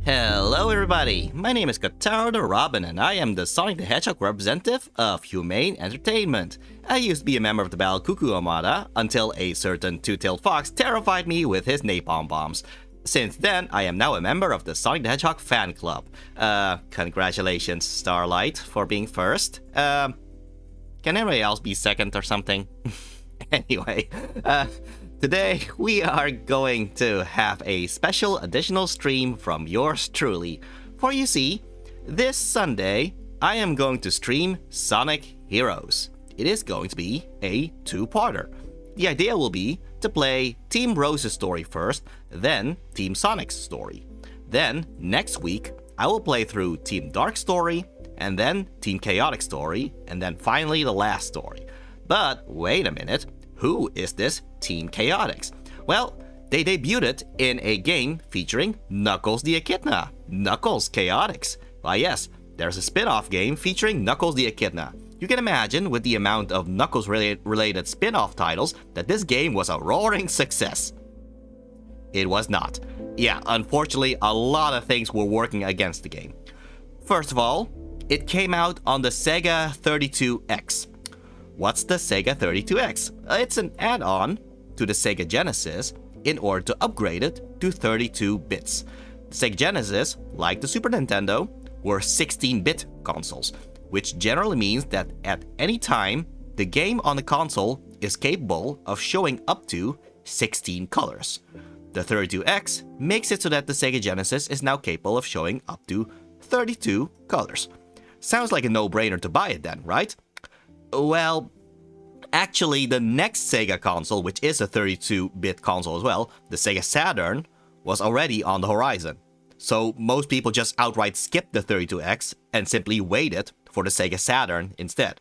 Hello everybody, my name is Kotaro the Robin and I am the Sonic the Hedgehog representative of Humane Entertainment. I used to be a member of the Battle Cuckoo Armada until a certain two-tailed fox terrified me with his napalm bombs. Since then, I am now a member of the Sonic the Hedgehog fan club. Congratulations Starlight for being first. Can anybody else be second or something? Anyway, today we are going to have a special additional stream from yours truly. For you see, this Sunday I am going to stream Sonic Heroes. It is going to be a two-parter. The idea will be to play Team Rose's story first, then Team Sonic's story. Then, next week, I will play through Team Dark's story, and then Team Chaotix story, and then finally the last story. But wait a minute, who is this Team Chaotix? Well, they debuted in a game featuring Knuckles the Echidna, Knuckles Chaotix. Why yes, there's a spin-off game featuring Knuckles the Echidna. You can imagine with the amount of Knuckles-related spin-off titles that this game was a roaring success. It was not. Yeah, unfortunately, a lot of things were working against the game. First of all, it came out on the Sega 32X. What's the Sega 32X? It's an add-on to the Sega Genesis in order to upgrade it to 32 bits. The Sega Genesis, like the Super Nintendo, were 16-bit consoles, which generally means that at any time, the game on the console is capable of showing up to 16 colors. The 32X makes it so that the Sega Genesis is now capable of showing up to 32 colors. Sounds like a no-brainer to buy it then, right? Well, actually the next Sega console, which is a 32-bit console as well, the Sega Saturn, was already on the horizon. So most people just outright skipped the 32X and simply waited for the Sega Saturn instead.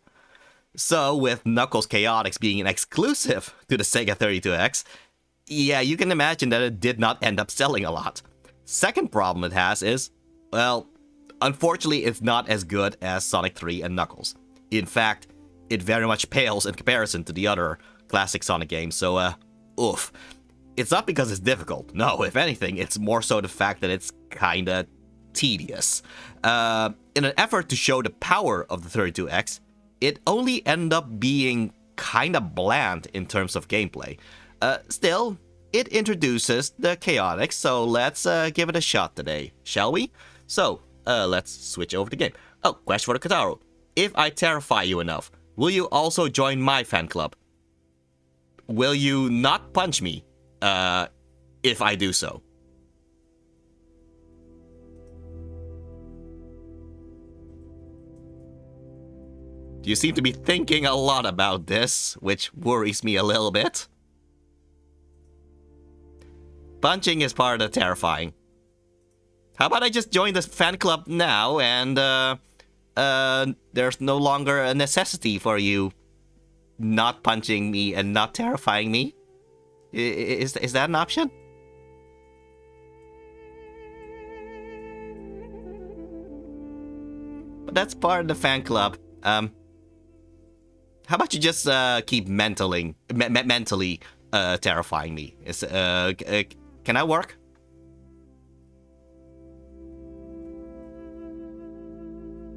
So with Knuckles Chaotix being an exclusive to the Sega 32X, yeah, you can imagine that it did not end up selling a lot. Second problem it has is, well, unfortunately it's not as good as Sonic 3 and Knuckles. In fact, it very much pales in comparison to the other classic Sonic games, so oof. It's not because it's difficult, no, if anything, it's more so the fact that it's kinda tedious. In an effort to show the power of the 32X, it only ended up being kinda bland in terms of gameplay. Still, it introduces the Chaotix, so let's give it a shot today, shall we? So, let's switch over the game. Oh, question for the Kotaro. If I terrify you enough, will you also join my fan club? Will you not punch me, if I do so? You seem to be thinking a lot about this, which worries me a little bit. Punching is part of the terrifying. How about I just join this fan club now and, there's no longer a necessity for you not punching me and not terrifying me? Is that an option? But that's part of the fan club. How about you just keep mentally terrifying me? Can that work?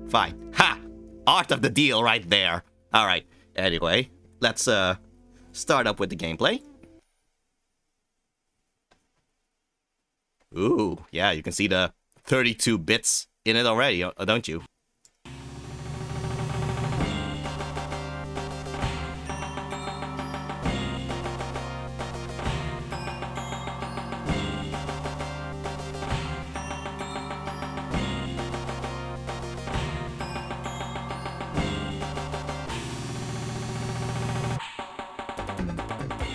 Fine. Ha! Art of the deal right there. Alright, anyway, let's start up with the gameplay. Ooh, yeah, you can see the 32 bits in it already, don't you?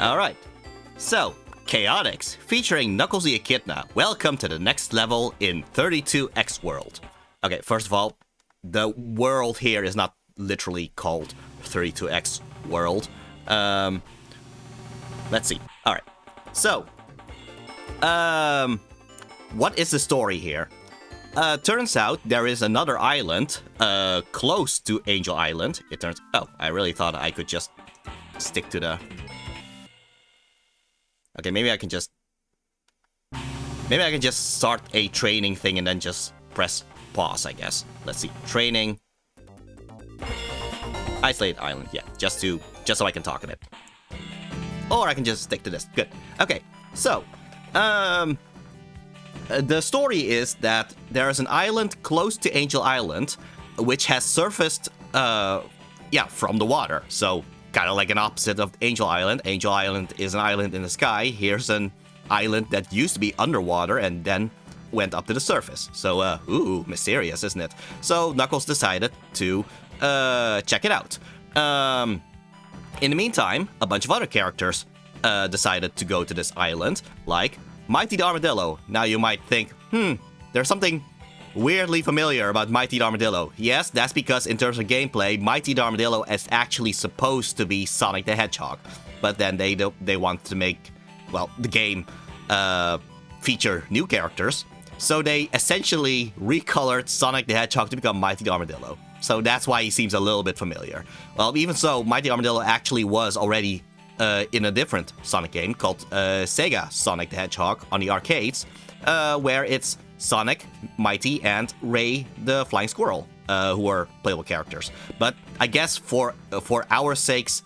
Alright, so, Chaotix, featuring Knuckles the Echidna. Welcome to the next level in 32X World. Okay, first of all, the world here is not literally called 32X World. Let's see. Alright, so, what is the story here? Turns out there is another island, close to Angel Island. It turns... Oh, I really thought I could just stick to the... Okay, maybe I can just... Maybe I can just start a training thing and then just press pause, I guess. Let's see. Training. Isolate Island. Yeah, just so I can talk a bit. Or I can just stick to this. Good. Okay, so, the story is that there is an island close to Angel Island, which has surfaced, from the water. So, kind of like an opposite of Angel Island. Angel Island is an island in the sky. Here's an island that used to be underwater and then went up to the surface. So, mysterious, isn't it? So, Knuckles decided to, check it out. In the meantime, a bunch of other characters, decided to go to this island, like Mighty the Armadillo. Now you might think, there's something weirdly familiar about Mighty the Armadillo. Yes, that's because in terms of gameplay, Mighty the Armadillo is actually supposed to be Sonic the Hedgehog. But then they want to make, well, the game feature new characters. So they essentially recolored Sonic the Hedgehog to become Mighty the Armadillo. So that's why he seems a little bit familiar. Well, even so, Mighty Armadillo actually was already in a different Sonic game called Sega Sonic the Hedgehog on the arcades, where it's Sonic, Mighty, and Ray the Flying Squirrel, who are playable characters. But I guess for our sakes,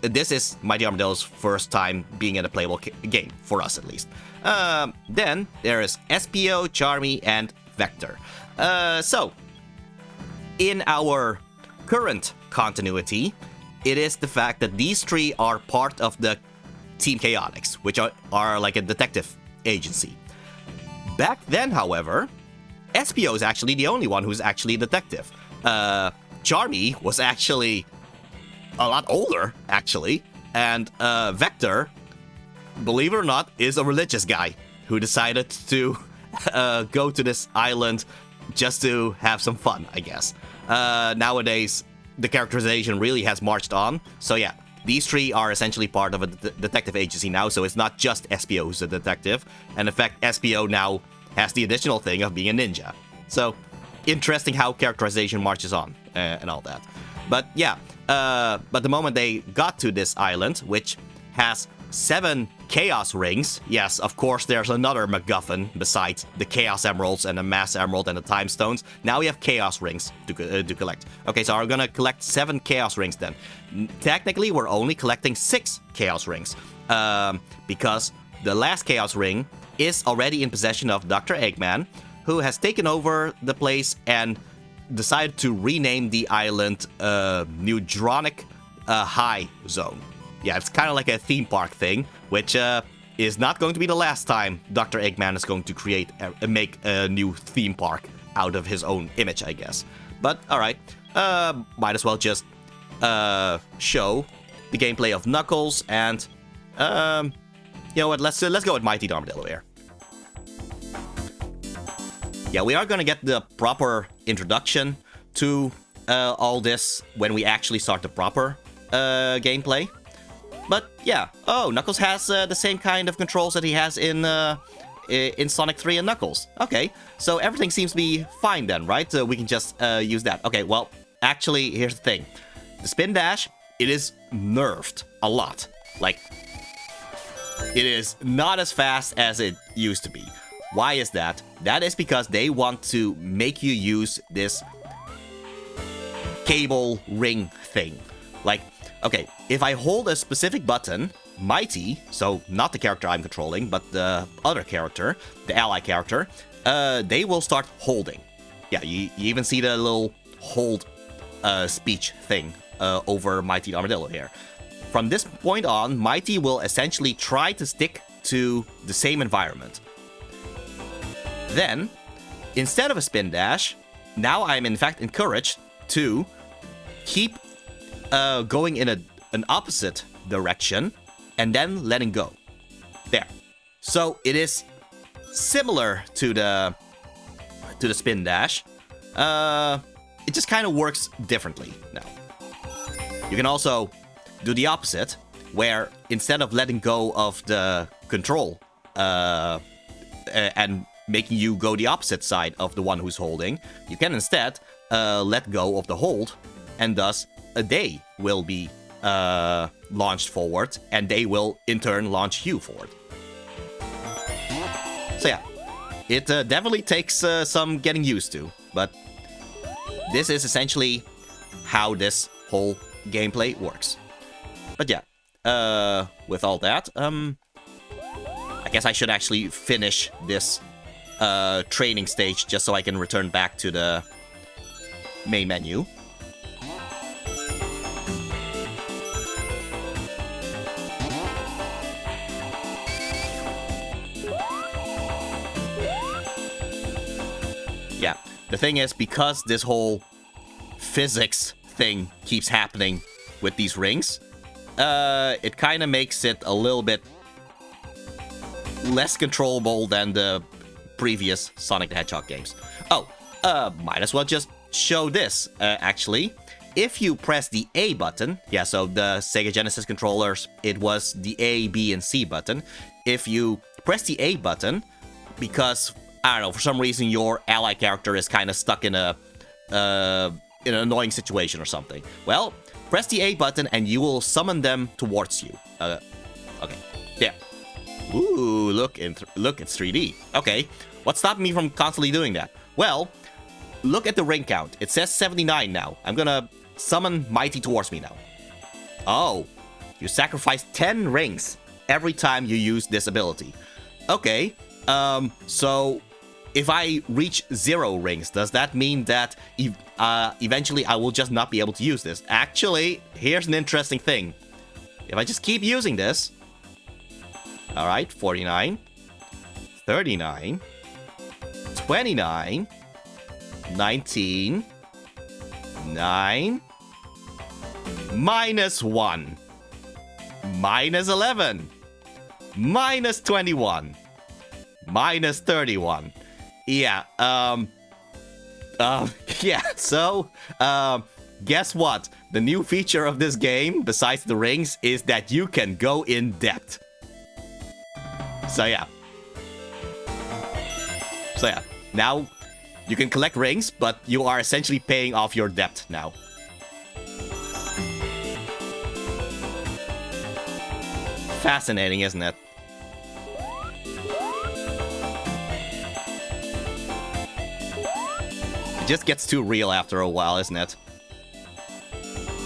this is Mighty Armadillo's first time being in a playable game, for us at least. Then there is SPO, Charmy, and Vector. So, in our current continuity, it is the fact that these three are part of the Team Chaotix, which are like a detective agency. Back then, however, SPO is actually the only one who's actually a detective. Charmy was actually a lot older, actually, and Vector, believe it or not, is a religious guy who decided to go to this island just to have some fun, I guess. Nowadays, the characterization really has marched on. So yeah, these three are essentially part of a detective agency now, so it's not just SPO who's a detective. And in fact, SPO now has the additional thing of being a ninja. So, interesting how characterization marches on, and all that. But yeah, but the moment they got to this island, which has 7 Chaos Rings. Yes, of course, there's another MacGuffin besides the Chaos Emeralds and the Mass Emerald and the Time Stones. Now we have Chaos Rings to collect. Okay, so we're gonna collect 7 Chaos Rings then. Technically, we're only collecting 6 Chaos Rings, because the last Chaos Ring is already in possession of Dr. Eggman, who has taken over the place and decided to rename the island Neudronic High Zone. Yeah, it's kind of like a theme park thing, which is not going to be the last time Dr. Eggman is going to make a new theme park out of his own image, I guess. But, alright, might as well just show the gameplay of Knuckles, and, you know what, let's go with Mighty the Armadillo here. Yeah, we are going to get the proper introduction to all this when we actually start the proper gameplay. But yeah, Knuckles has the same kind of controls that he has in Sonic 3 and Knuckles. Okay, so everything seems to be fine then, right? We can just use that. Okay, well, actually, here's the thing. The Spin Dash, it is nerfed a lot. Like, it is not as fast as it used to be. Why is that? That is because they want to make you use this cable ring thing. Like, okay, if I hold a specific button, Mighty, so not the character I'm controlling, but the other character, the ally character, they will start holding. Yeah, you even see the little hold speech thing over Mighty the Armadillo here. From this point on, Mighty will essentially try to stick to the same environment. Then, instead of a spin dash, now I'm in fact encouraged to keep going in an opposite direction and then letting go. There. So it is similar to the spin dash. It just kind of works differently now. You can also do the opposite, where instead of letting go of the control and making you go the opposite side of the one who's holding, you can instead let go of the hold, and thus they will be launched forward, and they will in turn launch you forward. So yeah, it definitely takes some getting used to, but this is essentially how this whole gameplay works. But yeah, with all that, I guess I should actually finish this training stage just so I can return back to the main menu. Yeah, the thing is, because this whole physics thing keeps happening with these rings, it kind of makes it a little bit less controllable than the previous Sonic the Hedgehog games. Oh, might as well just show this, actually. If you press the A button, yeah, so the Sega Genesis controllers, it was the A, B, and C button. If you press the A button, because, I don't know, for some reason your ally character is kind of stuck in an annoying situation or something. Well, press the A button and you will summon them towards you. Okay, yeah. Ooh, look, it's 3D. Okay, what's stopping me from constantly doing that? Well, look at the ring count. It says 79 now. I'm gonna summon Mighty towards me now. Oh, you sacrifice 10 rings every time you use this ability. Okay, so if I reach 0 rings, does that mean that eventually I will just not be able to use this? Actually, here's an interesting thing. If I just keep using this... Alright, 49, 39, 29, 19, 9, minus 1, minus 11, minus 21, minus 31. Yeah, yeah, so, guess what? The new feature of this game, besides the rings, is that you can go in depth. So yeah, now you can collect rings, but you are essentially paying off your debt now. Fascinating, isn't it? It just gets too real after a while, isn't it?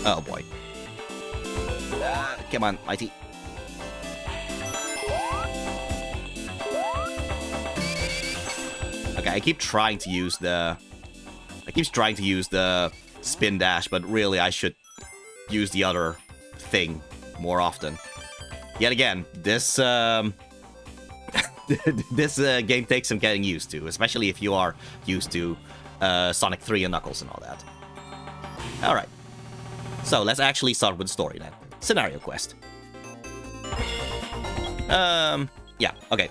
Oh boy. Come on, Mighty. Okay, I keep trying to use the spin dash, but really I should use the other thing more often. Yet again, this this game takes some getting used to, especially if you are used to Sonic 3 and Knuckles and all that. Alright, so let's actually start with the story then. Scenario quest. Yeah, okay.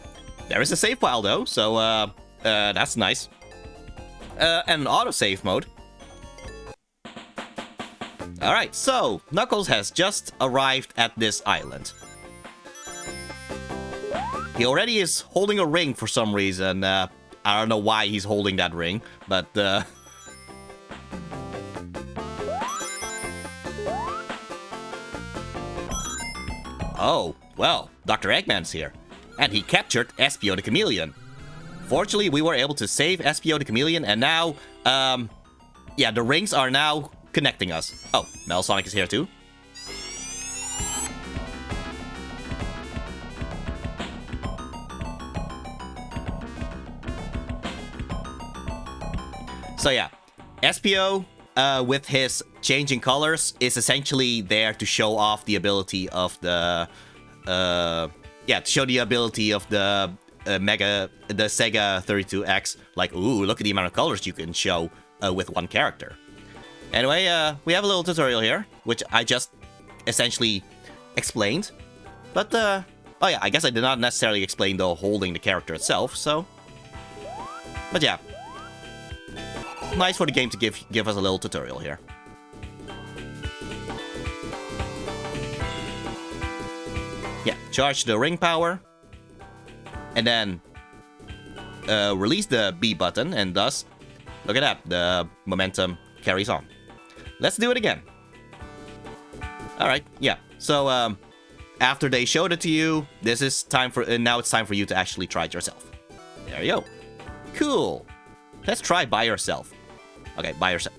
There is a save file though, so that's nice. And an autosave mode. Alright, so Knuckles has just arrived at this island. He already is holding a ring for some reason. I don't know why he's holding that ring, but oh, well, Dr. Eggman's here. And he captured Espio the Chameleon. Fortunately, we were able to save Espio the Chameleon, and now, yeah, the rings are now connecting us. Oh, Metal Sonic is here too. So yeah, Espio, with his changing colors, is essentially there to show off the ability of the, yeah, to show the ability of the the Sega 32X. Like, ooh, look at the amount of colors you can show with one character. Anyway, we have a little tutorial here, which I just essentially explained. But, oh yeah, I guess I did not necessarily explain the holding the character itself, so... But yeah. Nice for the game to give us a little tutorial here. Yeah, charge the ring power. And then release the B button, and thus, look at that, the momentum carries on. Let's do it again. Alright, yeah. So, after they showed it to you, this is time for now it's time for you to actually try it yourself. There you go. Cool. Let's try by yourself. Okay, by yourself.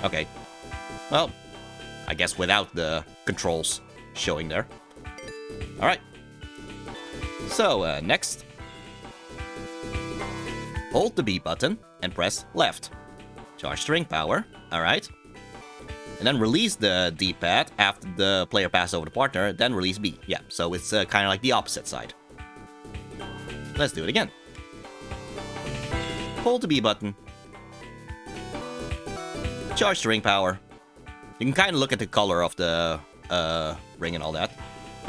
Okay. Well, I guess without the controls showing there. Alright. So, next. Hold the B button and press left. Charge string power. Alright. And then release the D-pad after the player passes over the partner, then release B. Yeah, so it's kind of like the opposite side. Let's do it again. Hold the B button. Charge string power. You can kind of look at the color of the ring and all that.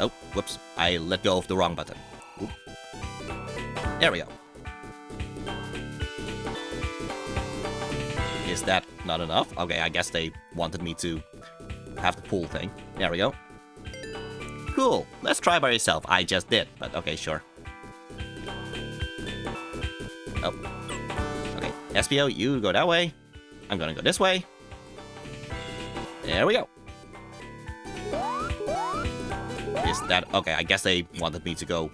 Oh, whoops. I let go of the wrong button. Oop. There we go. Is that not enough? Okay, I guess they wanted me to have the pull thing. There we go. Cool. Let's try by yourself. I just did, but okay, sure. Oh. Okay, SPO, you go that way. I'm gonna go this way. There we go. Is that... Okay, I guess they wanted me to go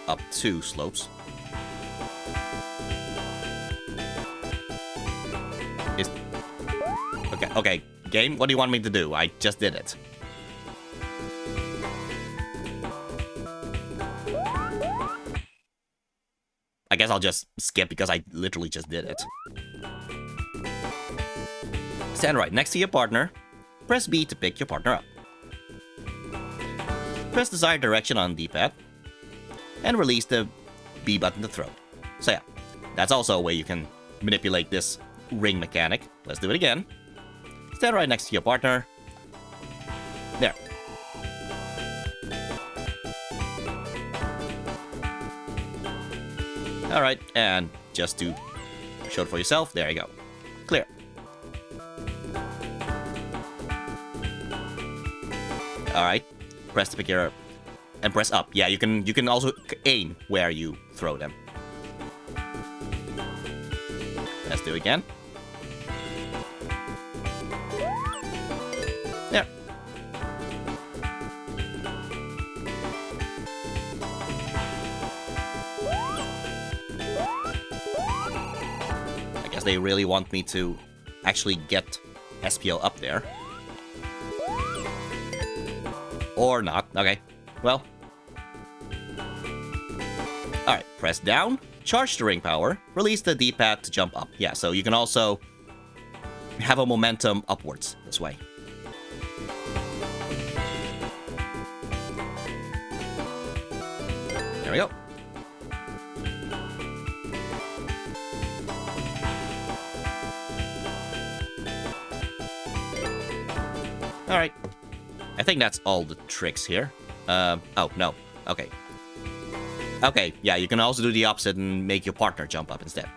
up 2 slopes. Is... Okay, game, what do you want me to do? I just did it. I guess I'll just skip because I literally just did it. Stand right next to your partner. Press B to pick your partner up. Press desired direction on the D-pad. And release the B button to throw. So yeah, that's also a way you can manipulate this ring mechanic. Let's do it again. Stand right next to your partner. There. Alright, and just to show it for yourself, there you go. Clear. Alright, press to pick your... and press up. Yeah, you can also aim where you throw them. Let's do it again. There. I guess they really want me to actually get SPO up there. Or not. Okay. Well. Alright, press down, charge the ring power, release the D-pad to jump up. Yeah, so you can also have a momentum upwards this way. There we go. Alright. I think that's all the tricks here. Oh, no. Okay. Okay, yeah, you can also do the opposite and make your partner jump up instead.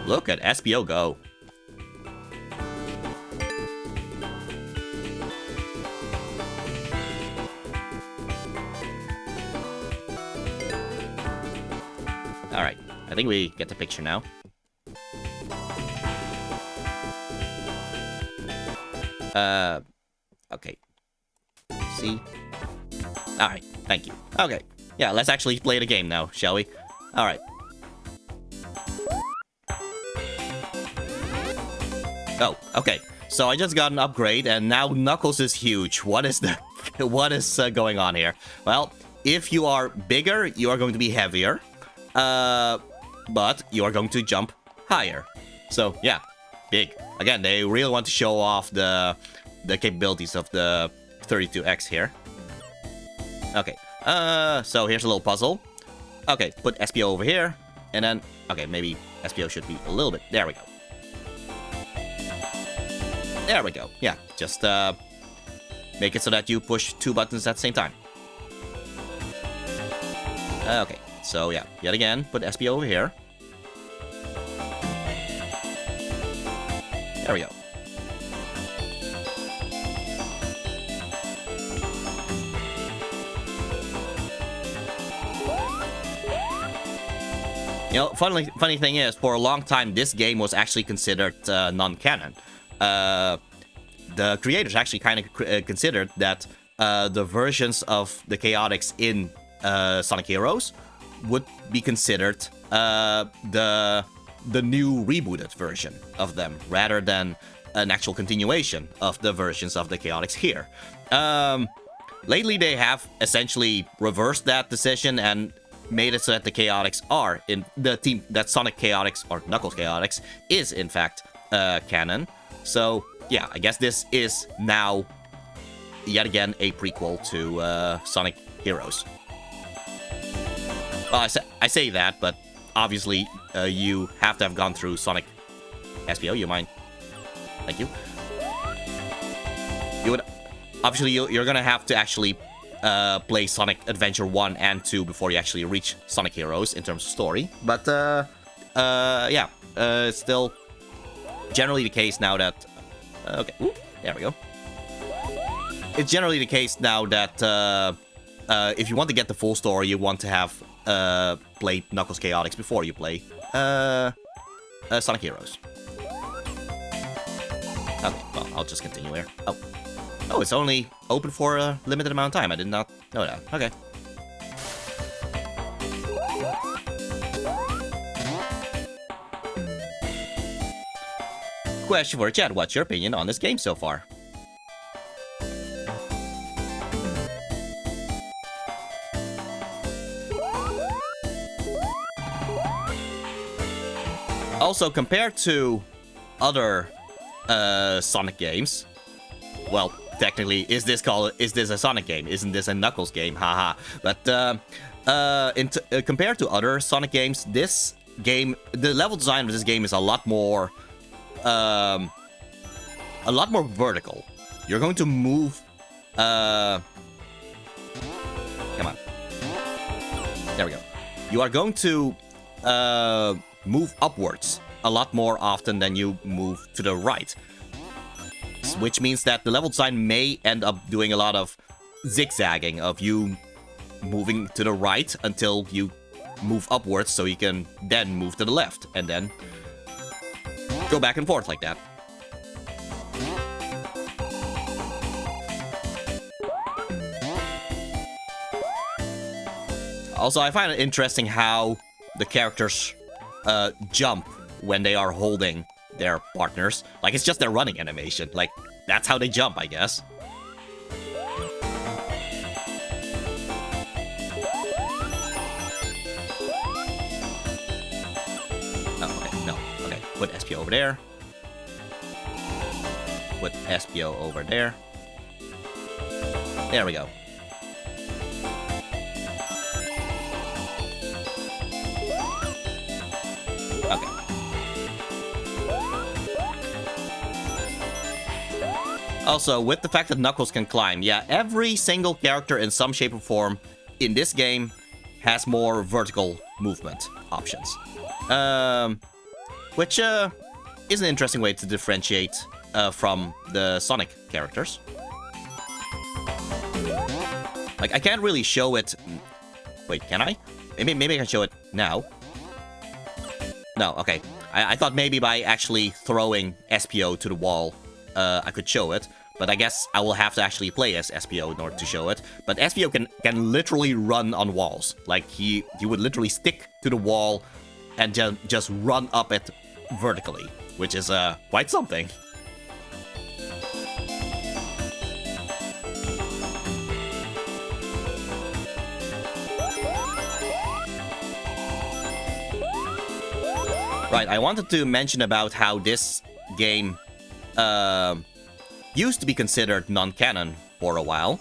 Look at SPO go. Alright, I think we get the picture now. Okay. See? Alright, thank you. Okay. Yeah, let's actually play the game now, shall we? Alright. Oh, okay. So I just got an upgrade, and now Knuckles is huge. What is the... what is going on here? Well, if you are bigger, you are going to be heavier. But you are going to jump higher. So, yeah. Big. Again, they really want to show off the capabilities of the 32X here. Okay, so here's a little puzzle. Okay, put SPO over here, and then... Okay, maybe SPO should be a little bit... There we go. There we go. Yeah, just make it so that you push 2 buttons at the same time. Okay, so yeah, yet again, put SPO over here. There we go. You know, funny thing is, for a long time, this game was actually considered non-canon. The creators actually kind of considered that the versions of the Chaotix in Sonic Heroes would be considered the new rebooted version of them, rather than an actual continuation of the versions of the Chaotix here. Lately, they have essentially reversed that decision and made it so that the Chaotix are in the team, that Sonic Chaotix or Knuckles Chaotix is in fact canon. So yeah, I guess this is now yet again a prequel to Sonic Heroes. Well, I say that, but obviously you have to have gone through Sonic SPO. You mind? Thank you. You would obviously you're gonna have to actually play Sonic Adventure 1 and 2 before you actually reach Sonic Heroes in terms of story. But yeah, it's still generally the case now that okay, ooh, there we go. It's generally the case now that if you want to get the full story, you want to have played Knuckles Chaotix before you play Sonic Heroes. Okay, well, I'll just continue here. Oh, it's only open for a limited amount of time. I did not know that. Okay. Question for the chat. What's your opinion on this game so far? Also, compared to other Sonic games, well, technically, is this a Sonic game? Isn't this a Knuckles game? Haha. But compared to other Sonic games, this game, the level design of this game is a lot more vertical. You're going to move. Come on. There we go. You are going to move upwards a lot more often than you move to the right. Which means that the level design may end up doing a lot of zigzagging of you moving to the right until you move upwards so you can then move to the left and then go back and forth like that. Also, I find it interesting how the characters jump when they are holding their partners. Like, it's just their running animation. Like, that's how they jump, I guess. Oh, okay, no. Okay, put SPO over there. Put SPO over there. There we go. Okay. Also, with the fact that Knuckles can climb, yeah, every single character in some shape or form in this game has more vertical movement options. Which is an interesting way to differentiate from the Sonic characters. Like, I can't really show it... Wait, can I? Maybe I can show it now. No, okay. I thought maybe by actually throwing SPO to the wall, I could show it. But I guess I will have to actually play as SPO in order to show it. But SPO can literally run on walls. Like, he would literally stick to the wall and just run up it vertically. Which is quite something. Right, I wanted to mention about how this game used to be considered non-canon for a while.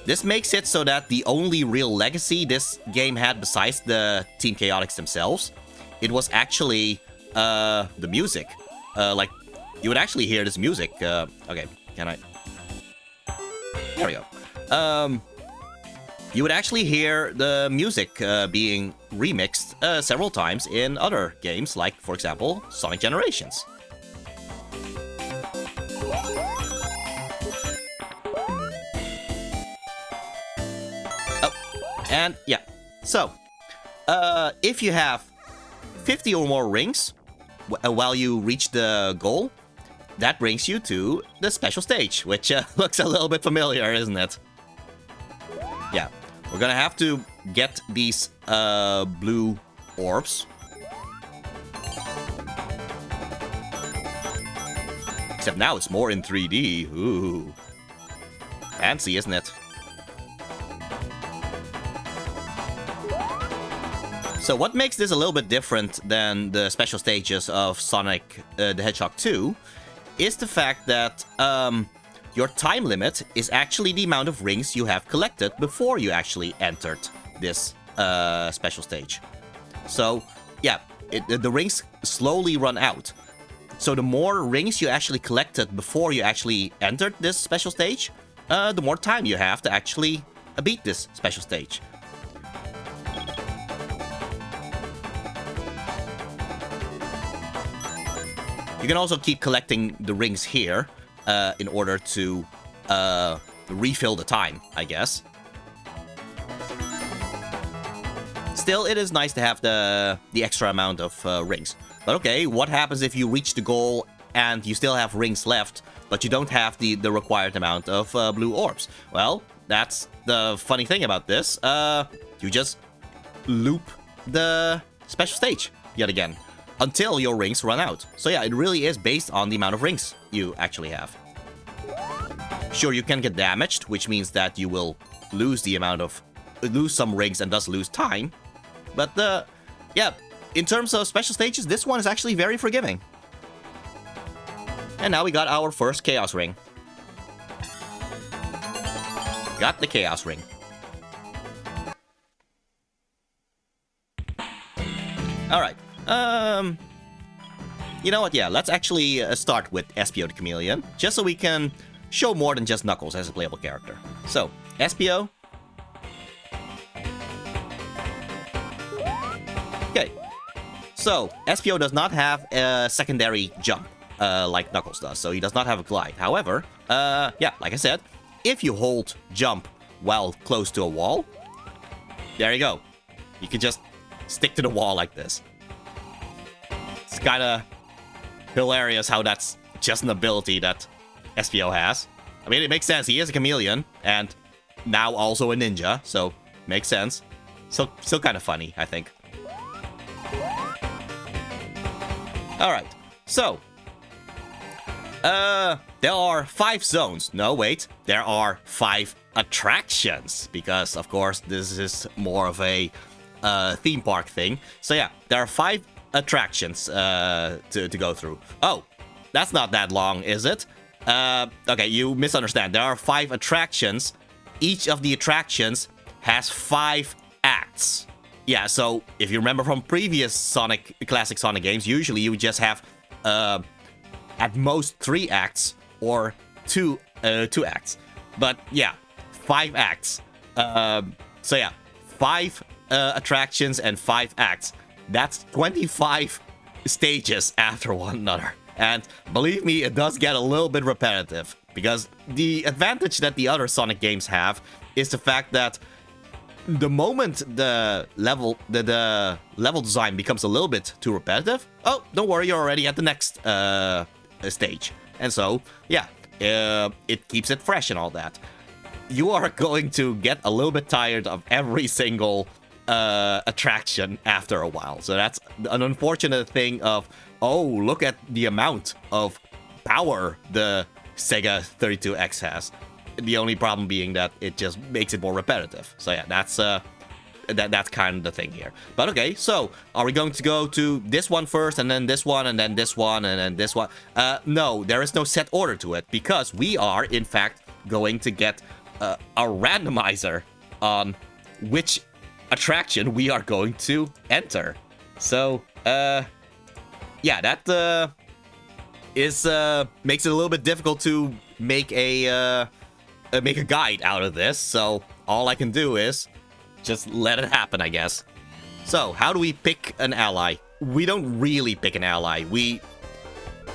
This makes it so that the only real legacy this game had besides the Team Chaotix themselves, it was actually the music. Like, you would actually hear this music. Okay, can I? There we go. You would actually hear the music being remixed several times in other games, like, for example, Sonic Generations. Oh, and yeah. So, if you have 50 or more rings while you reach the goal, that brings you to the special stage, which looks a little bit familiar, isn't it? Yeah, we're gonna have to get these blue orbs. Except now it's more in 3D. Ooh. Fancy, isn't it? So what makes this a little bit different than the special stages of Sonic the Hedgehog 2 is the fact that your time limit is actually the amount of rings you have collected before you actually entered this special stage. So, yeah, the rings slowly run out. So the more rings you actually collected before you actually entered this special stage, the more time you have to actually beat this special stage. You can also keep collecting the rings here in order to refill the time, I guess. Still, it is nice to have the extra amount of rings. But okay, what happens if you reach the goal and you still have rings left, but you don't have the required amount of blue orbs? Well, that's the funny thing about this. You just loop the special stage yet again until your rings run out. So yeah, it really is based on the amount of rings you actually have. Sure, you can get damaged, which means that you will lose some rings and thus lose time. But yeah, in terms of special stages, this one is actually very forgiving. And now we got our first Chaos Ring. Got the Chaos Ring. Alright. You know what? Yeah, let's actually start with Espio the Chameleon, just so we can show more than just Knuckles as a playable character. So, Espio. Okay. So, Espio does not have a secondary jump like Knuckles does, so he does not have a glide. However, yeah, like I said, if you hold jump while close to a wall, there you go. You can just stick to the wall like this. It's kind of hilarious how that's just an ability that Espio has. I mean, it makes sense. He is a chameleon, and now also a ninja, so makes sense. Still kind of funny, I think. Alright, so there are 5 zones. No, wait. There are 5 attractions, because, of course, this is more of a theme park thing. So yeah, there are 5 attractions to go through. Oh, that's not that long, is it? Okay, you misunderstand. There are 5 attractions. Each of the attractions has 5 acts. Yeah, so if you remember from previous classic Sonic games, usually you just have at most 3 acts or 2 acts. But yeah, 5 acts. So yeah, 5 attractions and 5 acts. That's 25 stages after one another. And believe me, it does get a little bit repetitive, because the advantage that the other Sonic games have is the fact that the moment the level design becomes a little bit too repetitive, oh, don't worry, you're already at the next stage. And so, yeah, it keeps it fresh and all that. You are going to get a little bit tired of every single attraction after a while. So that's an unfortunate thing of, oh, look at the amount of power the Sega 32X has. The only problem being that it just makes it more repetitive. So yeah, that's kind of the thing here. But okay, so are we going to go to this one first, and then this one, and then this one, and then this one? No, there is no set order to it, because we are, in fact, going to get a randomizer on which attraction we are going to enter. So, yeah, that makes it a little bit difficult to make a guide out of this. So all I can do is just let it happen, I guess. So how do we pick an ally? We don't really pick an ally. We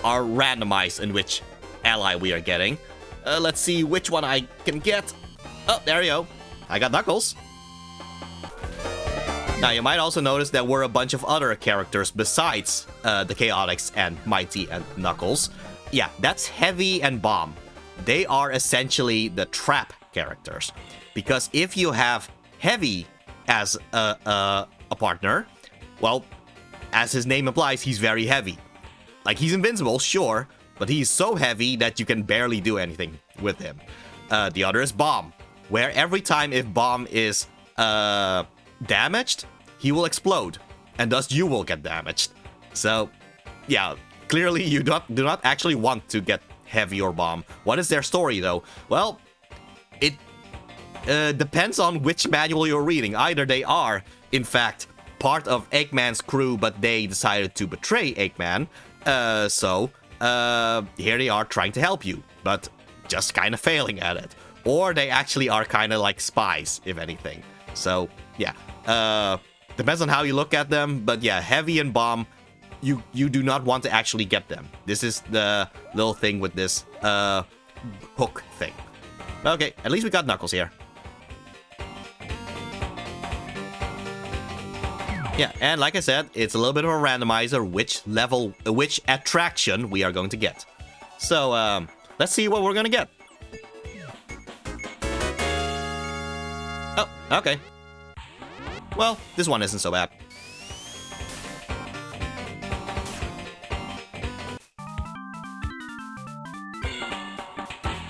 are randomized in which ally we are getting. Let's see which one I can get. Oh, there you go. I got Knuckles. Now, you might also notice there were a bunch of other characters besides the Chaotix and Mighty and Knuckles. yeah, that's Heavy and Bomb. They are essentially the trap characters. Because if you have Heavy as a partner, well, as his name implies, he's very heavy. Like, he's invincible, sure, but he's so heavy that you can barely do anything with him. The other is Bomb, where every time if Bomb is damaged, he will explode, and thus you will get damaged. So, yeah, clearly you do not actually want to get Heavy or Bomb. What is their story, though? Well, it depends on which manual you're reading. Either they are, in fact, part of Eggman's crew, but they decided to betray Eggman. So here they are trying to help you, but just kind of failing at it. Or they actually are kind of like spies, if anything. So, yeah. Depends on how you look at them, but yeah, Heavy and Bomb, you do not want to actually get them. This is the little thing with this hook thing. Okay, at least we got Knuckles here. Yeah, and like I said, it's a little bit of a randomizer which attraction we are going to get. So, let's see what we're gonna get. Oh, okay. Well, this one isn't so bad.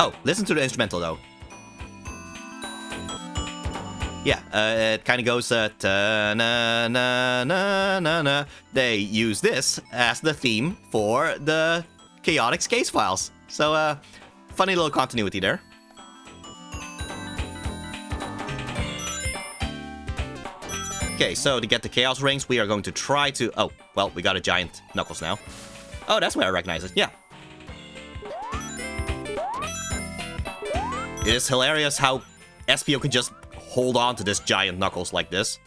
Oh, listen to the instrumental though. Yeah, it kind of goes ta-na-na-na-na-na. They use this as the theme for the Chaotix case files. So, funny little continuity there. Okay, so to get the Chaos Rings, we are going to try to... Oh, well, we got a giant Knuckles now. Oh, that's where I recognize it. Yeah. It is hilarious how Espio can just hold on to this giant Knuckles like this.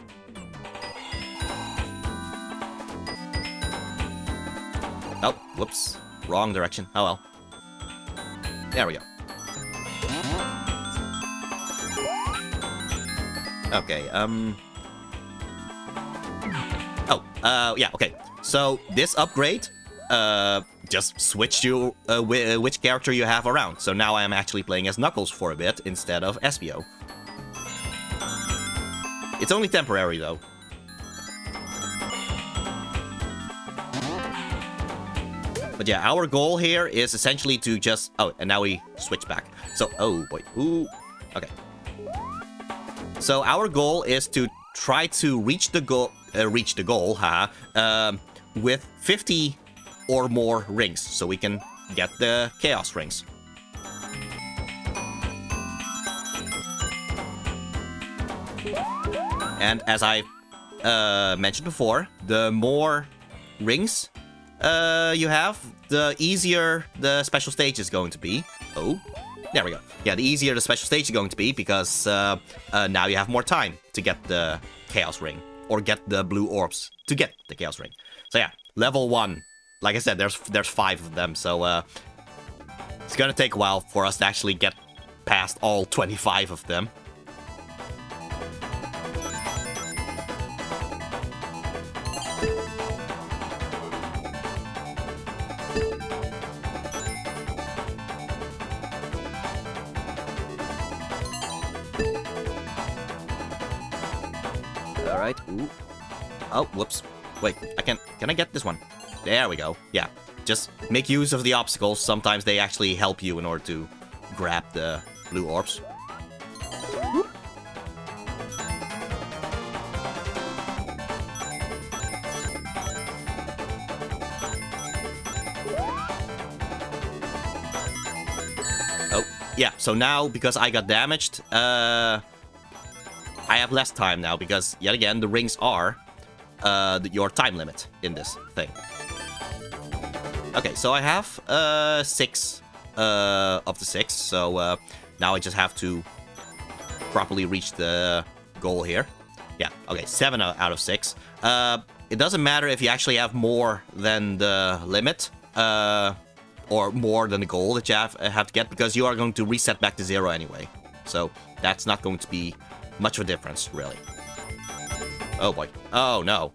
Oh, whoops. Wrong direction. Oh well. There we go. Okay, Oh, yeah, okay. So, this upgrade, just switch you, which character you have around. So now I am actually playing as Knuckles for a bit instead of Espio. It's only temporary, though. But yeah, our goal here is essentially to just... Oh, and now we switch back. So, oh boy. Ooh. Okay. So our goal is to try to reach the goal... with 50 or more rings. So we can get the Chaos Rings. And as I mentioned before, the more rings you have, the easier the special stage is going to be. Oh, there we go. Yeah, the easier the special stage is going to be because now you have more time to get the Chaos Ring or get the blue orbs to get the Chaos Ring. So yeah, level 1. Like I said, there's 5 of them, so it's gonna take a while for us to actually get past all 25 of them. Alright, ooh. Oh, whoops. Wait, can I get this one? There we go. Yeah, just make use of the obstacles. Sometimes they actually help you in order to grab the blue orbs. Whoop. Oh, yeah, so now, because I got damaged, I have less time now, because, yet again, the rings are your time limit in this thing. Okay, so I have 6 of the 6, so now I just have to properly reach the goal here. Yeah, okay, 7 out of 6. It doesn't matter if you actually have more than the limit, or more than the goal that you have to get, because you are going to reset back to 0 anyway. So that's not going to be much of a difference, really. Oh boy. Oh no.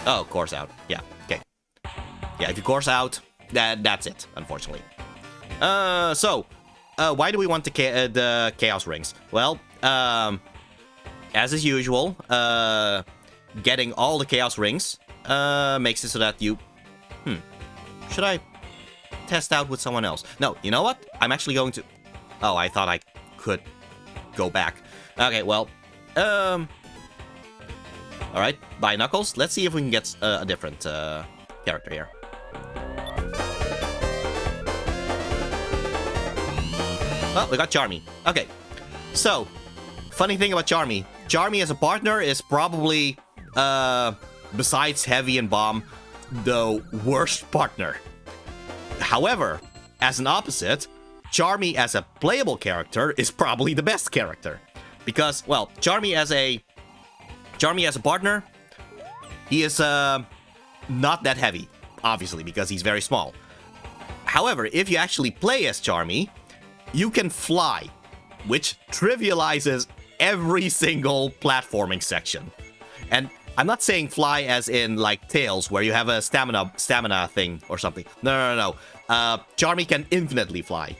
Oh, course out. Yeah, okay. Yeah, if you course out, That's it, unfortunately. So, why do we want the Chaos Rings? Well, as is usual, getting all the Chaos Rings makes it so that you... Should I test out with someone else? No, you know what? I'm actually going to... Oh, I thought I could go back. Okay, well... Alright, bye Knuckles. Let's see if we can get a different character here. Oh, we got Charmy. Okay, so, funny thing about Charmy. Charmy as a partner is probably, besides Heavy and Bomb, the worst partner. However, as an opposite, Charmy as a playable character is probably the best character. Because, well, Charmy as a partner, he is, not that heavy, obviously, because he's very small. However, if you actually play as Charmy, you can fly, which trivializes every single platforming section. And I'm not saying fly as in, like, Tails, where you have a stamina thing or something. No. Charmy can infinitely fly.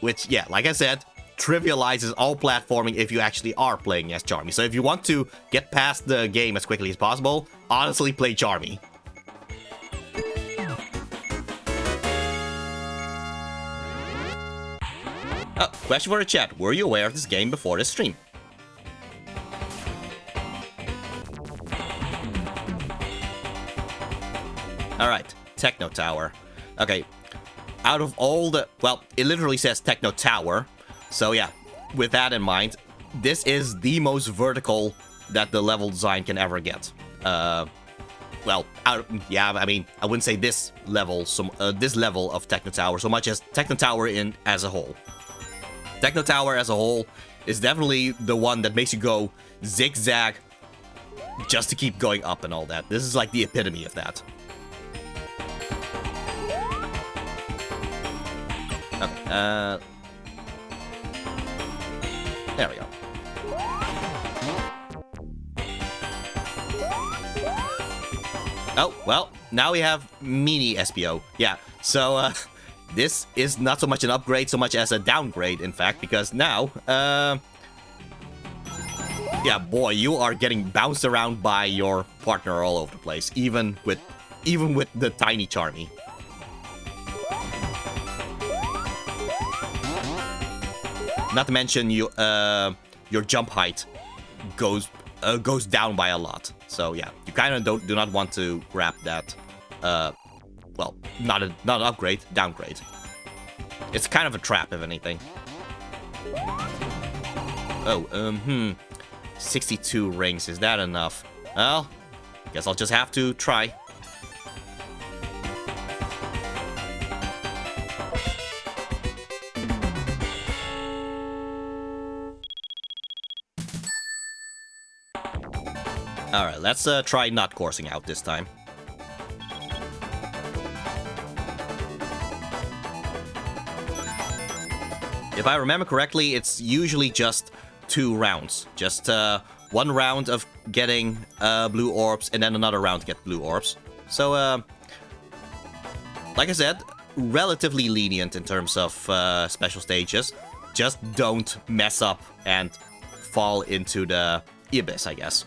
Which, yeah, like I said, trivializes all platforming if you actually are playing as Charmy. So if you want to get past the game as quickly as possible, honestly, play Charmy. Oh, question for the chat. Were you aware of this game before this stream? Alright, Techno Tower. Okay, out of all the... Well, it literally says Techno Tower. So yeah, with that in mind, this is the most vertical that the level design can ever get. Well, yeah, I mean, I wouldn't say this level of Techno Tower so much as Techno Tower as a whole. Techno Tower as a whole is definitely the one that makes you go zigzag just to keep going up and all that. This is like the epitome of that. Okay, there we go. Oh, well, now we have Mini SPO. Yeah, so, this is not so much an upgrade, so much as a downgrade, in fact, because now, yeah, boy, you are getting bounced around by your partner all over the place, even with the tiny Charmy. Not to mention your jump height goes down by a lot. So yeah, you kind of do not want to grab that. Well, not an upgrade, downgrade. It's kind of a trap, if anything. Oh, 62 rings, is that enough? Well, guess I'll just have to try. Alright, let's try not coursing out this time. If I remember correctly, it's usually just 2 rounds. Just one round of getting blue orbs, and then another round to get blue orbs. So, like I said, relatively lenient in terms of special stages. Just don't mess up and fall into the abyss, I guess.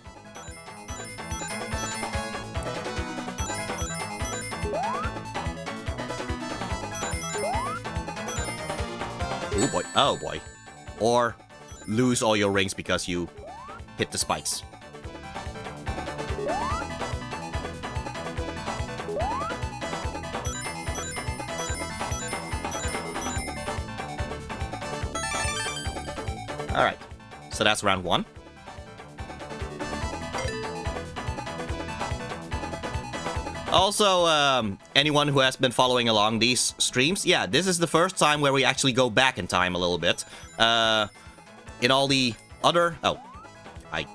Oh boy, oh boy. Or lose all your rings because you hit the spikes. Alright, so that's round 1. Also, anyone who has been following along these streams, yeah, this is the first time where we actually go back in time a little bit. In all the other... Oh, I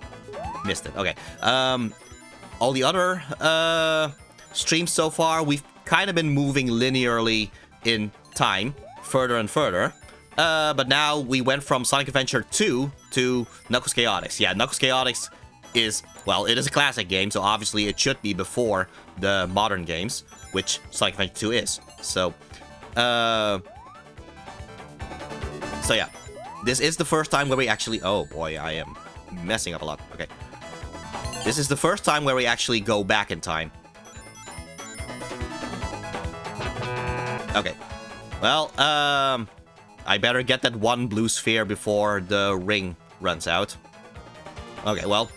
missed it. Okay. All the other streams so far, we've kind of been moving linearly in time, further and further. But now we went from Sonic Adventure 2 to Knuckles Chaotix. Yeah, Knuckles Chaotix is, well, it is a classic game, so obviously it should be before the modern games, which Sonic Adventure 2 is. So yeah. This is the first time where we actually... Oh boy, I am messing up a lot. Okay. This is the first time where we actually go back in time. Okay. Well, I better get that one blue sphere before the ring runs out. Okay, well,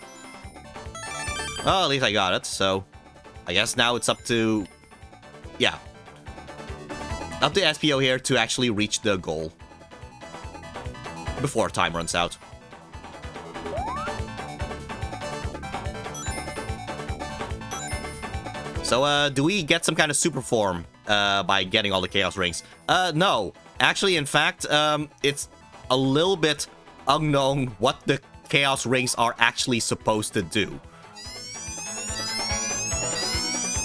at least I got it, so I guess now it's up to... Yeah. Up to SPO here to actually reach the goal before time runs out. So, do we get some kind of super form by getting all the Chaos Rings? No. Actually, in fact, it's a little bit unknown what the Chaos Rings are actually supposed to do.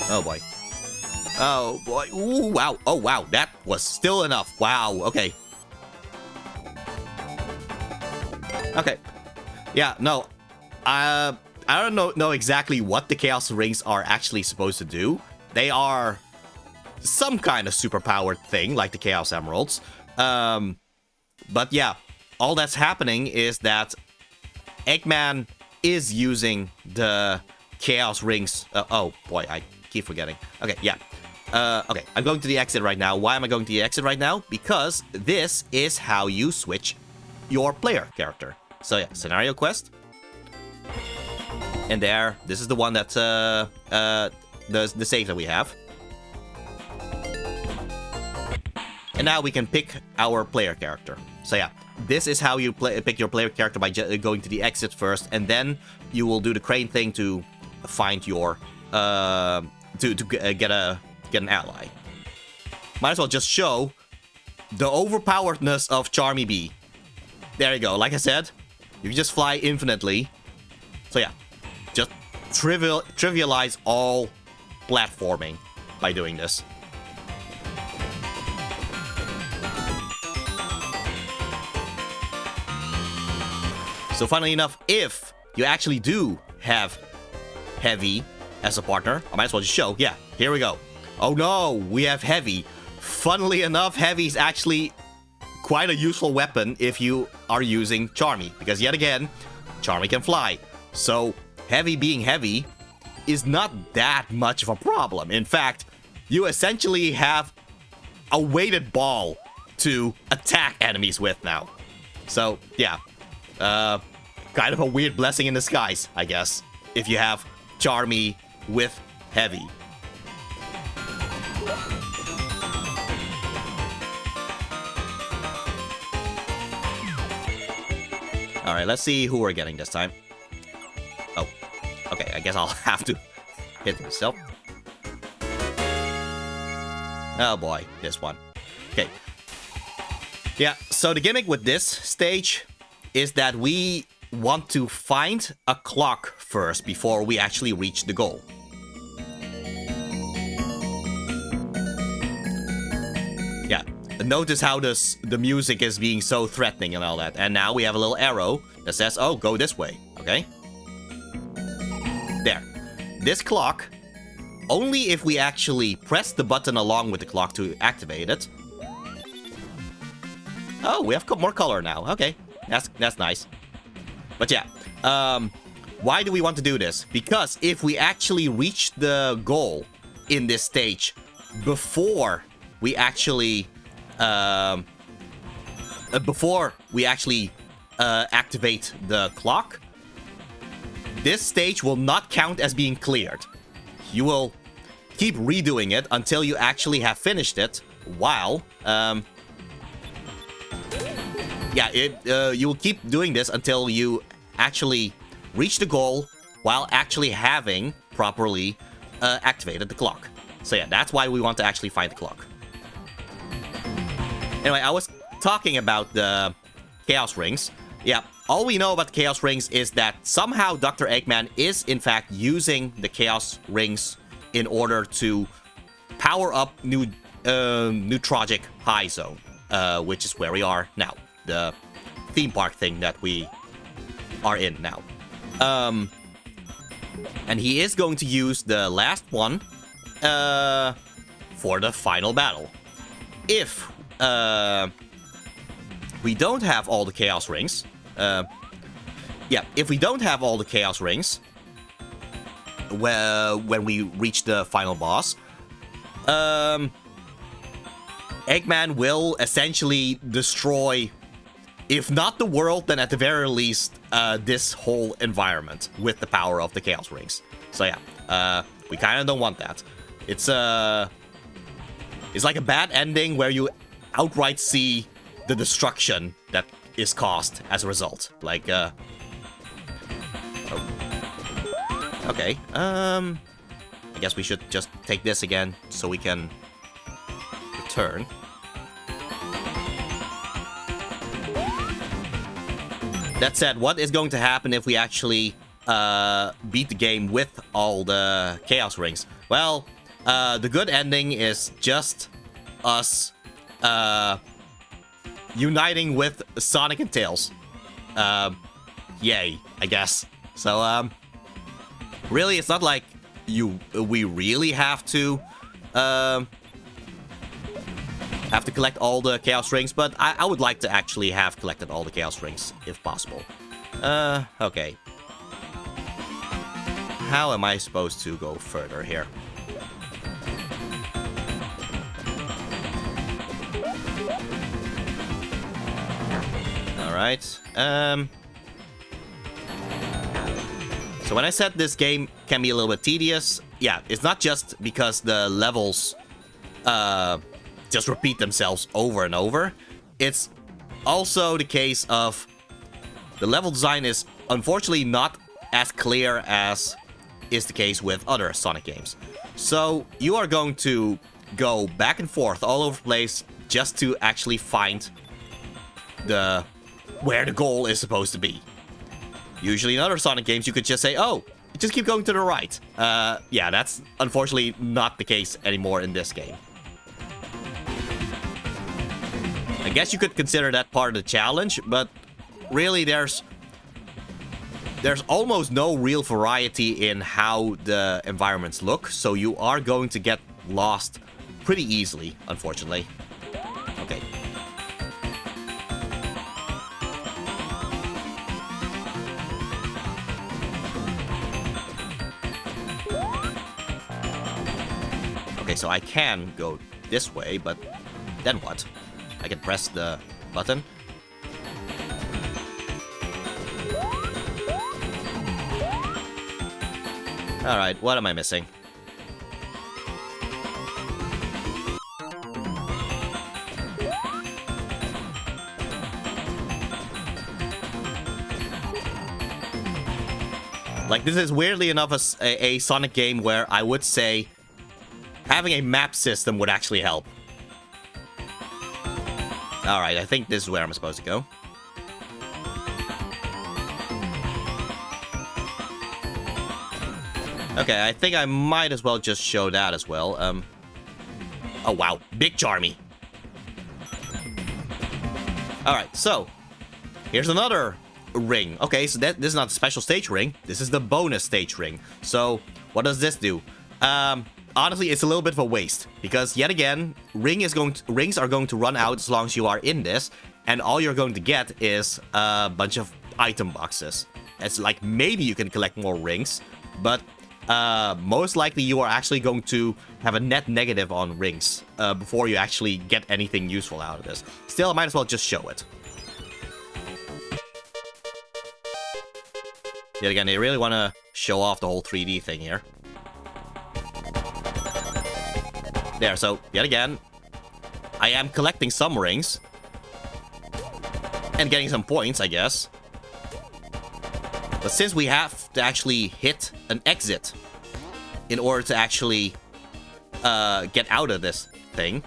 Oh boy. Oh boy. Ooh, wow. Oh wow. That was still enough. Wow. Okay. Okay. Yeah, no. I don't know exactly what the Chaos Rings are actually supposed to do. They are some kind of superpowered thing, like the Chaos Emeralds. But yeah, all that's happening is that Eggman is using the Chaos Rings. Oh boy, I keep forgetting. Okay, yeah. Okay, I'm going to the exit right now. Why am I going to the exit right now? Because this is how you switch your player character. So yeah, scenario quest. And there, this is the one that's the save that we have. And now we can pick our player character. So yeah, this is how you pick your player character by going to the exit first, and then you will do the crane thing to find your get an ally. Might as well just show the overpoweredness of Charmy Bee. There you go. Like I said, you can just fly infinitely. So yeah, just trivialize all platforming by doing this. So funnily enough, if you actually do have Heavy as a partner, I might as well just show. Yeah, here we go. Oh no, we have Heavy. Funnily enough, Heavy is actually quite a useful weapon if you are using Charmy, because yet again, Charmy can fly. So Heavy being heavy is not that much of a problem. In fact, you essentially have a weighted ball to attack enemies with now. So yeah, kind of a weird blessing in disguise, I guess, if you have Charmy with Heavy. Alright, let's see who we're getting this time. Oh, okay, I guess I'll have to hit myself. Oh boy, this one. Okay. Yeah, so the gimmick with this stage is that we want to find a clock first before we actually reach the goal. Yeah, notice how the music is being so threatening and all that. And now we have a little arrow that says, oh, go this way, okay? There. This clock, only if we actually press the button along with the clock to activate it. Oh, we have more color now. Okay, that's nice. But yeah, why do we want to do this? Because if we actually reach the goal in this stage before we actually activate the clock, this stage will not count as being cleared. You will keep redoing it until you actually have finished it, while you will keep doing this until you actually reach the goal while actually having properly activated the clock. So yeah, that's why we want to actually find the clock. Anyway, I was talking about the Chaos Rings. Yeah, all we know about the Chaos Rings is that somehow Dr. Eggman is in fact using the Chaos Rings in order to power up New Tragic High Zone, which is where we are now. The theme park thing that we are in now. And he is going to use the last one for the final battle. If we don't have all the Chaos Rings... if we don't have all the Chaos Rings... when we reach the final boss... Eggman will essentially destroy, if not the world, then at the very least, this whole environment with the power of the Chaos Rings. So yeah, we kind of don't want that. It's like a bad ending where you outright see the destruction that is caused as a result. Like, oh. Okay, I guess we should just take this again so we can return. That said, what is going to happen if we actually beat the game with all the Chaos Rings? Well, the good ending is just us uniting with Sonic and Tails. Yay, I guess. So, really, it's not like we really have to collect all the Chaos Rings, but I would like to actually have collected all the Chaos Rings, if possible. Okay. How am I supposed to go further here? Alright, so when I said this game can be a little bit tedious, yeah, it's not just because the levels, just repeat themselves over and over. It's also the case of the level design is unfortunately not as clear as is the case with other Sonic games. So you are going to go back and forth all over the place just to actually find where the goal is supposed to be. Usually in other Sonic games you could just say, oh, just keep going to the right. Yeah, that's unfortunately not the case anymore in this game. I guess you could consider that part of the challenge, but really there's almost no real variety in how the environments look, so you are going to get lost pretty easily, unfortunately. Okay. Okay, so I can go this way, but then what? I can press the button. Alright, what am I missing? Like, this is weirdly enough a Sonic game where I would say having a map system would actually help. Alright, I think this is where I'm supposed to go. Okay, I think I might as well just show that as well. Oh wow, big Charmy. Alright, so here's another ring. Okay, so this is not the special stage ring. This is the bonus stage ring. So what does this do? Honestly, it's a little bit of a waste, because yet again, rings are going to run out as long as you are in this, and all you're going to get is a bunch of item boxes. It's like maybe you can collect more rings, but most likely you are actually going to have a net negative on rings before you actually get anything useful out of this. Still, I might as well just show it. Yet again, they really want to show off the whole 3D thing here. There, so, yet again, I am collecting some rings. And getting some points, I guess. But since we have to actually hit an exit in order to actually get out of this thing.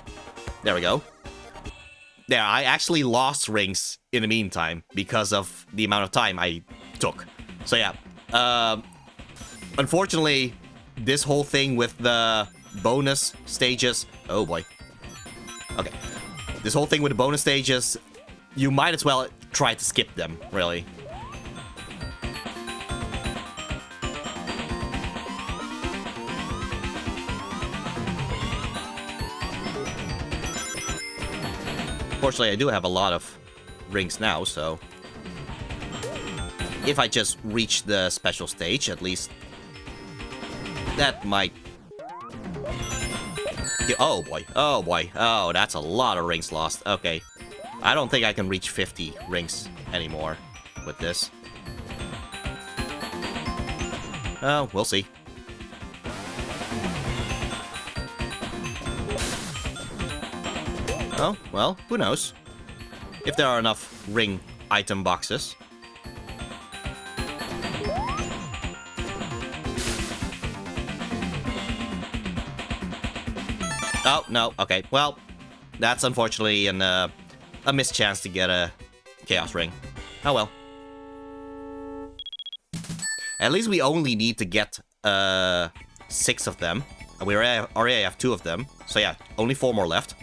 There we go. There, I actually lost rings in the meantime because of the amount of time I took. So yeah, unfortunately, this whole thing with the bonus stages... Oh boy. Okay. This whole thing with the bonus stages, you might as well try to skip them, really. Fortunately, I do have a lot of rings now, so... If I just reach the special stage, at least... That might... Oh boy, oh boy, oh, that's a lot of rings lost. Okay. I don't think I can reach 50 rings anymore with this. Oh, we'll see. Oh, well, who knows? If there are enough ring item boxes. Oh, no, okay. Well, that's unfortunately a missed chance to get a Chaos Ring. Oh well. At least we only need to get 6 of them. And we already have 2 of them. So yeah, only 4 more left.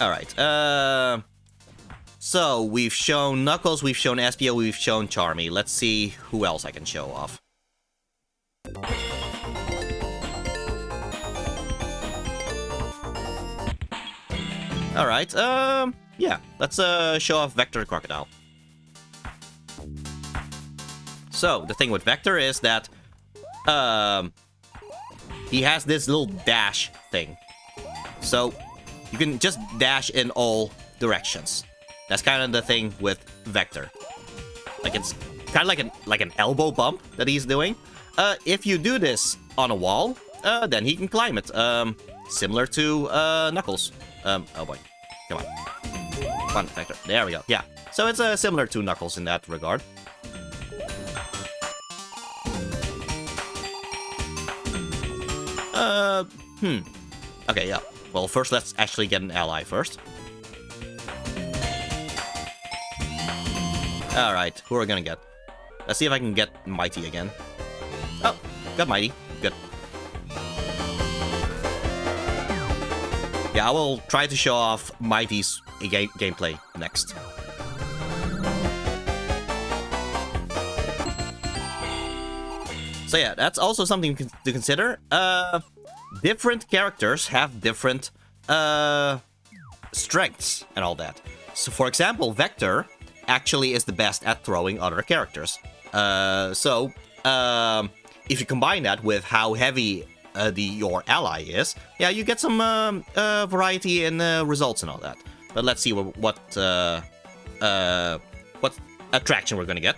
Alright, so we've shown Knuckles, we've shown Espio, we've shown Charmy. Let's see who else I can show off. Alright, yeah, let's show off Vector Crocodile. So, the thing with Vector is that, he has this little dash thing. So, you can just dash in all directions. That's kind of the thing with Vector. Like, it's kind of like an elbow bump that he's doing. If you do this on a wall, then he can climb it. Similar to Knuckles. Oh boy. Come on. Come on, Vector. There we go. Yeah. So it's similar to Knuckles in that regard. Okay, yeah. Well, first let's actually get an ally first. Alright, who are we gonna get? Let's see if I can get Mighty again. Oh, got Mighty. Good. Yeah, I will try to show off Mighty's gameplay next. So yeah, that's also something to consider. Different characters have different strengths and all that. So for example, Vector actually is the best at throwing other characters. So if you combine that with how heavy your ally is, yeah, you get some variety in results and all that. But let's see what attraction we're gonna get.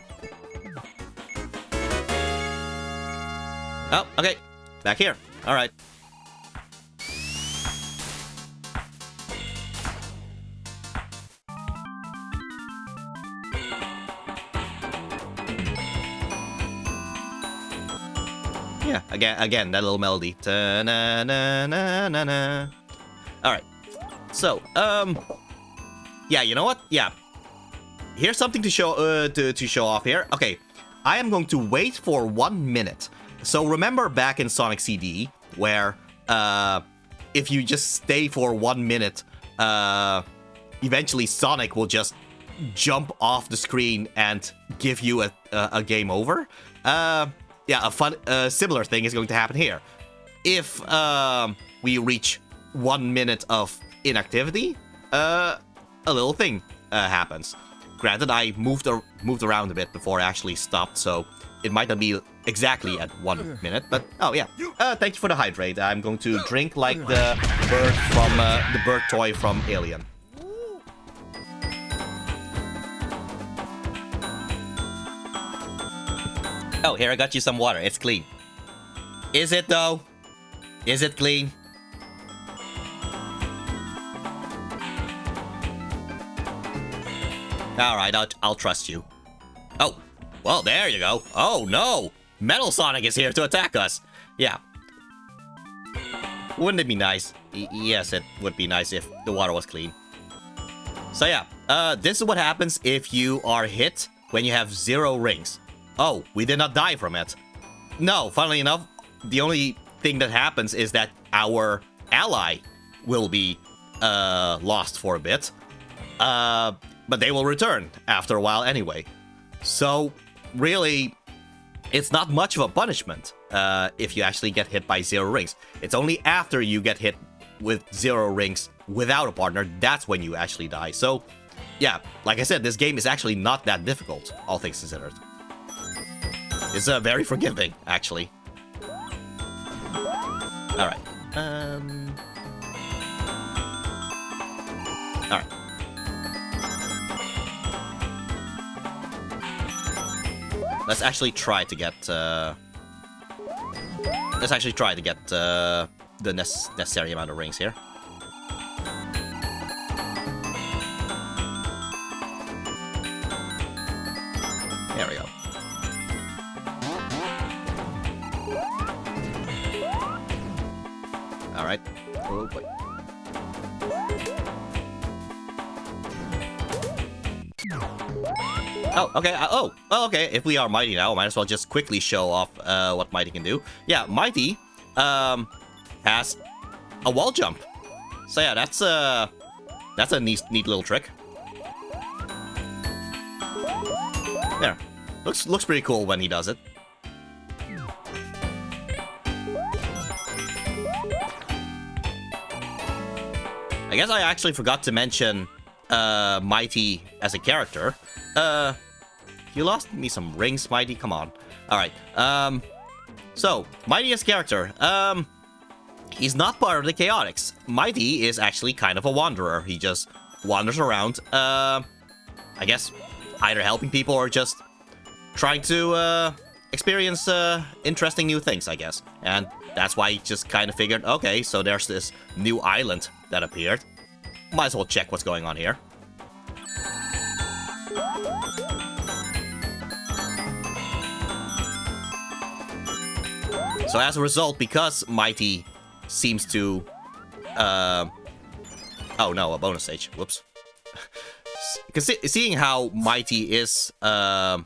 Oh, okay, back here. All right. Yeah, again, that little melody. Ta-na-na-na-na-na. All right. So, yeah, you know what? Yeah. Here's something to show to show off here. Okay, I am going to wait for 1 minute. So remember back in Sonic CD where if you just stay for 1 minute, eventually Sonic will just jump off the screen and give you a game over. Yeah, a similar thing is going to happen here. If we reach 1 minute of inactivity, a little thing happens. Granted, I moved around a bit before I actually stopped, so it might not be exactly at 1 minute, but oh yeah. Thank you for the hydrate. I'm going to drink like the bird from the bird toy from Alien. Oh, here I got you some water. It's clean. Is it though? Is it clean? All right, I'll trust you. Oh, well, there you go. Oh no, Metal Sonic is here to attack us. Yeah. Wouldn't it be nice? Yes, it would be nice if the water was clean. So yeah, this is what happens if you are hit when you have 0 rings. Oh, we did not die from it. No, funnily enough, the only thing that happens is that our ally will be lost for a bit. But they will return after a while anyway. So, really, it's not much of a punishment if you actually get hit by 0 rings. It's only after you get hit with 0 rings without a partner, that's when you actually die. So, yeah, like I said, this game is actually not that difficult, all things considered. It's very forgiving, actually. Alright. Alright. Let's actually try to get the necessary amount of rings here. There we go. All right. Oh boy. Oh, okay. Okay. If we are Mighty now, I might as well just quickly show off what Mighty can do. Yeah, Mighty has a wall jump. So yeah, that's a neat little trick. There. Looks pretty cool when he does it. I guess I actually forgot to mention Mighty as a character. You lost me some rings, Mighty. Come on. All right. So Mighty as a character. He's not part of the Chaotix. Mighty is actually kind of a wanderer. He just wanders around. I guess either helping people or just trying to experience interesting new things, I guess. And that's why he just kind of figured, okay, so there's this new island that appeared. Might as well check what's going on here. So as a result, because Mighty seems to... oh no, a bonus stage. Whoops. Seeing how Mighty is... oh,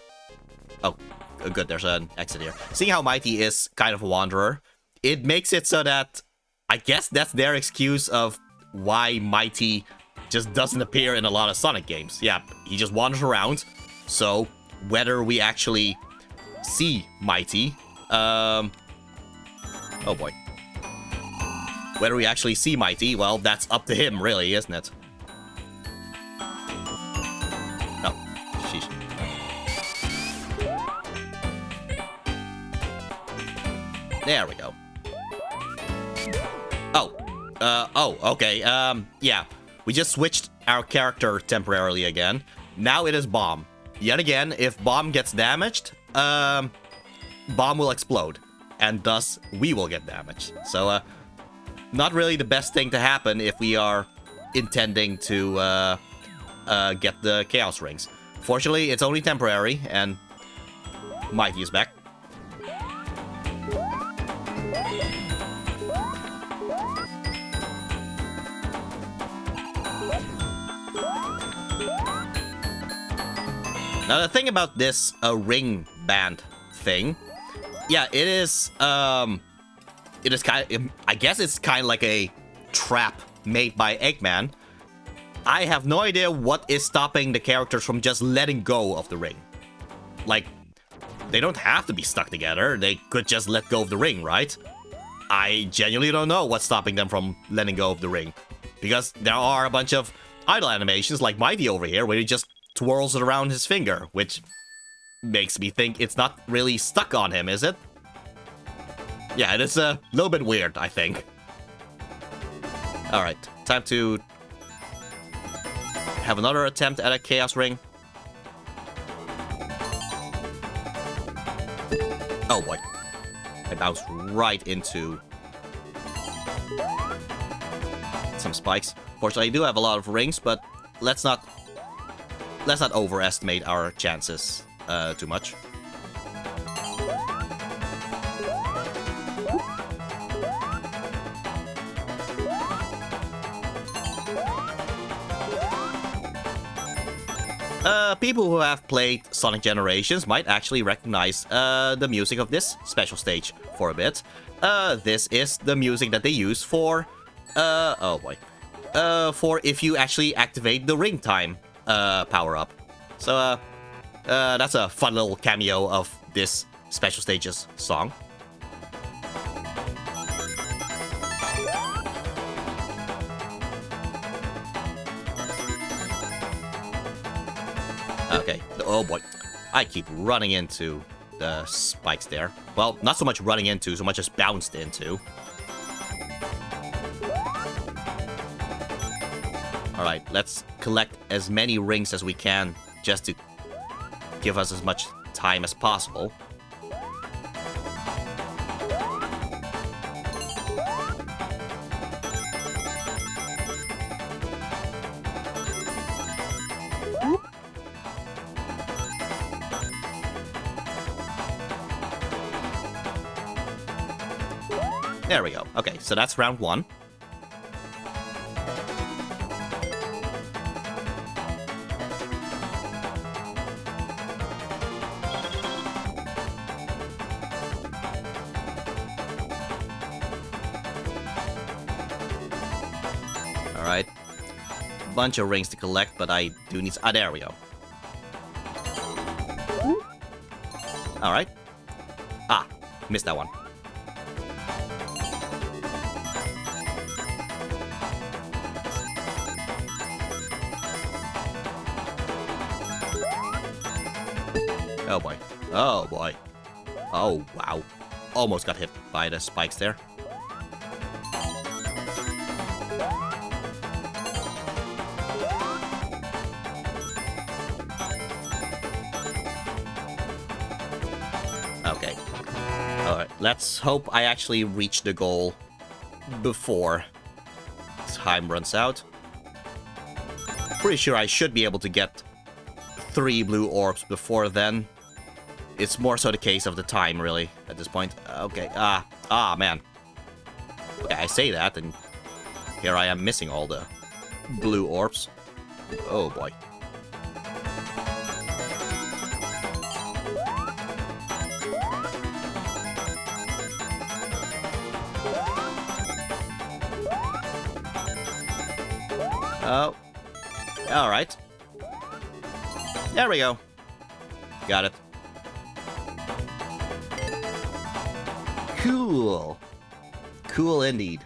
good, there's an exit here. Seeing how Mighty is kind of a wanderer, it makes it so that... I guess that's their excuse of why Mighty just doesn't appear in a lot of Sonic games. Yeah, he just wanders around. So, whether we actually see Mighty... oh boy. Whether we actually see Mighty, well, that's up to him, really, isn't it? Oh, sheesh. There we go. Oh, okay, yeah. We just switched our character temporarily again. Now it is Bomb. Yet again, if Bomb gets damaged, Bomb will explode. And thus, we will get damaged. So, not really the best thing to happen if we are intending to get the Chaos Rings. Fortunately, it's only temporary, and Mighty is back. Now, the thing about this ring band thing, yeah, it is kind of, I guess it's kind of like a trap made by Eggman. I have no idea what is stopping the characters from just letting go of the ring. Like, they don't have to be stuck together. They could just let go of the ring, right? I genuinely don't know what's stopping them from letting go of the ring. Because there are a bunch of idle animations like Mighty over here where he just twirls it around his finger, which makes me think it's not really stuck on him, is it? Yeah, it is a little bit weird, I think. Alright, time to have another attempt at a Chaos Ring. Oh boy. I bounced right into some spikes. Fortunately, I do have a lot of rings, but let's not overestimate our chances too much. People who have played Sonic Generations might actually recognize the music of this special stage for a bit. This is the music that they use for, oh boy, for if you actually activate the ring time power-up. So, that's a fun little cameo of this special stages song. Okay, oh boy. I keep running into the spikes there. Well, not so much running into, so much as bounced into. Alright, let's collect as many rings as we can just to give us as much time as possible. There we go. Okay, so that's round 1. Alright. Bunch of rings to collect, but I do need... Ah, there we go. Alright. Ah, missed that one. Oh boy. Oh boy. Oh, wow. Almost got hit by the spikes there. Okay. Alright, let's hope I actually reach the goal before time runs out. Pretty sure I should be able to get 3 blue orbs before then. It's more so the case of the time, really, at this point. Okay, man. Okay, I say that, and here I am missing all the blue orbs. Oh, boy. Oh. Alright. There we go. Got it. Cool. Cool indeed.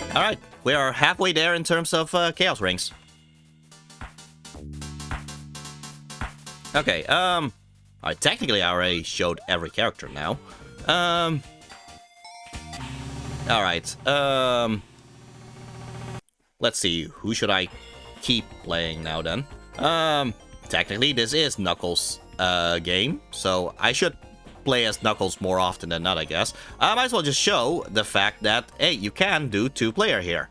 Alright, we are halfway there in terms of Chaos Rings. Okay, technically I already showed every character now. Alright, let's see, who should I keep playing now then? Technically this is Knuckles' game, so I should play as Knuckles more often than not, I guess. I might as well just show the fact that, hey, you can do 2-player here.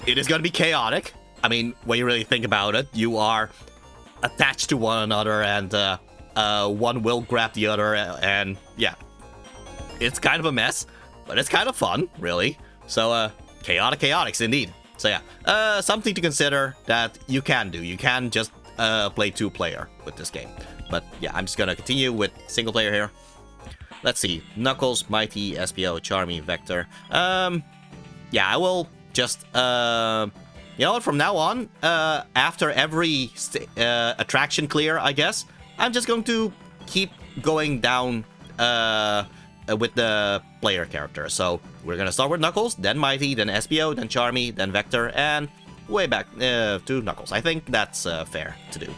It is gonna be chaotic. I mean, when you really think about it, you are attached to one another, and one will grab the other, and yeah. It's kind of a mess, but it's kind of fun, really. So, chaotic chaotix, indeed. So yeah, something to consider that you can do. You can just play 2-player with this game. But yeah, I'm just gonna continue with single player here. Let's see, Knuckles, Mighty, SPO, Charmy, Vector. Yeah, I will just, you know what, from now on, after every attraction clear, I guess, I'm just going to keep going down with the player character. So we're gonna start with Knuckles, then Mighty, then SPO, then Charmy, then Vector, and way back to Knuckles. I think that's fair to do.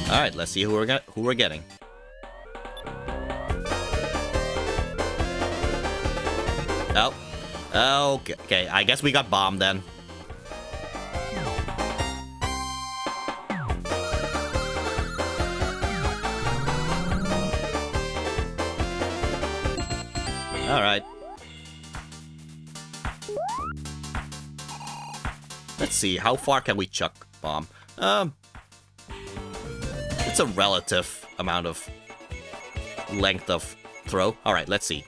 All right, let's see who we're getting. Oh, okay. I guess we got bombed then. All right. Let's see, how far can we chuck bomb? It's a relative amount of length of throw. All right, let's see.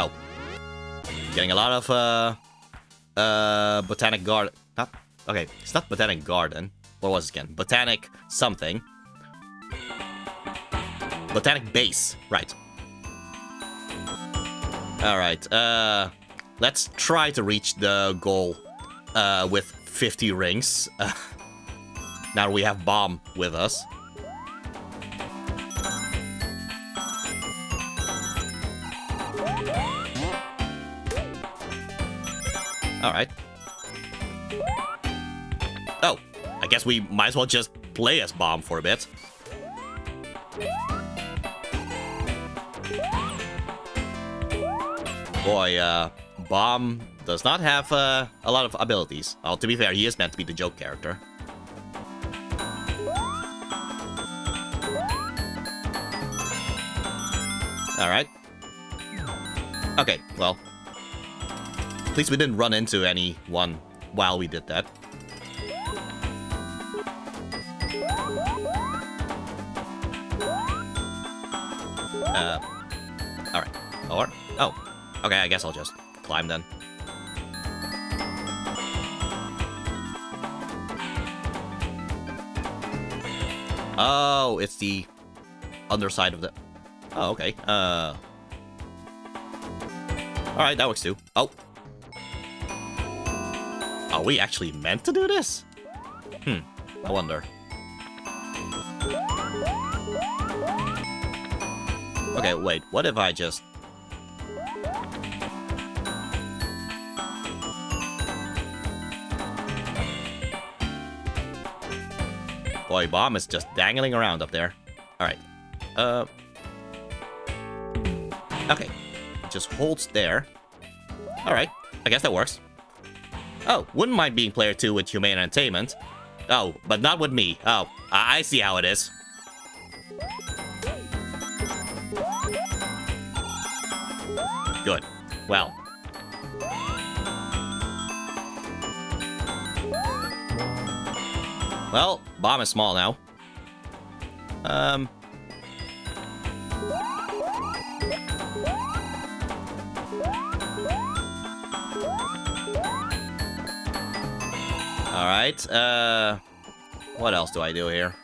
Oh, getting a lot of Botanic Garden. Not okay. It's not Botanic Garden. What was it again? Botanic something. Botanic Base. Right. All right. Let's try to reach the goal. With 50 rings. Now we have Bomb with us. Alright. Oh, I guess we might as well just play as Bomb for a bit. Boy, Bomb does not have a lot of abilities. Oh, to be fair, he is meant to be the joke character. Alright. Okay, well. At least we didn't run into anyone while we did that. Alright. Or, oh. Okay, I guess I'll just climb then. Oh, it's the underside of the... Oh, okay. Alright, that works too. Oh. Are we actually meant to do this? I wonder. Okay, wait. What if I just... Boy, Bomb is just dangling around up there. Alright. Okay. It just holds there. Alright. I guess that works. Oh, wouldn't mind being player 2 with Humane Entertainment. Oh, but not with me. Oh, I see how it is. Good. Well. Well, Bomb is small now. Alright, what else do I do here?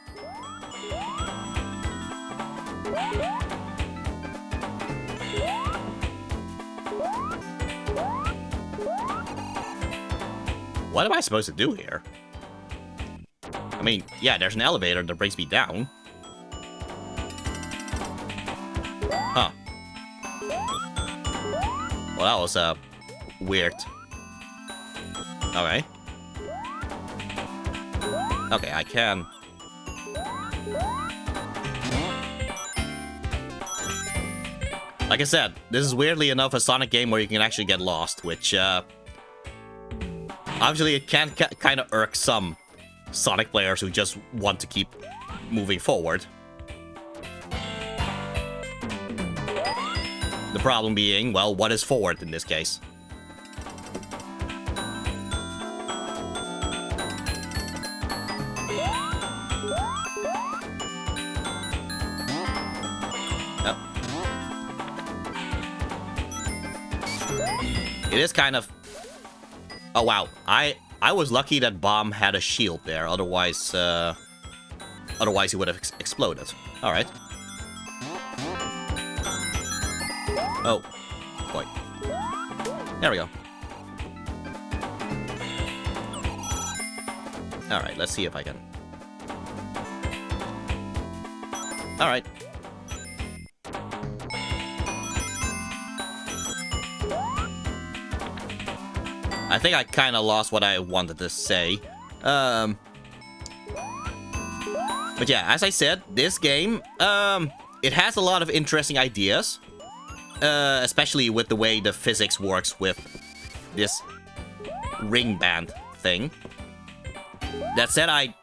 What am I supposed to do here? I mean, yeah, there's an elevator that brings me down. Huh. Well, that was, weird. Okay. Okay, I can... Like I said, this is weirdly enough a Sonic game where you can actually get lost, which, obviously it can kind of irk some Sonic players who just want to keep moving forward. The problem being, well, what is forward in this case? It is kind of... Oh, wow. I was lucky that Bomb had a shield there. Otherwise, otherwise he would have exploded. Alright. Oh. Boy. There we go. Alright, let's see if I can... Alright. I think I kind of lost what I wanted to say. But yeah, as I said, this game, it has a lot of interesting ideas. Especially with the way the physics works with this ring band thing. That said, I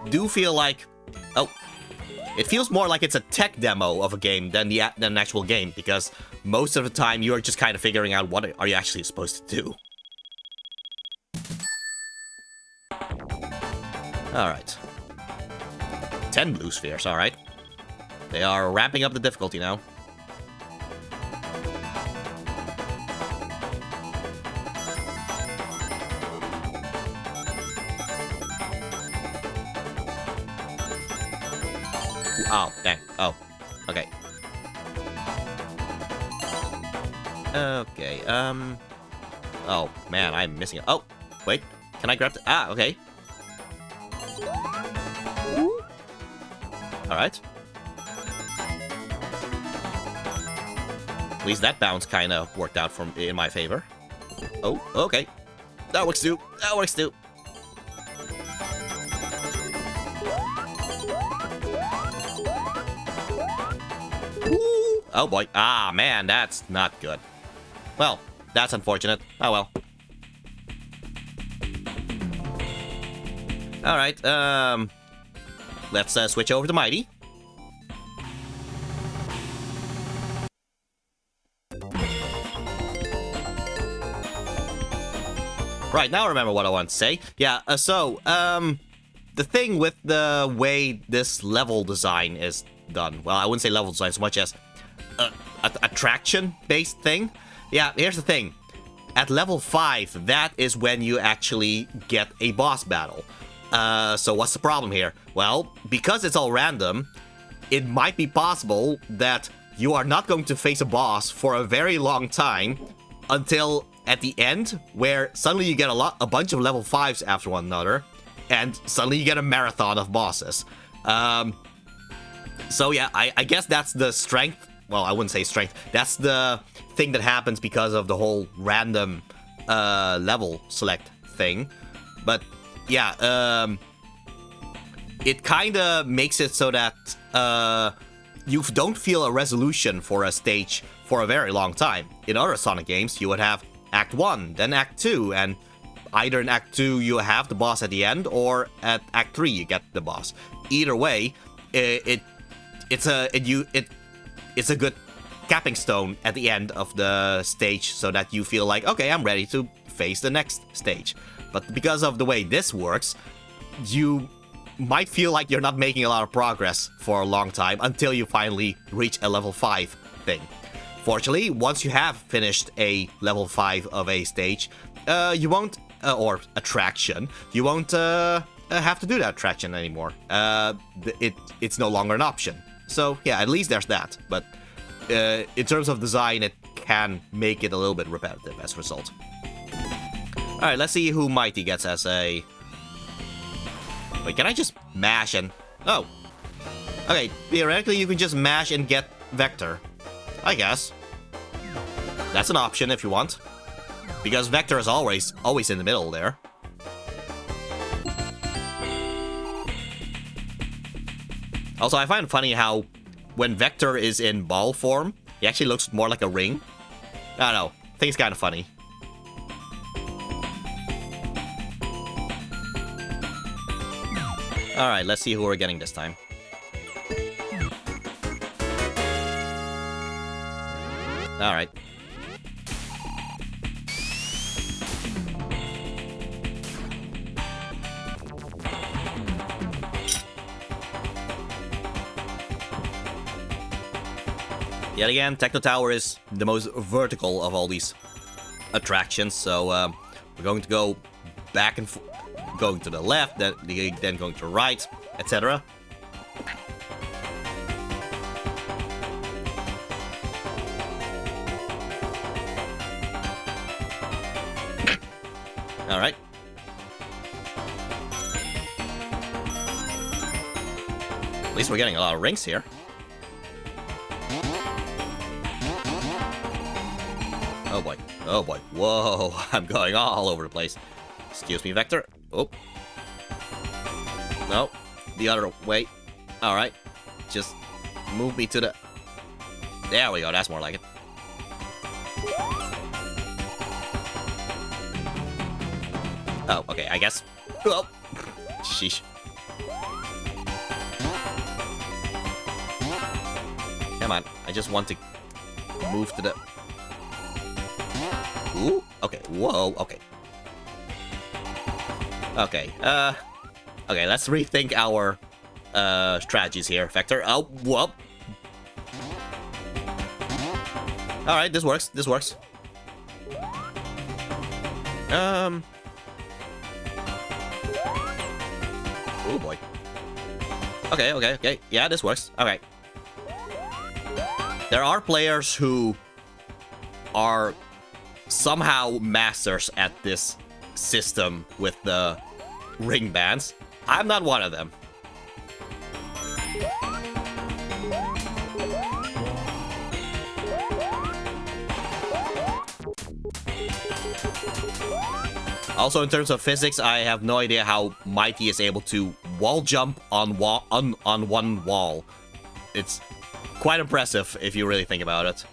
do feel like... Oh. It feels more like it's a tech demo of a game than an actual game. Because most of the time, you're just kind of figuring out what are you actually supposed to do. Alright. 10 blue spheres, alright. They are ramping up the difficulty now. Oh, dang. Oh, okay. Okay, oh, man, I'm missing it. Oh, wait. Can I grab the... Ah, okay. Alright. At least that bounce kind of worked out in my favor. Oh, okay. That works too. That works too. Ooh. Oh boy. Ah, man, that's not good. Well, that's unfortunate. Oh well. Alright, let's switch over to Mighty. Right, now I remember what I want to say. Yeah, the thing with the way this level design is done, well, I wouldn't say level design so much as attraction-based thing. Yeah, here's the thing. At level 5, that is when you actually get a boss battle. So what's the problem here? Well, because it's all random, it might be possible that you are not going to face a boss for a very long time until at the end, where suddenly you get a bunch of level 5s after one another, and suddenly you get a marathon of bosses. So yeah, I guess that's the strength. Well, I wouldn't say strength. That's the thing that happens because of the whole random level select thing. But yeah, it kind of makes it so that you don't feel a resolution for a stage for a very long time. In other Sonic games, you would have Act 1, then Act 2, and either in Act 2 you have the boss at the end, or at Act 3 you get the boss. Either way, it's a good capping stone at the end of the stage, so that you feel like, okay, I'm ready to face the next stage. But because of the way this works, you might feel like you're not making a lot of progress for a long time until you finally reach a level 5 thing. Fortunately, once you have finished a level 5 of a stage, you won't, or attraction, you won't have to do that attraction anymore. It's no longer an option. So yeah, at least there's that. But in terms of design, it can make it a little bit repetitive as a result. Alright, let's see who Mighty gets as a... Wait, can I just mash and... Oh. Okay, theoretically you can just mash and get Vector. I guess. That's an option if you want. Because Vector is always in the middle there. Also, I find it funny how when Vector is in ball form, he actually looks more like a ring. I don't know. I think it's kind of funny. Alright, let's see who we're getting this time. Alright. Yet again, Techno Tower is the most vertical of all these attractions, so we're going to go back and going to the left, then going to the right, etc. Alright. At least we're getting a lot of rings here. Oh boy. Oh boy. Whoa. I'm going all over the place. Excuse me, Vector. Oh. No. The other way. Alright. Just move me to the... There we go. That's more like it. Oh, okay. I guess... Oh. Sheesh. Come on. I just want to move to the... Ooh, okay, whoa, okay. Okay, okay, let's rethink our, strategies here, Vector. Oh, whoop. Alright, this works, this works. Oh boy. Okay. Yeah, this works. Okay. There are players who are somehow masters at this system with the ring bands. I'm not one of them. Also, in terms of physics, I have no idea how Mighty is able to wall jump on one wall. It's quite impressive if you really think about it.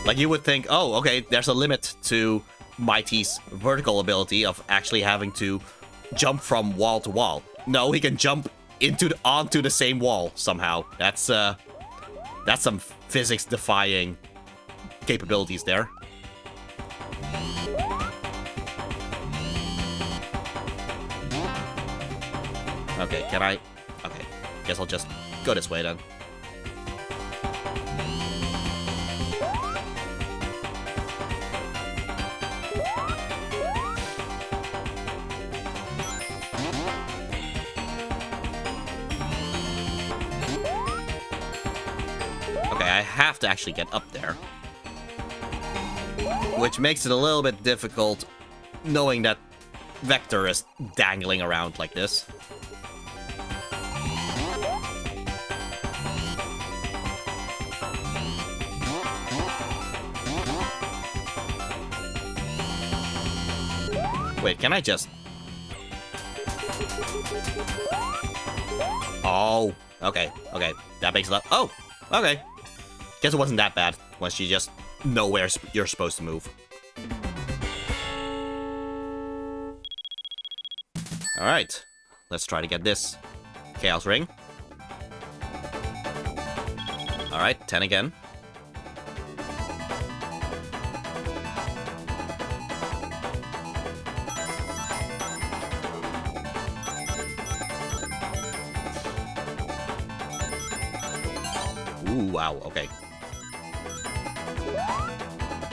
Like, you would think, oh, okay, there's a limit to Mighty's vertical ability of actually having to jump from wall to wall. No, he can jump onto the same wall somehow. That's some physics-defying capabilities there. Okay, can I? Okay, guess I'll just go this way then. I have to actually get up there. Which makes it a little bit difficult knowing that Vector is dangling around like this. Wait, can I just... Oh, okay. That makes a lot... Oh, okay. Guess it wasn't that bad once you just know where you're supposed to move. Alright, let's try to get this Chaos Ring. Alright, 10 again. Ooh, wow, okay.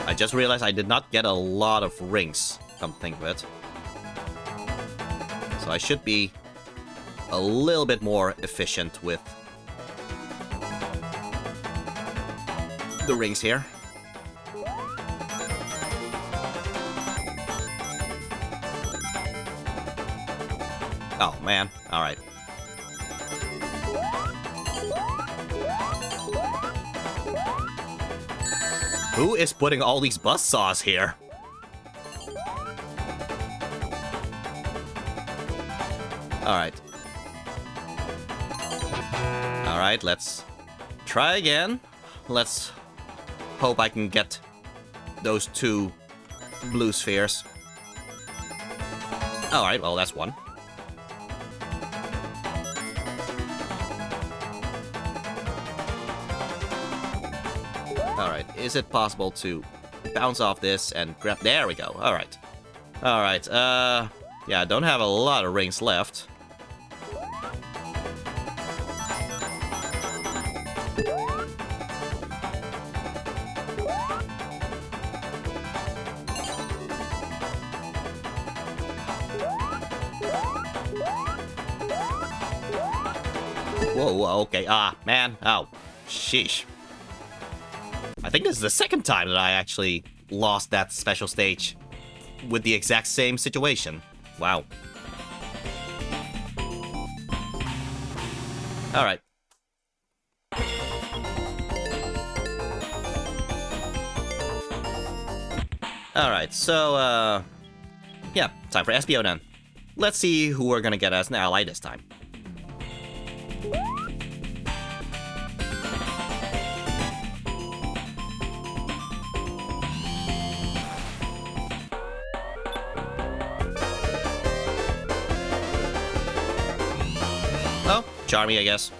I just realized I did not get a lot of rings, come to think of it. So I should be a little bit more efficient with the rings here. Oh, man. Alright. Who is putting all these buzzsaws here? Alright. Alright, let's try again. Let's hope I can get those 2 blue spheres. Alright, well, that's one. Alright, is it possible to bounce off this and grab... There we go, alright. Alright, yeah, I don't have a lot of rings left. Whoa, okay, man, oh, sheesh. I think this is the second time that I actually lost that special stage with the exact same situation. Wow. Alright. Alright, so, yeah, time for SBO then. Let's see who we're gonna get as an ally this time. Oh, Charmy, I guess.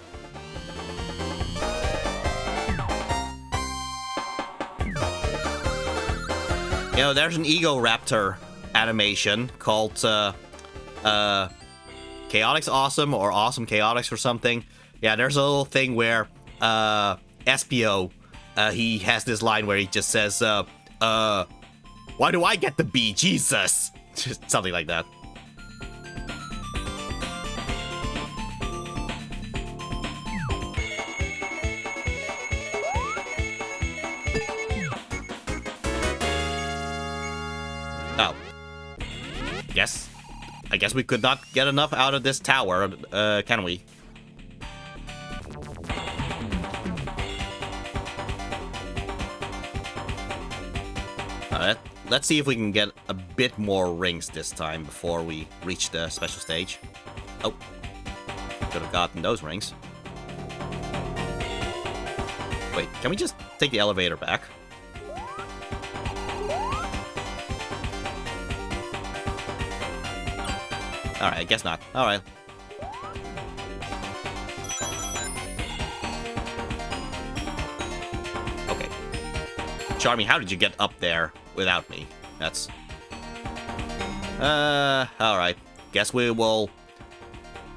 You know, there's an Ego Raptor animation called Chaotix Awesome or Awesome Chaotix or something. Yeah, there's a little thing where SPO, he has this line where he just says, Why do I get the B? Jesus! Just something like that. Oh. Yes. I guess we could not get enough out of this tower, can we? Let's see if we can get a bit more rings this time before we reach the special stage. Oh. Could have gotten those rings. Wait, can we just take the elevator back? Alright, I guess not. Alright. Okay. Charmy, how did you get up there without me? That's... alright. Guess we will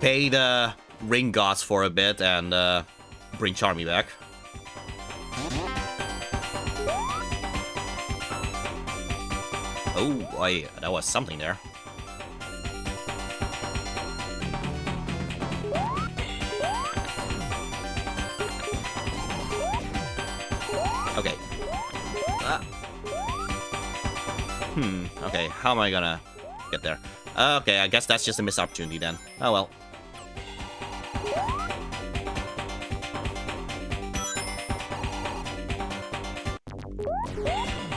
pay the ring gods for a bit and, bring Charmy back. Oh, boy, that was something there. Okay. Okay, how am I gonna get there? Okay, I guess that's just a missed opportunity then. Oh well.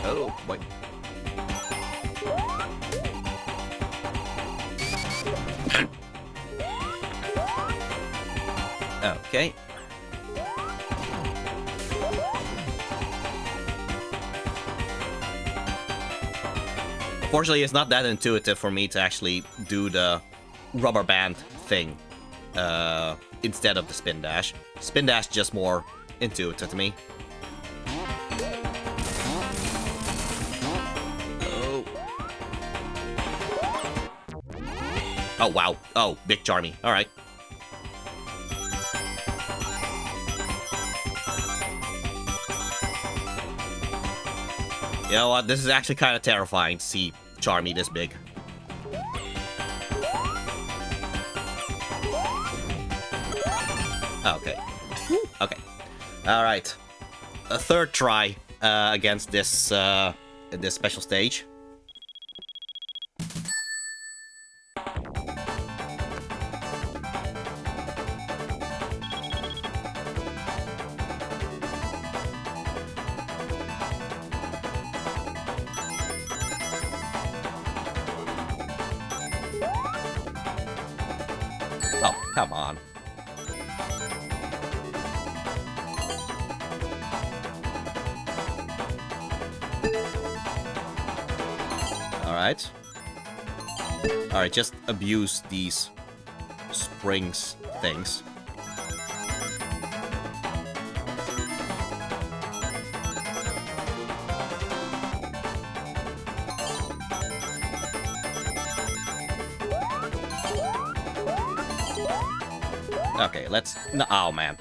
Oh, boy. Okay. Fortunately, it's not that intuitive for me to actually do the rubber band thing instead of the spin dash. Spin dash just more intuitive to me. Oh. Oh, wow. Oh, big Charmy. All right. You know what? This is actually kind of terrifying to see Charmy this big. Okay. Okay. All right. A third try against this this special stage. Oh, come on. Alright. Alright, just abuse these springs things. Okay, let's... No, oh, man.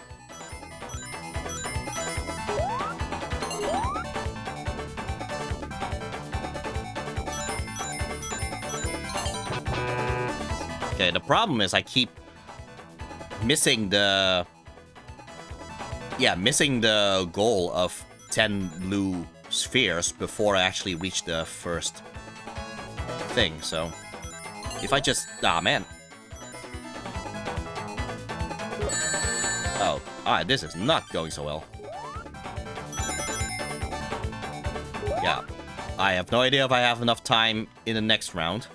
Okay, the problem is I keep missing the... Yeah, missing the goal of 10 blue spheres before I actually reach the first thing, so... If I just... Ah, man. Oh, alright, this is not going so well. Yeah, I have no idea if I have enough time in the next round.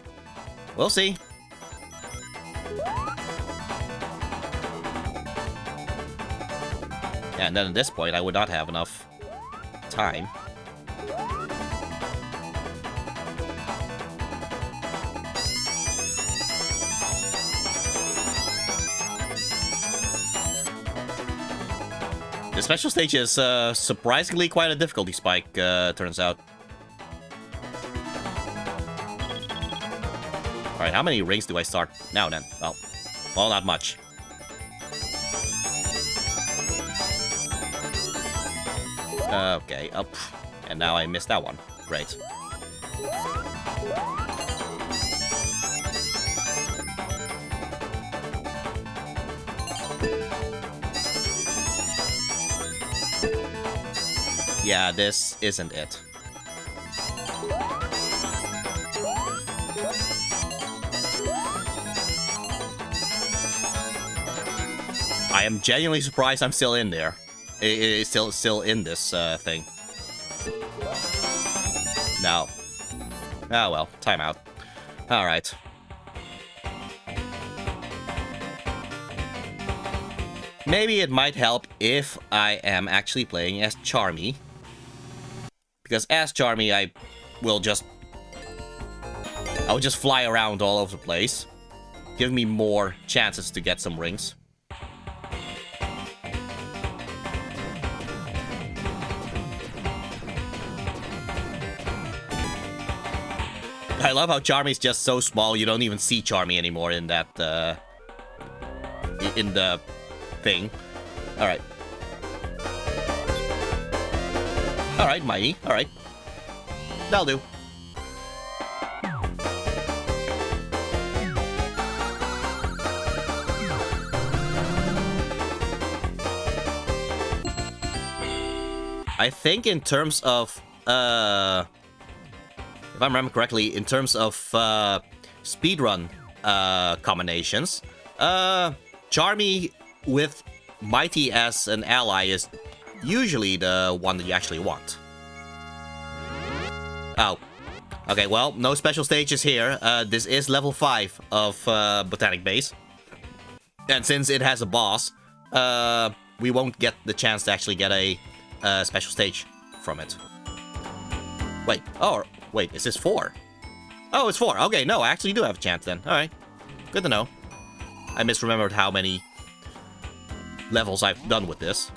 We'll see. Yeah, and then at this point, I would not have enough time. The special stage is surprisingly quite a difficulty spike, turns out. Alright, how many rings do I start now then? Well, not much. Okay, up. And now I missed that one. Great. Yeah, this isn't it. I am genuinely surprised I'm still in there. It's still in this thing. No. Oh well, timeout. Alright. Maybe it might help if I am actually playing as Charmy. Because as Charmy, I'll just fly around all over the place. Give me more chances to get some rings. I love how Charmy's just so small, you don't even see Charmy anymore in that, in the thing. Alright. Alright, Mighty. Alright. That'll do. I think in terms of, if I remember correctly, in terms of speedrun combinations, Charmy with Mighty as an ally is usually the one that you actually want. Oh. Okay, well, no special stages here. This is level 5 of Botanic Base. And since it has a boss, we won't get the chance to actually get a special stage from it. Wait, oh, wait, is this 4? Oh, it's 4. Okay, no, I actually do have a chance then. Alright, good to know. I misremembered how many levels I've done with this.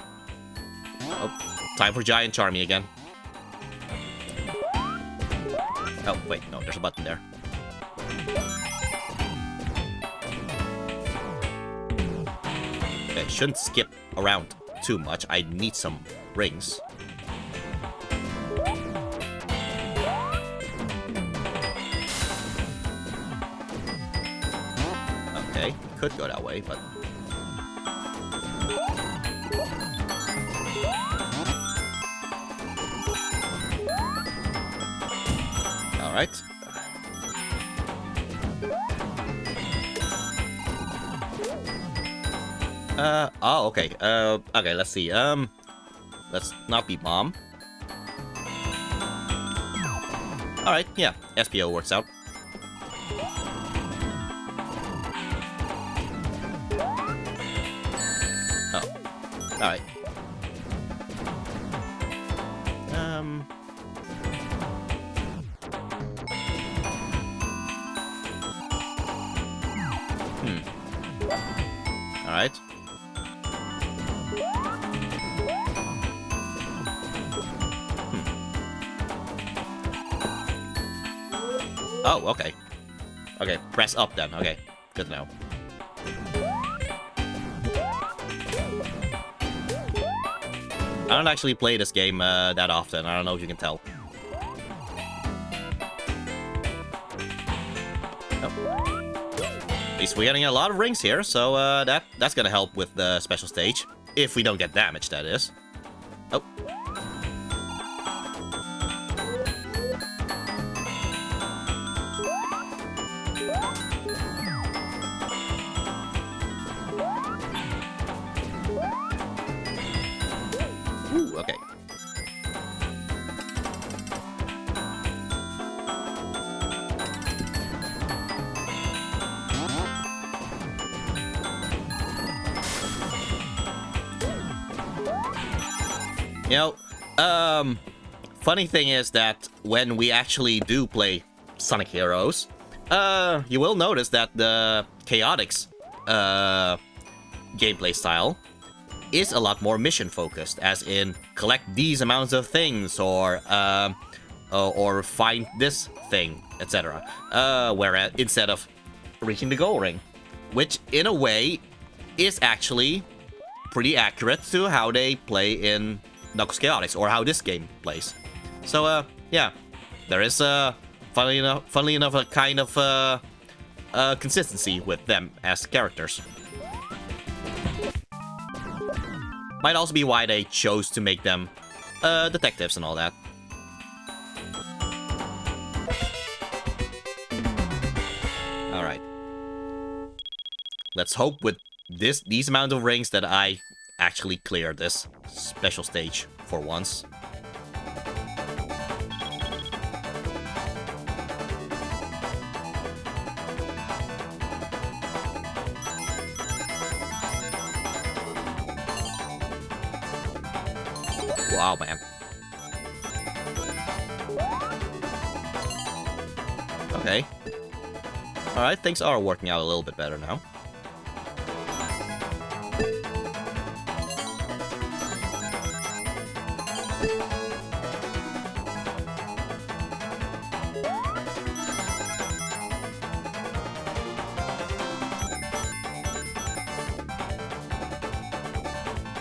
Oh, time for Giant Charmy again. Oh, wait, no, there's a button there. Okay, shouldn't skip around too much. I need some rings. Okay, could go that way, but... Alright. Oh, okay. Okay, let's see. Let's not be Mom. Alright, yeah. SPO works out. Oh. Alright. Alright. Oh, okay. Okay, press up then. Okay, good to know. I don't actually play this game that often. I don't know if you can tell. At least we're getting a lot of rings here, so that's gonna help with the special stage. If we don't get damaged, that is. Oh. Ooh, okay. You know, funny thing is that when we actually do play Sonic Heroes, you will notice that the Chaotix gameplay style is a lot more mission focused, as in collect these amounts of things or find this thing, etc. Whereas instead of reaching the goal ring, which in a way is actually pretty accurate to how they play in Knuckles Chaotix, or how this game plays. So, yeah, there is funnily enough, a kind of consistency with them as characters. Might also be why they chose to make them detectives and all that. Alright. Let's hope with these amount of rings that I actually clear this special stage for once. Wow, man. Okay. Alright, things are working out a little bit better now.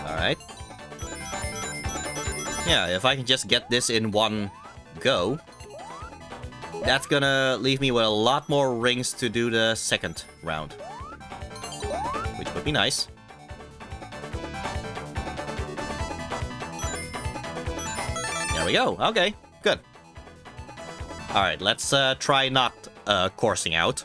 Alright. Yeah, if I can just get this in one go, that's gonna leave me with a lot more rings to do the second round. Which would be nice. There we go. Okay, good. Alright, let's try not coursing out.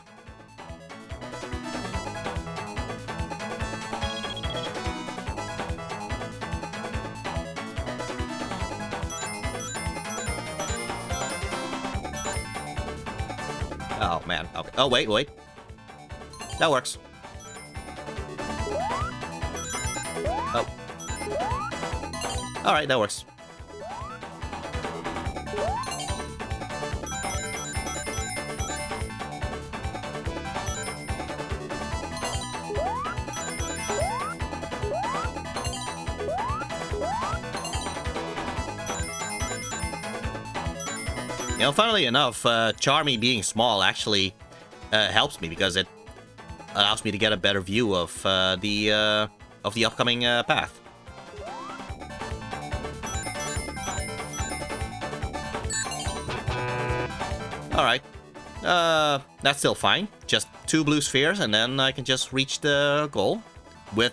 Oh, man. Okay. Oh, wait. That works. Oh. Alright, that works. You know, funnily enough, Charmy being small actually helps me because it allows me to get a better view of the upcoming path. All right, that's still fine. Just 2 blue spheres, and then I can just reach the goal with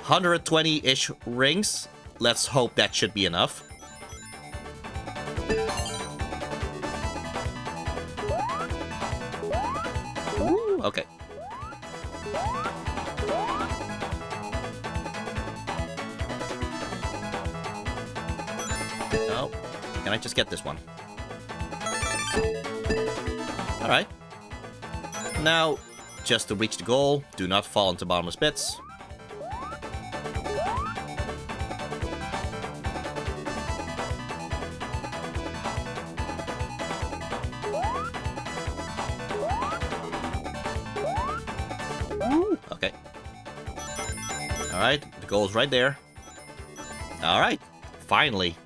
120-ish rings. Let's hope that should be enough. Okay. Oh, can I just get this one? Alright. Now, just to reach the goal, do not fall into bottomless pits. Okay. Alright, the goal's right there. Alright, finally.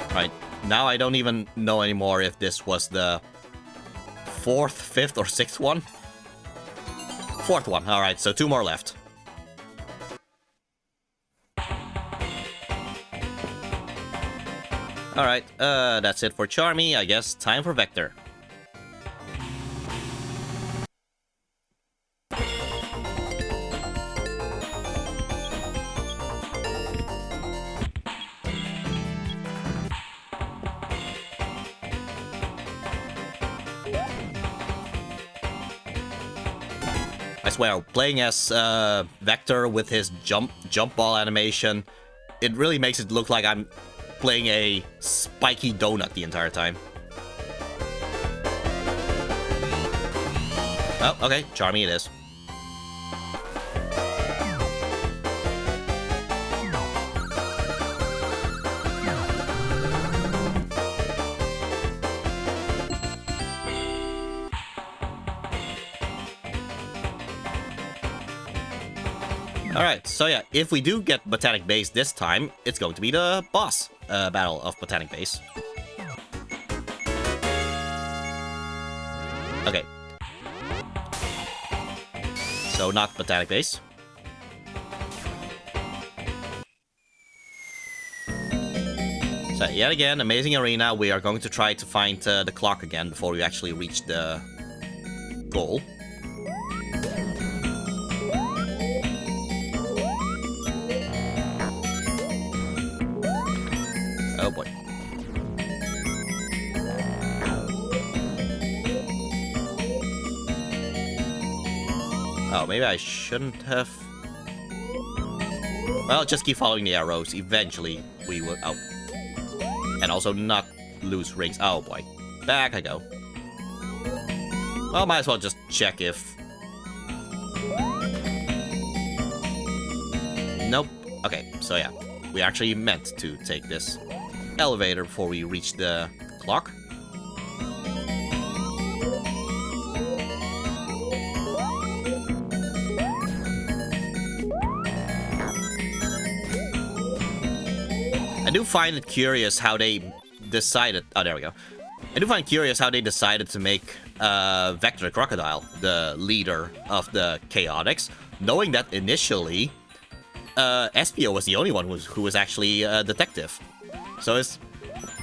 Alright, now I don't even know anymore if this was the 4th, 5th, or 6th one. 4th one, alright, so 2 more left. Alright, that's it for Charmy. I guess time for Vector. I swear, playing as Vector with his jump ball animation, it really makes it look like I'm playing a spiky donut the entire time. Oh, okay, Charmy it is. Alright, so yeah, if we do get Botanic Base this time, it's going to be the boss battle of Botanic Base. Okay. So not Botanic Base. So yet again, amazing arena. We are going to try to find the clock again before we actually reach the goal. Oh boy. Oh, maybe I shouldn't have... Well, just keep following the arrows. Eventually, we will... Oh. And also not lose rings. Oh, boy. Back I go. Well, might as well just check if... Nope. Okay, so yeah. We actually meant to take this elevator before we reach the clock. I do find it curious how they decided... Oh, there we go. I do find it curious how they decided to make Vector the Crocodile the leader of the Chaotix, knowing that initially Espio was the only one who was actually a detective. So it's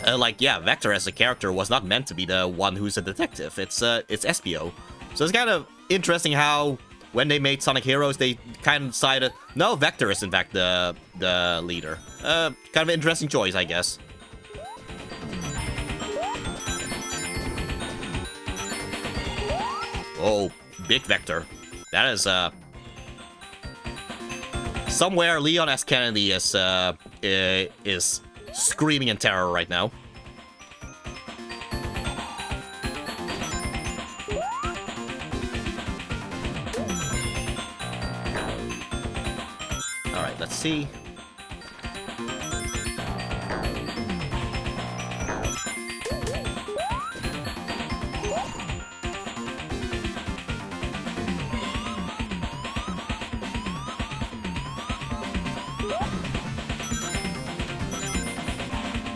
like, yeah, Vector as a character was not meant to be the one who's a detective. It's Espio. So it's kind of interesting how when they made Sonic Heroes, they kind of decided, no, Vector is in fact the leader. Kind of an interesting choice, I guess. Oh, big Vector. That is, somewhere Leon S. Kennedy is screaming in terror right now. Alright, let's see.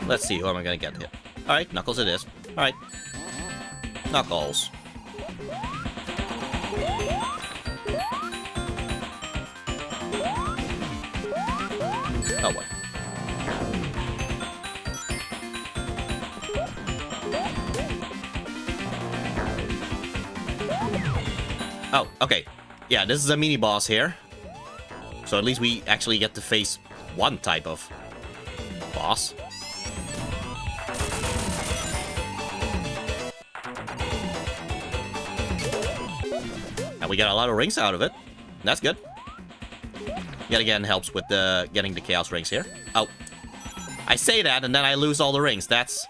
Let's see, who am I gonna get here? Alright, Knuckles it is. Alright. Knuckles. Oh, boy. Oh, okay. Yeah, this is a mini-boss here. So at least we actually get to face one type of boss. And we got a lot of rings out of it. That's good. Yet again, helps with getting the Chaos Rings here. Oh. I say that, and then I lose all the rings. That's...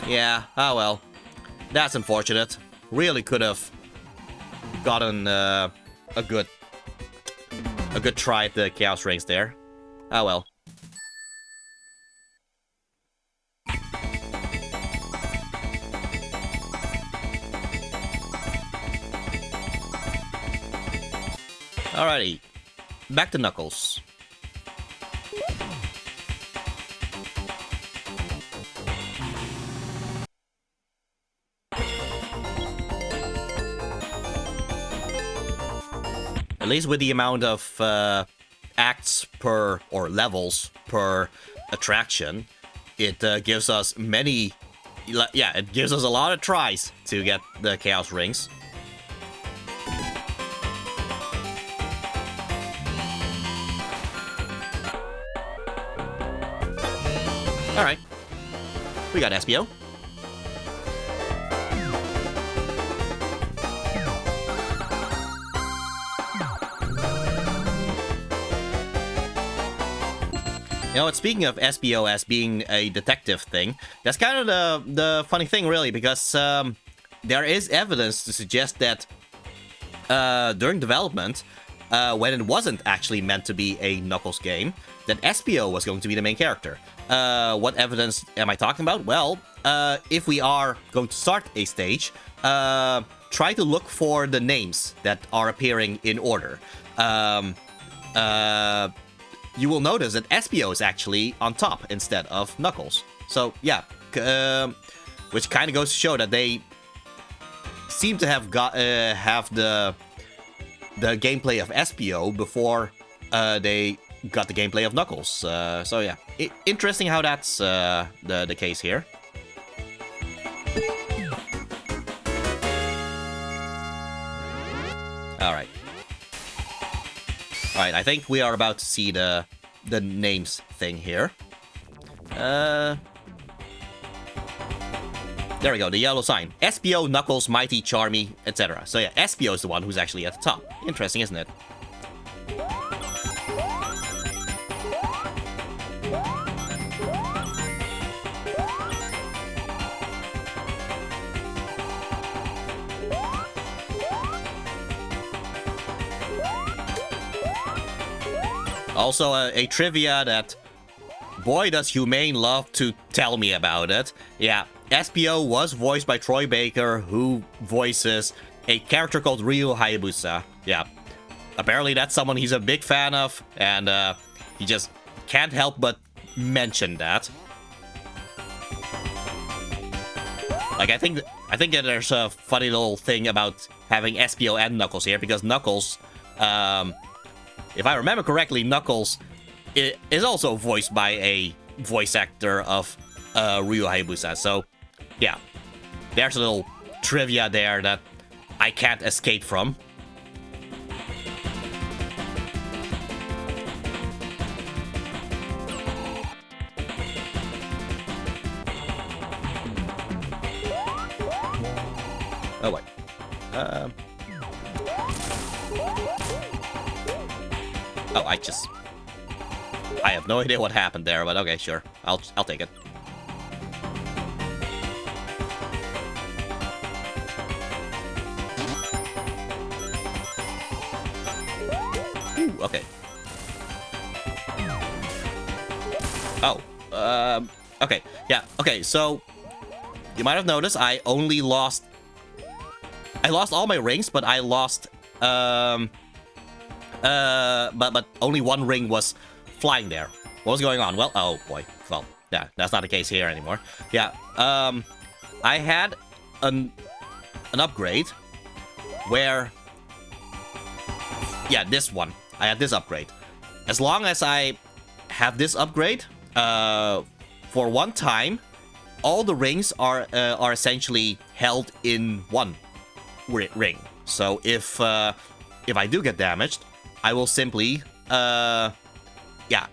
Yeah, oh well. That's unfortunate. Really could have gotten a good try at the Chaos Rings there. Oh well. Alrighty, back to Knuckles. At least with the amount of acts per, or levels per attraction, it gives us many, yeah, it gives us a lot of tries to get the Chaos Rings. Alright. We got Espio. You know what, speaking of Espio as being a detective thing, that's kind of the funny thing, really, because there is evidence to suggest that during development, when it wasn't actually meant to be a Knuckles game, that Espio was going to be the main character. What evidence am I talking about? Well, if we are going to start a stage, try to look for the names that are appearing in order. You will notice that Espio is actually on top instead of Knuckles. So, yeah, which kind of goes to show that they seem to have the the gameplay of SPO before they got the gameplay of Knuckles. So yeah, interesting how that's the case here. Alright. Alright, I think we are about to see the names thing here. There we go, the yellow sign. SPO, Knuckles, Mighty, Charmy, etc. So yeah, SPO is the one who's actually at the top. Interesting, isn't it? Also, a trivia that, boy, does Humane love to tell me about it. Yeah, SPO was voiced by Troy Baker, who voices a character called Ryu Hayabusa. Yeah, apparently that's someone he's a big fan of, and he just can't help but mention that. Like, I think that there's a funny little thing about having SPO and Knuckles here, because Knuckles, if I remember correctly, Knuckles is also voiced by a voice actor of Ryu Hayabusa. So, yeah, there's a little trivia there that I can't escape from. Oh, wait. Oh, I have no idea what happened there, but okay, sure. I'll take it. Ooh, okay. Oh, okay, yeah, okay, so you might have noticed I lost all my rings, but I lost, but only one ring was flying there. What was going on? Well, oh boy. Well, yeah, that's not the case here anymore. Yeah, I had an upgrade where, yeah, this one. I had this upgrade. As long as I have this upgrade, for one time, all the rings are essentially held in one ring. So if I do get damaged, I will simply, yeah,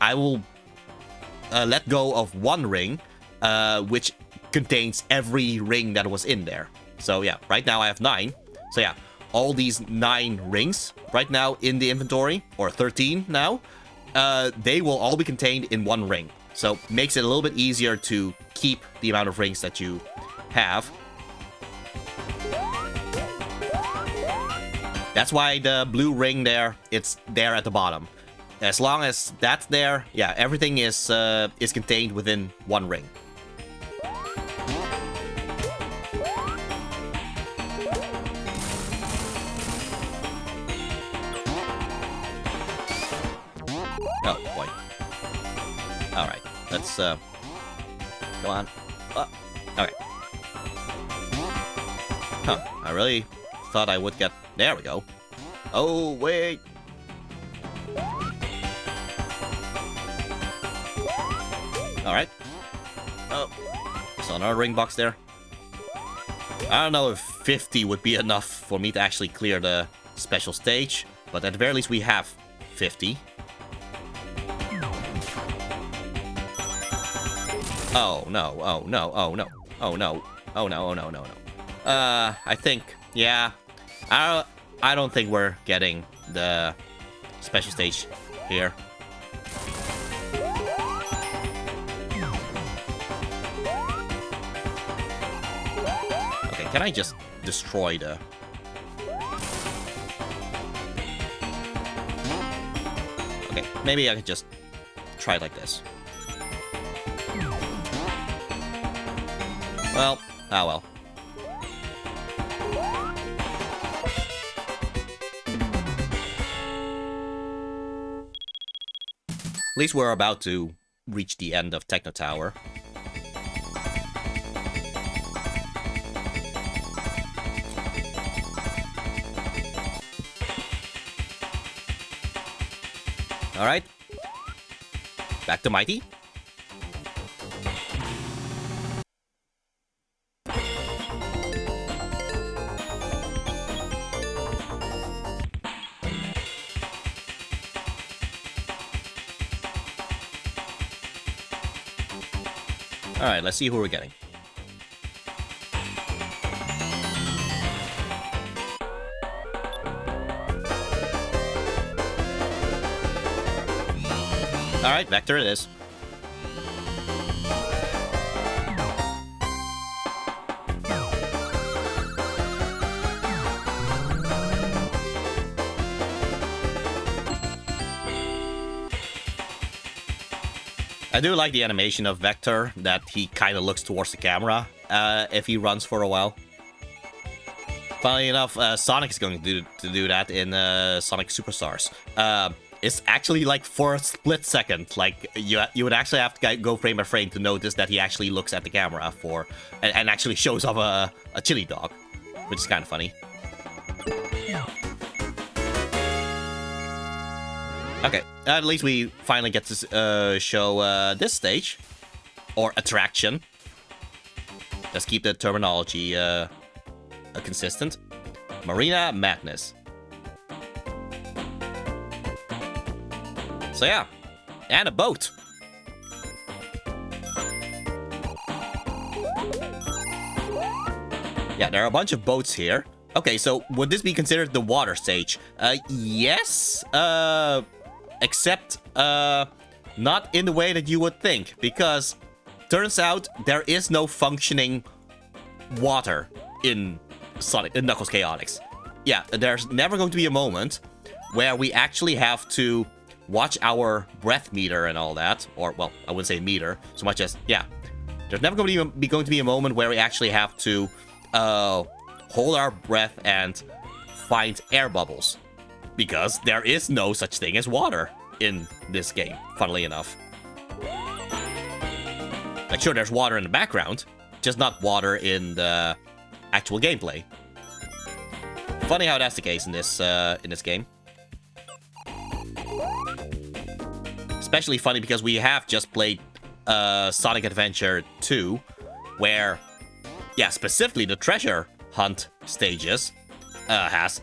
I will let go of one ring, which contains every ring that was in there. So yeah, right now I have 9. So yeah, all these 9 rings right now in the inventory, or 13 now, they will all be contained in one ring. So makes it a little bit easier to keep the amount of rings that you have. That's why the blue ring there, it's there at the bottom. As long as that's there, yeah, everything is contained within one ring. Oh boy. All right, let's go on. Okay. Huh? I really thought I would get. There we go. Oh wait. Alright. Oh. So another ring box there. I don't know if 50 would be enough for me to actually clear the special stage, but at the very least we have 50. Oh no, oh no, oh no, oh no, oh no, oh no, no, no. I think, yeah. I don't think we're getting the special stage here. Okay, can I just destroy the... Okay, maybe I could just try it like this. Well, ah well. At least we're about to reach the end of Techno Tower. Alright. Back to Mighty. Alright, let's see who we're getting. Alright, Vector it is. I do like the animation of Vector, that he kind of looks towards the camera if he runs for a while. Funnily enough, Sonic is going to do that in Sonic Superstars. It's actually like for a split second, like you would actually have to go frame by frame to notice that he actually looks at the camera for and actually shows off a chili dog, which is kind of funny. Okay, at least we finally get to show this stage, or attraction. Let's keep the terminology consistent. Marina Madness. So yeah, and a boat. Yeah, there are a bunch of boats here. Okay, so would this be considered the water stage? Yes. Except, not in the way that you would think, because turns out there is no functioning water in Knuckles Chaotix. Yeah, there's never going to be a moment where we actually have to watch our breath meter and all that, or, well, I wouldn't say meter, so much as, yeah, there's never going to be a moment where we actually have to, hold our breath and find air bubbles. Because there is no such thing as water in this game, funnily enough. Like, sure, there's water in the background, just not water in the actual gameplay. Funny how that's the case in this game. Especially funny because we have just played Sonic Adventure 2, where, yeah, specifically the treasure hunt stages has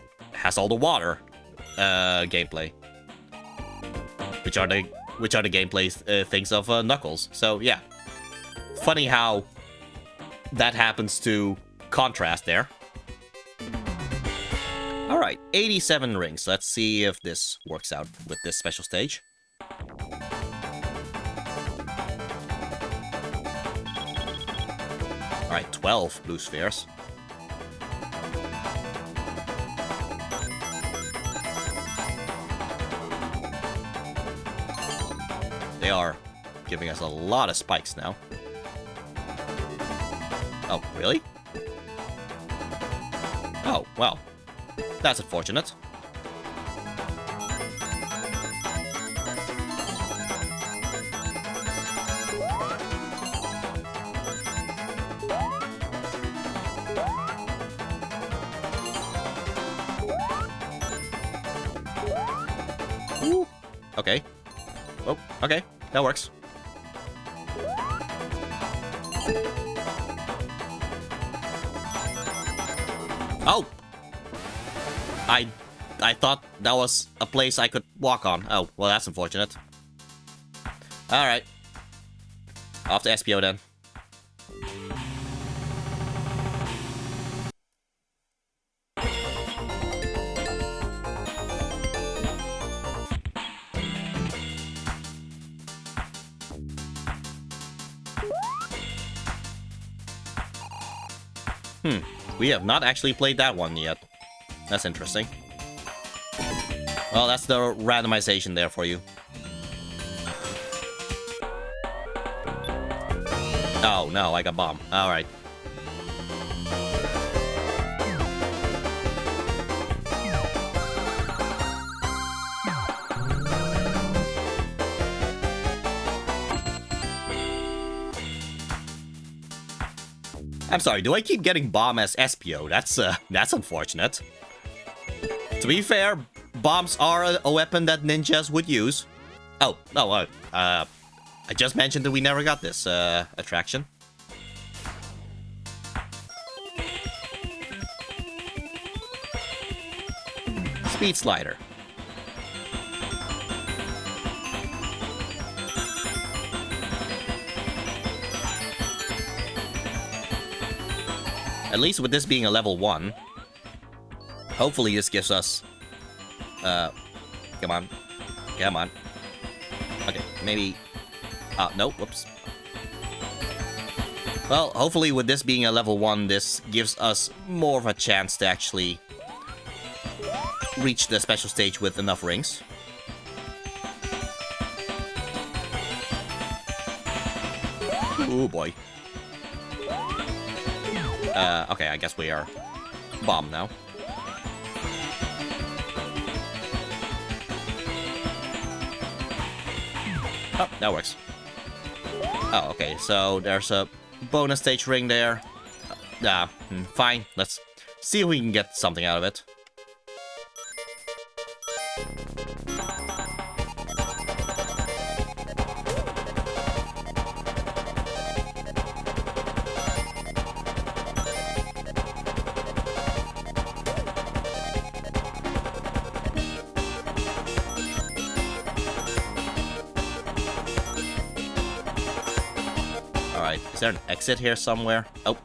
all the water gameplay, which are the gameplay things of Knuckles. So yeah, funny how that happens to contrast there. All right, 87 rings. Let's see if this works out with this special stage. All right, 12 blue spheres. They are giving us a lot of spikes now. Oh, really? Oh, well. That's unfortunate. Ooh. Okay. Oh, okay. That works. Oh! I thought that was a place I could walk on. Oh, well, that's unfortunate. Alright. Off to SPO then. We have not actually played that one yet. That's interesting. Well, that's the randomization there for you. Oh, no, I got bombed. Alright. I'm sorry, do I keep getting bomb as SPO? That's unfortunate. To be fair, bombs are a weapon that ninjas would use. Oh, no, I just mentioned that we never got this attraction. Speed slider. At least with this being a level 1, hopefully this gives us... come on. Come on. Okay, maybe... no, whoops. Well, hopefully with this being a level 1, this gives us more of a chance to actually reach the special stage with enough rings. Oh boy. Okay, I guess we are bombed now. Oh, that works. Oh, okay, so there's a bonus stage ring there. Fine. Let's see if we can get something out of it. Alright, is there an exit here somewhere? Oh,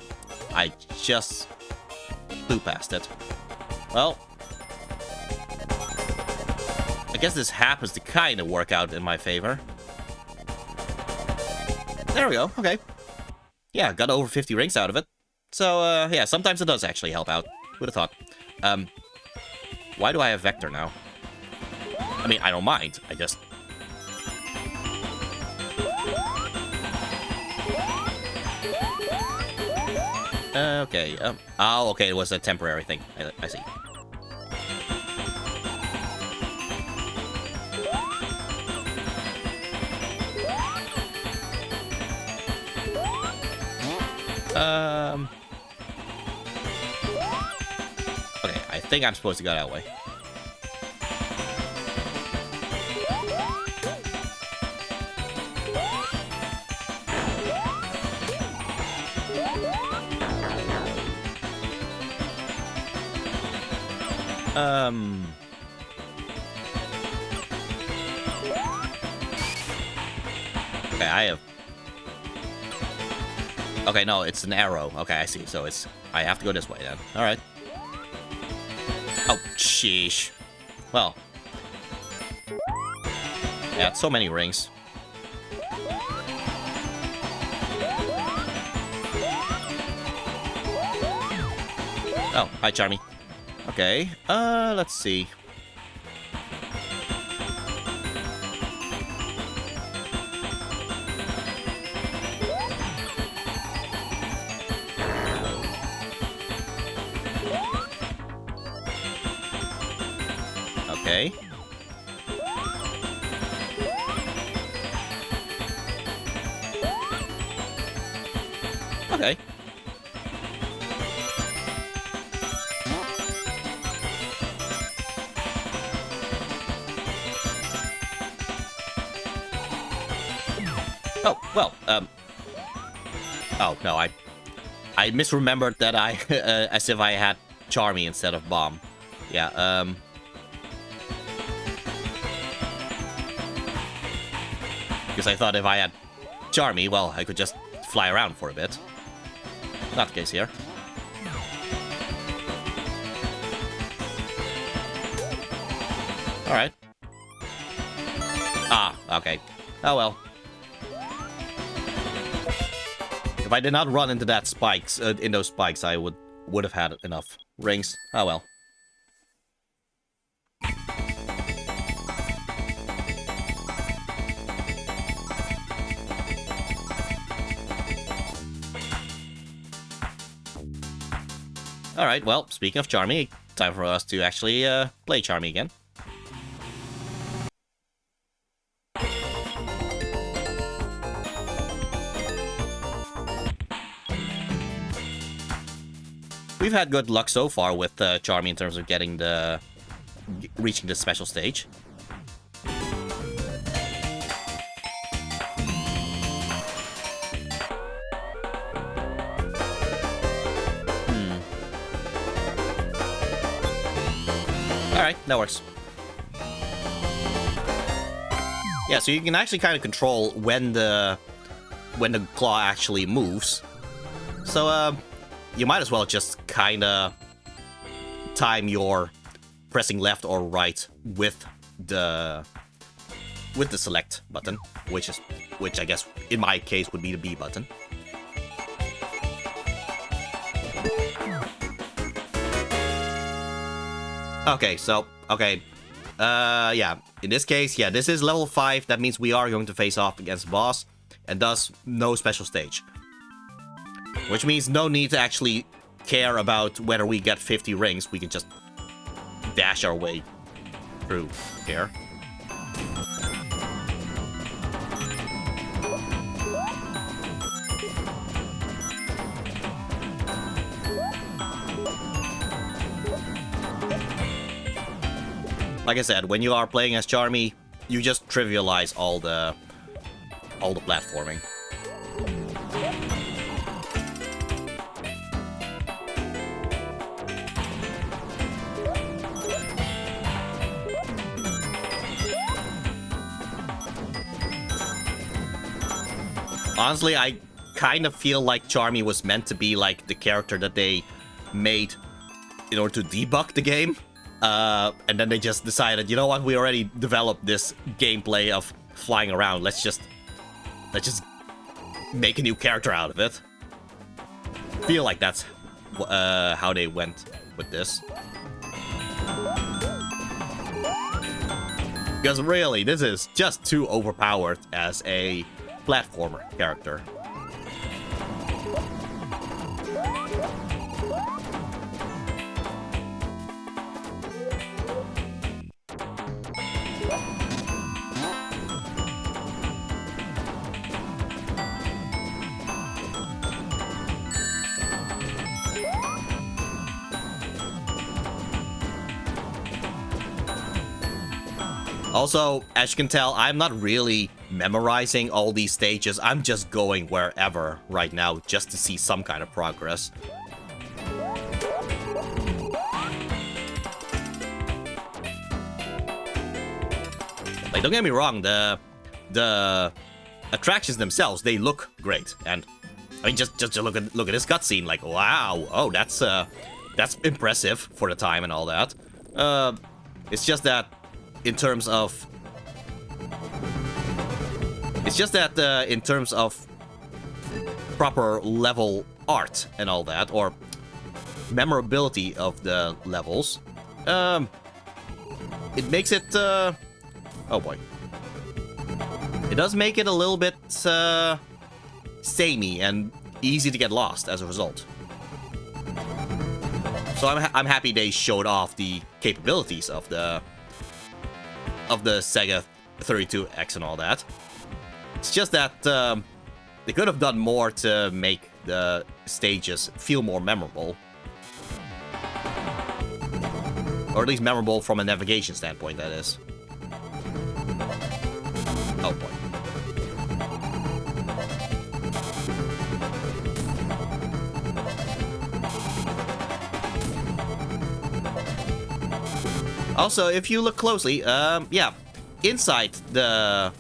I just flew past it. Well, I guess this happens to kind of work out in my favor. There we go, okay. Yeah, got over 50 rings out of it. So, yeah, sometimes it does actually help out. Who'd have thought? Why do I have Vector now? I mean, I don't mind, I just... okay, oh, okay, it was a temporary thing. I see. Okay, I think I'm supposed to go that way. Okay, I have... Okay, no, it's an arrow. Okay, I see. So it's... I have to go this way then. Alright. Oh, sheesh. Well. Yeah, so many rings. Oh, hi, Charmy. Okay, let's see. Okay. Okay. Oh, well, oh, no, I misremembered that I, as if I had Charmy instead of Bomb. Yeah, because I thought if I had Charmy, well, I could just fly around for a bit. Not the case here. Alright. Ah, okay. Oh well. If I did not run into that spikes, in those spikes, I would have had enough rings. Oh well. Alright, well, speaking of Charmy, time for us to actually play Charmy again. We've had good luck so far with Charmy in terms of getting reaching the special stage. Alright, that works. Yeah, so you can actually kind of control when the claw actually moves. So, you might as well just kind of time your pressing left or right with the select button, which I guess in my case would be the B button. Okay, so yeah, in this case, yeah, this is level 5. That means we are going to face off against the boss, and thus no special stage. Which means no need to actually care about whether we get 50 rings. We can just dash our way through here. Like I said, when you are playing as Charmy, you just trivialize all the platforming. Honestly, I kind of feel like Charmy was meant to be like the character that they made in order to debug the game. And then they just decided, you know what, we already developed this gameplay of flying around. Let's just make a new character out of it. I feel like that's how they went with this. Because really, this is just too overpowered as a platformer character. Also, as you can tell, I'm not really memorizing all these stages. I'm just going wherever right now just to see some kind of progress. Like, don't get me wrong, the attractions themselves, they look great. And I mean, just look at this cutscene. Like, wow, oh, that's impressive for the time and all that. It's just that in terms of proper level art and all that, or memorability of the levels, it makes it oh boy, it does make it a little bit samey and easy to get lost as a result. So I'm happy they showed off the capabilities of the Sega 32X and all that. It's just that they could have done more to make the stages feel more memorable. Or at least memorable from a navigation standpoint, that is. Oh boy. Also, if you look closely, yeah, inside the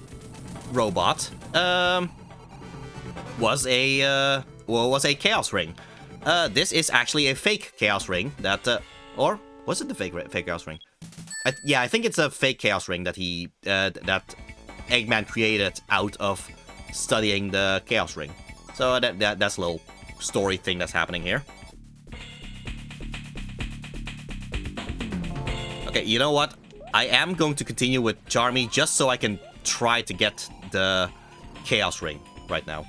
robot was a chaos ring. This is actually a fake chaos ring that, or was it the fake chaos ring? Yeah, I think it's a fake chaos ring that that Eggman created out of studying the chaos ring. So that's a little story thing that's happening here. Okay, you know what? I am going to continue with Charmy just so I can try to get the Chaos Ring right now.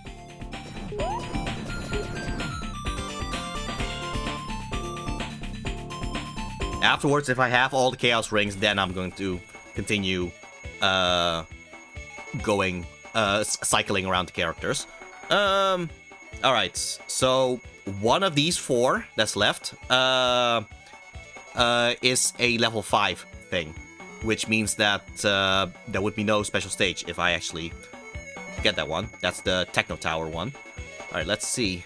Afterwards, if I have all the Chaos Rings, then I'm going to continue cycling around the characters. Alright, so one of these 4 that's left is a level 5 thing, which means that there would be no special stage if I actually get that one. That's the Techno Tower one. Alright, let's see.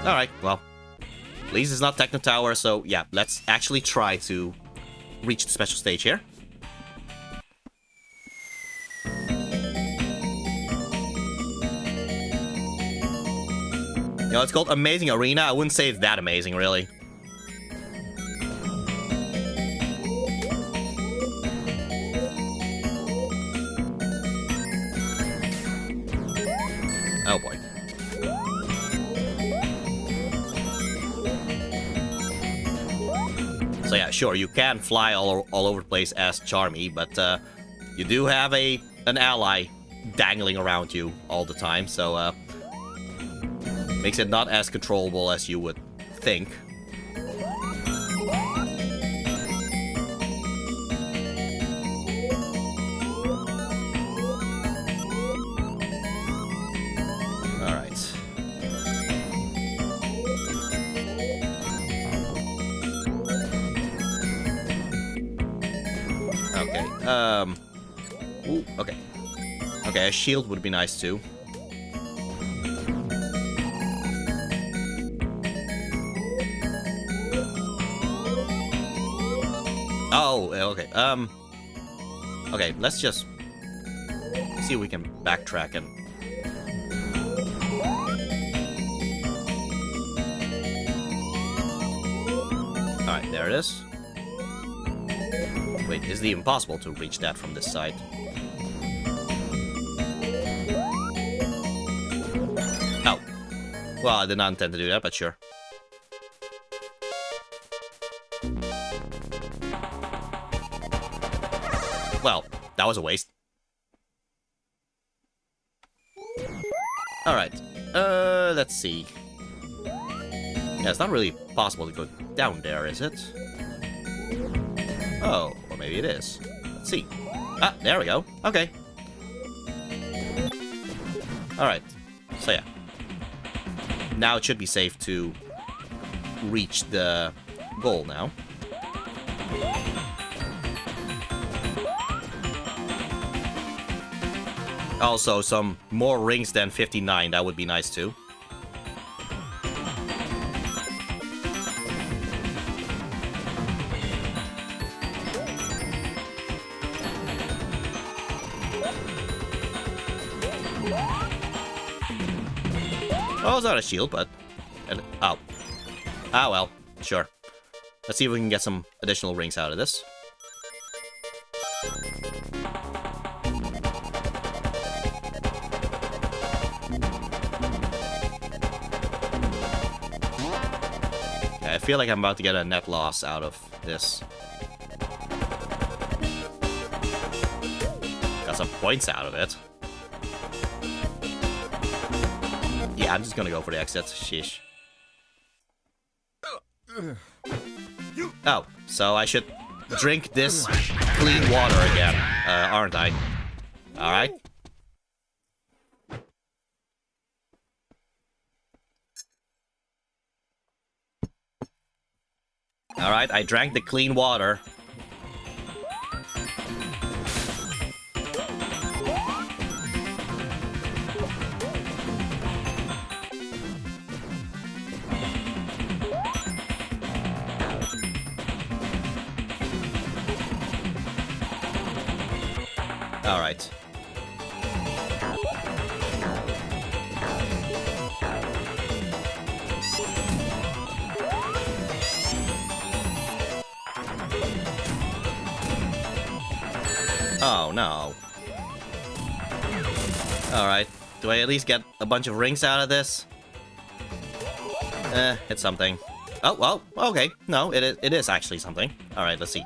Alright, well, At least it's not Techno Tower, so yeah, let's actually try to reach the special stage here. You know, it's called Amazing Arena. I wouldn't say it's that amazing, really. Oh boy. So yeah, sure, you can fly all over the place as Charmy, but you do have an ally dangling around you all the time, so makes it not as controllable as you would think. Alright. Okay, ooh, okay. Okay, a shield would be nice too. Oh, okay. Okay, let's just see if we can backtrack and... Alright, there it is. Wait, is it even possible to reach that from this side? Oh. Well, I did not intend to do that, but sure. Well, that was a waste. Alright. Let's see. Yeah, it's not really possible to go down there, is it? Oh, or maybe it is. Let's see. Ah, there we go. Okay. Alright. So yeah. Now it should be safe to reach the goal now. Also, some more rings than 59, that would be nice too. Oh, it's not a shield, but... oh. Ah, well. Sure. Let's see if we can get some additional rings out of this. I feel like I'm about to get a net loss out of this. Got some points out of it. Yeah, I'm just gonna go for the exit. Sheesh. Oh, so I should drink this clean water again, aren't I? Alright. Alright, I drank the clean water. Alright. Oh, no. Alright. Do I at least get a bunch of rings out of this? It's something. Oh, well, okay. No, it is actually something. Alright, let's see.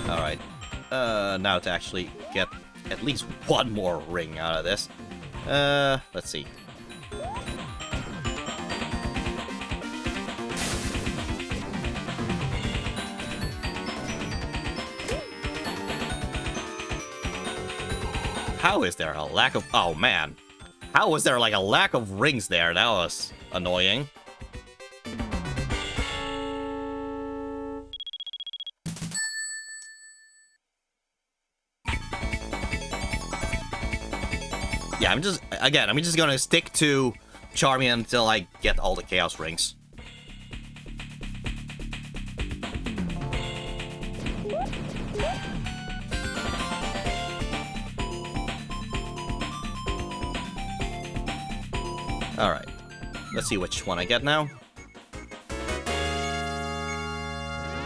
Alright. Now to actually get at least one more ring out of this. Let's see. How is there a lack of... oh, man. How was there, like, a lack of rings there? That was annoying. Yeah, I'm just gonna stick to Charmy until I get all the Chaos Rings. Alright. Let's see which one I get now.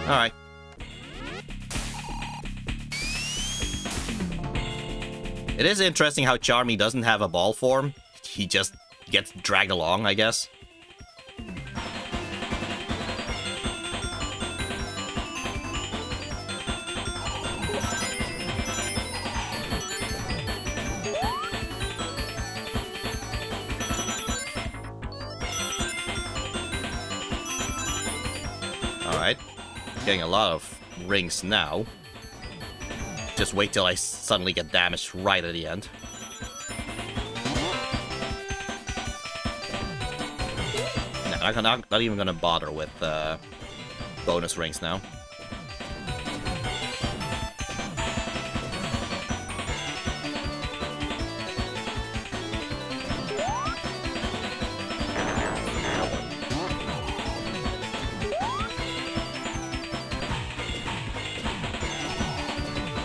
Alright. It is interesting how Charmy doesn't have a ball form. He just gets dragged along, I guess. Alright. Getting a lot of rings now. Just wait till I suddenly get damaged right at the end. No, I'm not even gonna bother with bonus rings now.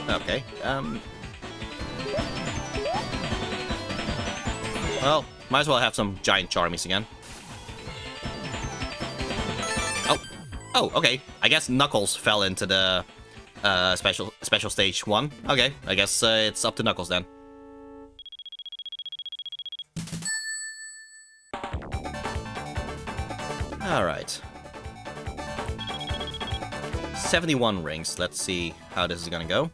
Okay, well, might as well have some giant Charmies again. Oh, okay. I guess Knuckles fell into the special stage 1. Okay, I guess it's up to Knuckles then. Alright. 71 rings. Let's see how this is gonna go.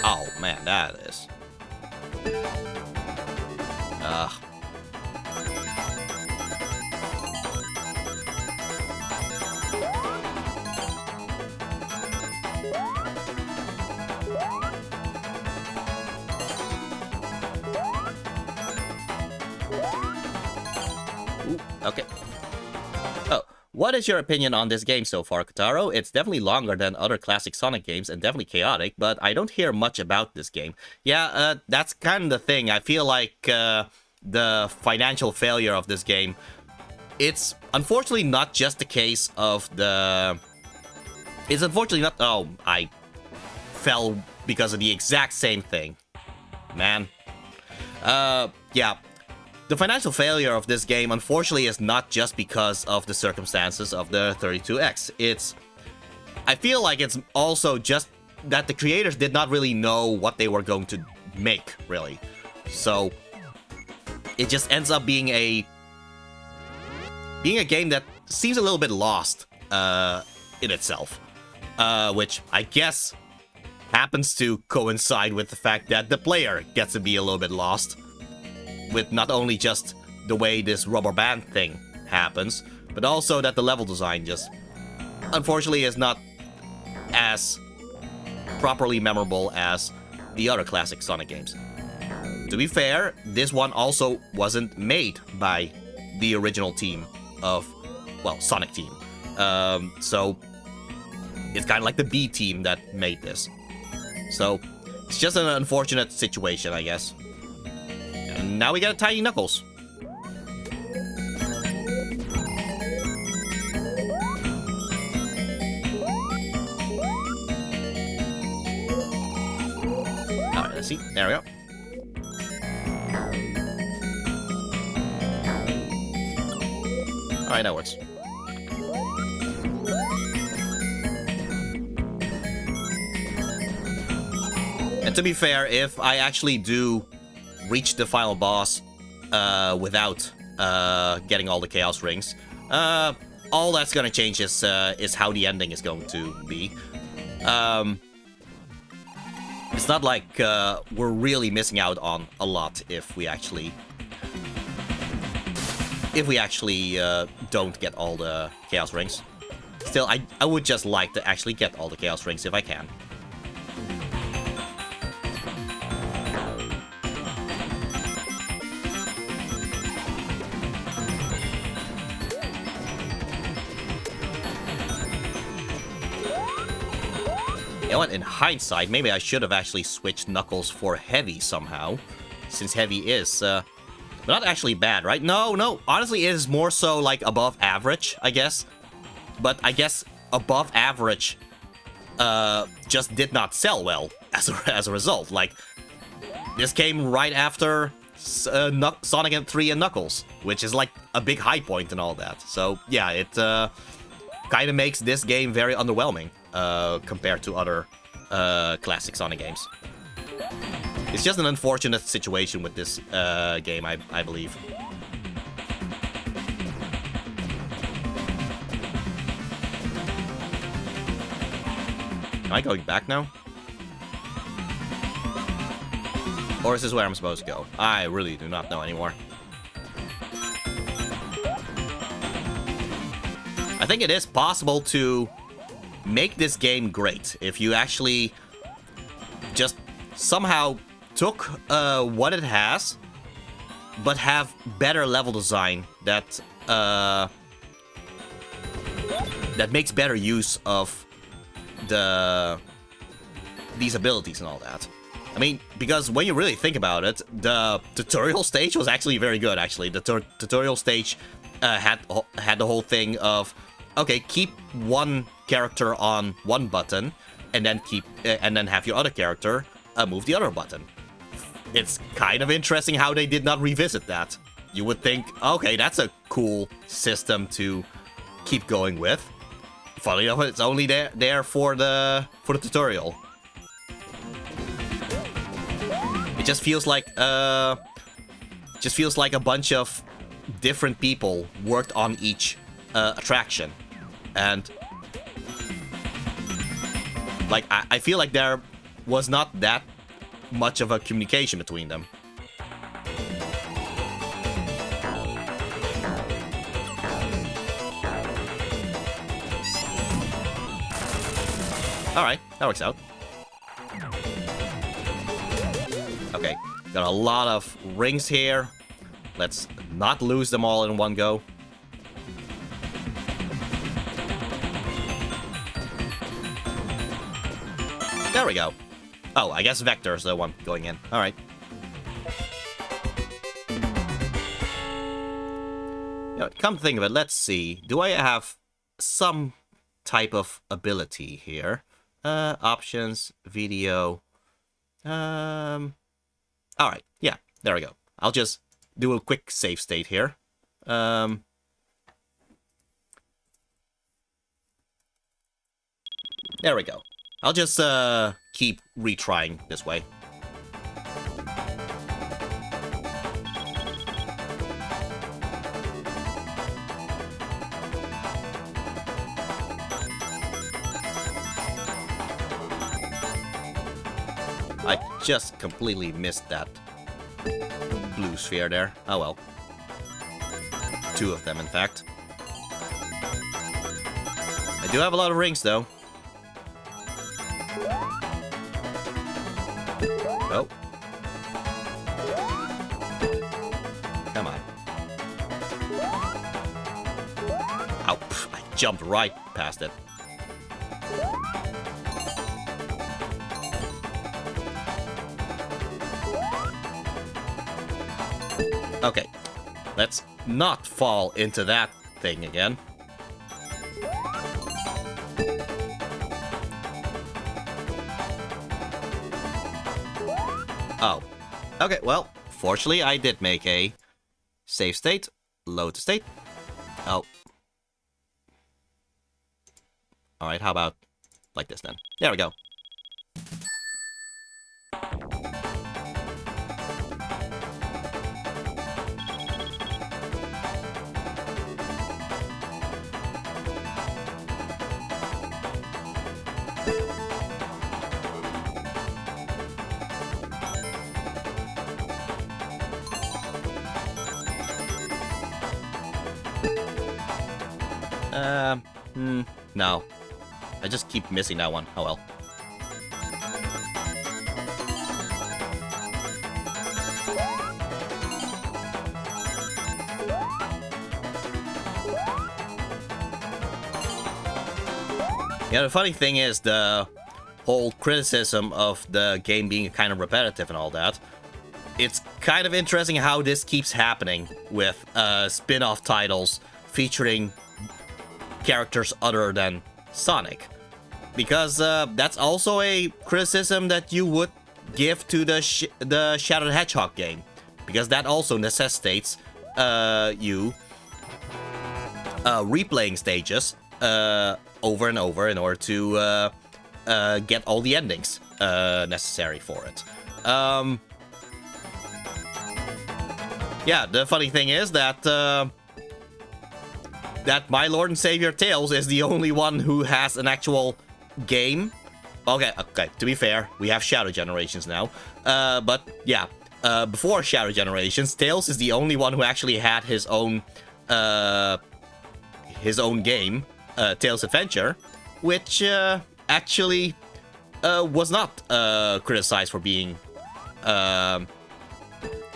Oh, man, that is... Ooh, okay. Oh, what is your opinion on this game so far, Kotaro? It's definitely longer than other classic Sonic games and definitely chaotic, but I don't hear much about this game. Yeah, that's kind of the thing. I feel like the financial failure of this game, it's unfortunately not just the case of the... It's unfortunately not... Oh, I fell because of the exact same thing. Man. Yeah. The financial failure of this game, unfortunately, is not just because of the circumstances of the 32X. It's... I feel like it's also just that the creators did not really know what they were going to make, really. So, it just ends up being a game that seems a little bit lost in itself. Which, I guess, happens to coincide with the fact that the player gets to be a little bit lost. With not only just the way this rubber band thing happens, but also that the level design just, unfortunately, is not as properly memorable as the other classic Sonic games. To be fair, this one also wasn't made by the original team of, well, Sonic Team. So, it's kind of like the B team that made this. So, it's just an unfortunate situation, I guess. And now we got a tiny Knuckles. Alright, let's see. There we go. Alright, that works. And to be fair, if I actually do reach the final boss without getting all the Chaos Rings, all that's gonna change is how the ending is going to be. It's not like we're really missing out on a lot if we actually don't get all the Chaos Rings. Still, I would just like to actually get all the Chaos Rings if I can. You know what, in hindsight, maybe I should have actually switched Knuckles for Heavy somehow. Since Heavy is, not actually bad, right? No, honestly, it is more so, like, above average, I guess. But I guess above average, just did not sell well as a result. Like, this came right after Sonic 3 and Knuckles, which is, like, a big high point and all that. So, yeah, it, kind of makes this game very underwhelming, compared to other, classic Sonic games. It's just an unfortunate situation with this game, I believe. Am I going back now? Or is this where I'm supposed to go? I really do not know anymore. I think it is possible to make this game great if you actually just somehow took what it has, but have better level design that that makes better use of these abilities and all that. I mean, because when you really think about it, the tutorial stage was actually very good. Actually, the tutorial stage had the whole thing of, okay, keep one character on one button, and then have your other character move the other button. It's kind of interesting how they did not revisit that. You would think, okay, that's a cool system to keep going with. Funnily enough, it's only there for the tutorial. It just feels like a bunch of different people worked on each attraction, and like I feel like there was not that much of a communication between them. Alright, that works out. Okay, got a lot of rings here. Let's not lose them all in one go. There we go. Oh, I guess Vector's the one going in. Alright. You know, come to think of it, let's see. Do I have some type of ability here? Options, video. Alright, yeah, there we go. I'll just do a quick save state here. There we go. I'll just keep retrying this way. I just completely missed that blue sphere there. Oh well. Two of them, in fact. I do have a lot of rings, though. Oh. Come on. Ow, I jumped right past it. Okay, let's not fall into that thing again. Oh, okay, well, fortunately I did make a save state, load to state. Oh. Alright, how about like this then? There we go. No. I just keep missing that one. Oh well. Yeah, the funny thing is, the whole criticism of the game being kind of repetitive and all that, it's kind of interesting how this keeps happening with spin-off titles featuring characters other than Sonic. Because that's also a criticism that you would give to the Shadow the Hedgehog game. Because that also necessitates you replaying stages over and over in order to get all the endings necessary for it. Yeah, the funny thing is that that my Lord and Savior Tails is the only one who has an actual game. Okay, to be fair, we have Shadow Generations now. But yeah, before Shadow Generations, Tails is the only one who actually had his own game, Tails Adventure, which actually was not criticized for being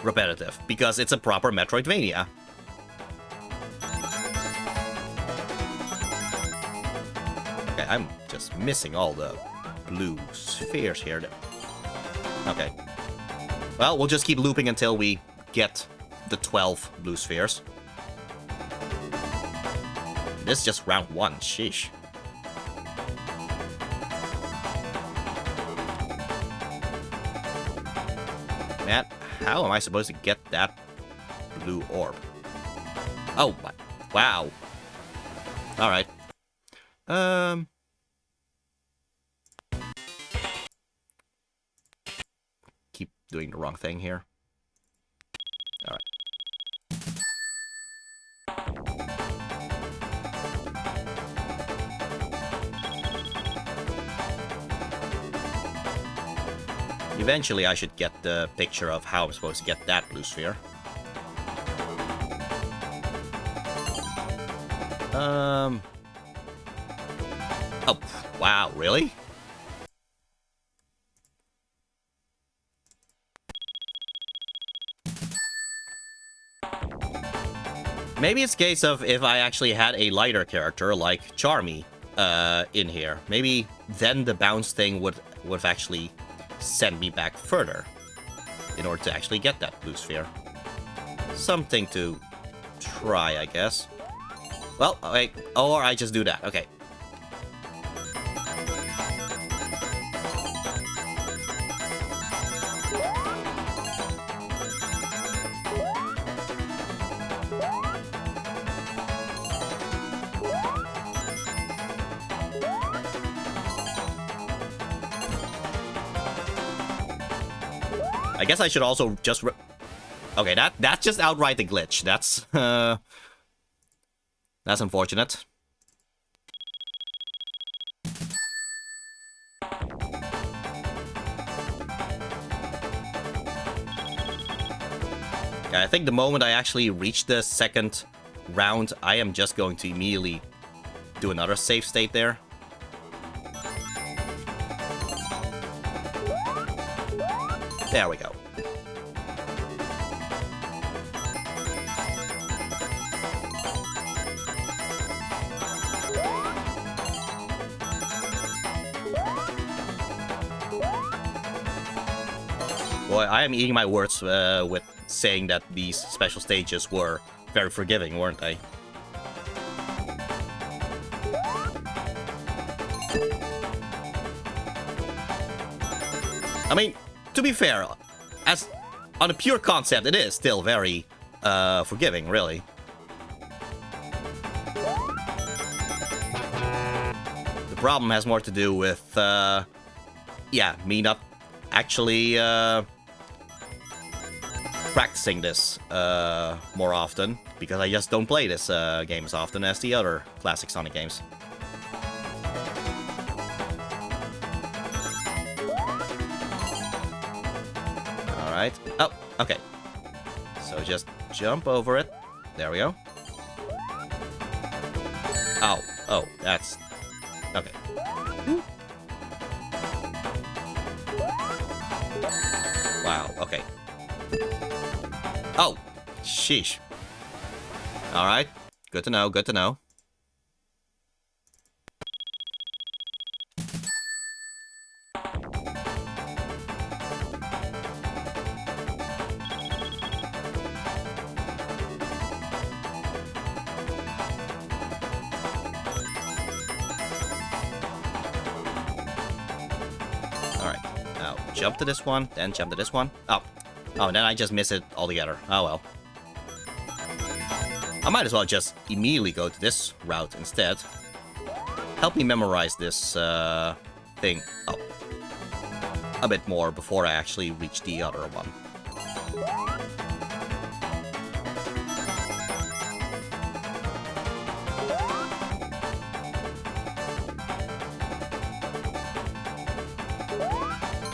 repetitive, because it's a proper Metroidvania. Okay, I'm just missing all the blue spheres here. Okay. Well, we'll just keep looping until we get the 12 blue spheres. This is just round 1, sheesh. Man, how am I supposed to get that blue orb? Oh my, wow. Alright. Keep doing the wrong thing here. Alright. Eventually I should get the picture of how I'm supposed to get that blue sphere. Oh, wow, really? Maybe it's a case of if I actually had a lighter character like Charmy in here. Maybe then the bounce thing would have actually send me back further in order to actually get that blue sphere. Something to try, I guess. Well, wait, or I just do that. Okay. I guess I should also just... Okay, that's just outright a glitch. That's unfortunate. Okay, I think the moment I actually reach the second round, I am just going to immediately do another save state there. There we go. Boy, I am eating my words with saying that these special stages were very forgiving, weren't they? I mean, to be fair, as on a pure concept, it is still very forgiving, really. The problem has more to do with, yeah, me not actually practicing this more often, because I just don't play this game as often as the other classic Sonic games. Alright. Oh, okay. So just jump over it. There we go. Oh, oh, that's... Okay. Wow, okay. Oh, sheesh. Alright, good to know, good to know. jump to this one, then jump to this one. Oh. Oh, and then I just miss it altogether. Oh well. I might as well just immediately go to this route instead. Help me memorize this thing. Oh. A bit more before I actually reach the other one.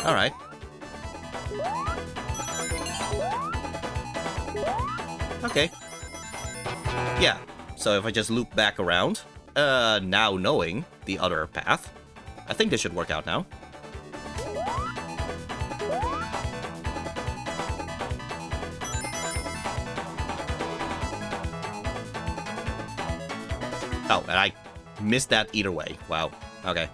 Alright. Okay. Yeah, so if I just loop back around, now knowing the other path, I think this should work out now. Oh, and I missed that either way. Wow. Okay.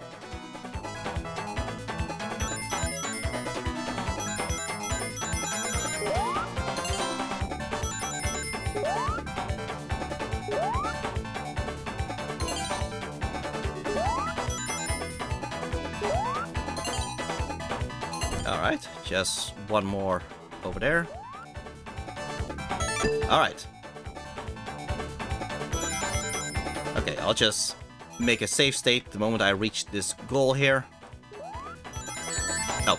Alright, just one more over there. Alright. Okay, I'll just make a save state the moment I reach this goal here. Oh.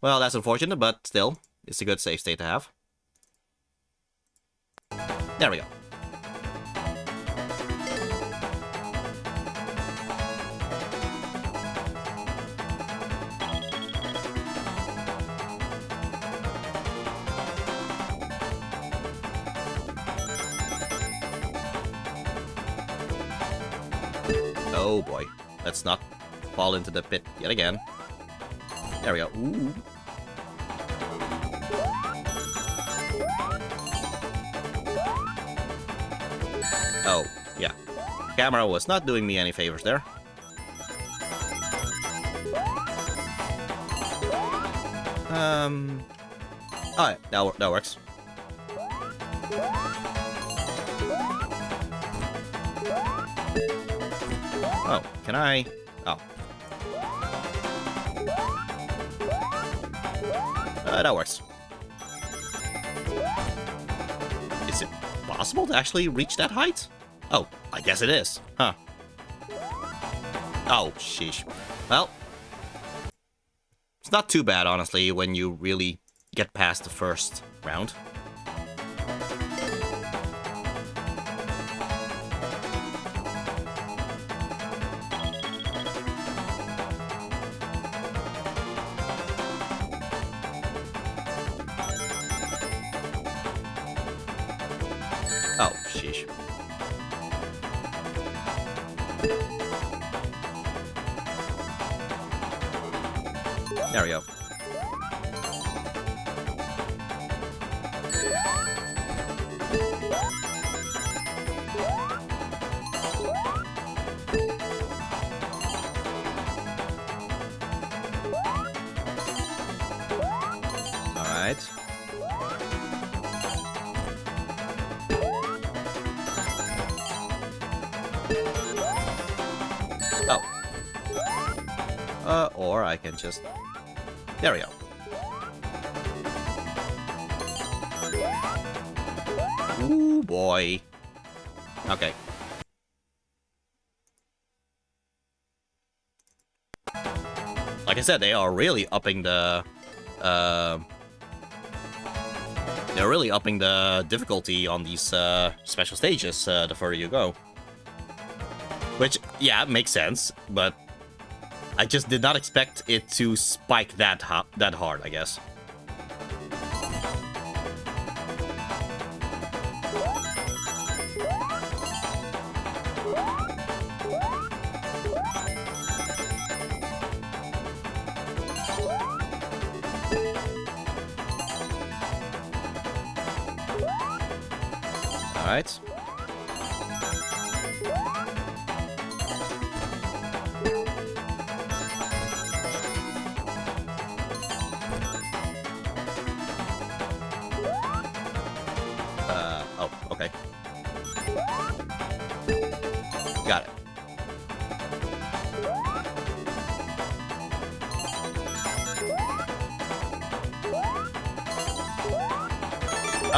Well, that's unfortunate, but still, it's a good save state to have. There we go. Oh boy, let's not fall into the pit yet again. There we go. Ooh. Oh, yeah. Camera was not doing me any favors there. Oh, yeah, that works. Oh, can I? Oh. That works. Is it possible to actually reach that height? Oh, I guess it is. Huh. Oh, sheesh. Well, it's not too bad, honestly, when you really get past the first round. Oh, sheesh. There we go. All right. Oh. Or I can just... There we go. Ooh, boy. Okay. Like I said, they are really upping the... they're really upping the difficulty on these special stages the further you go. Which, yeah, makes sense, but I just did not expect it to spike that hard, I guess. All right. Oh, okay. Got it.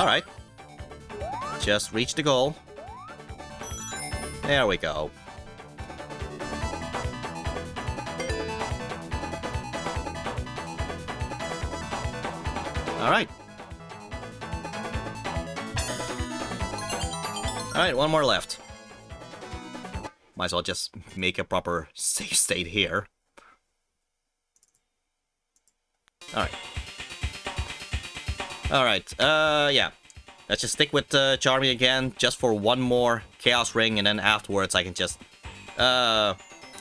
Alright. Just reach the goal. There we go. Alright. Alright, one more left. Might as well just make a proper save state here. Alright. Alright, yeah. Let's just stick with Charmy again, just for one more Chaos Ring, and then afterwards I can just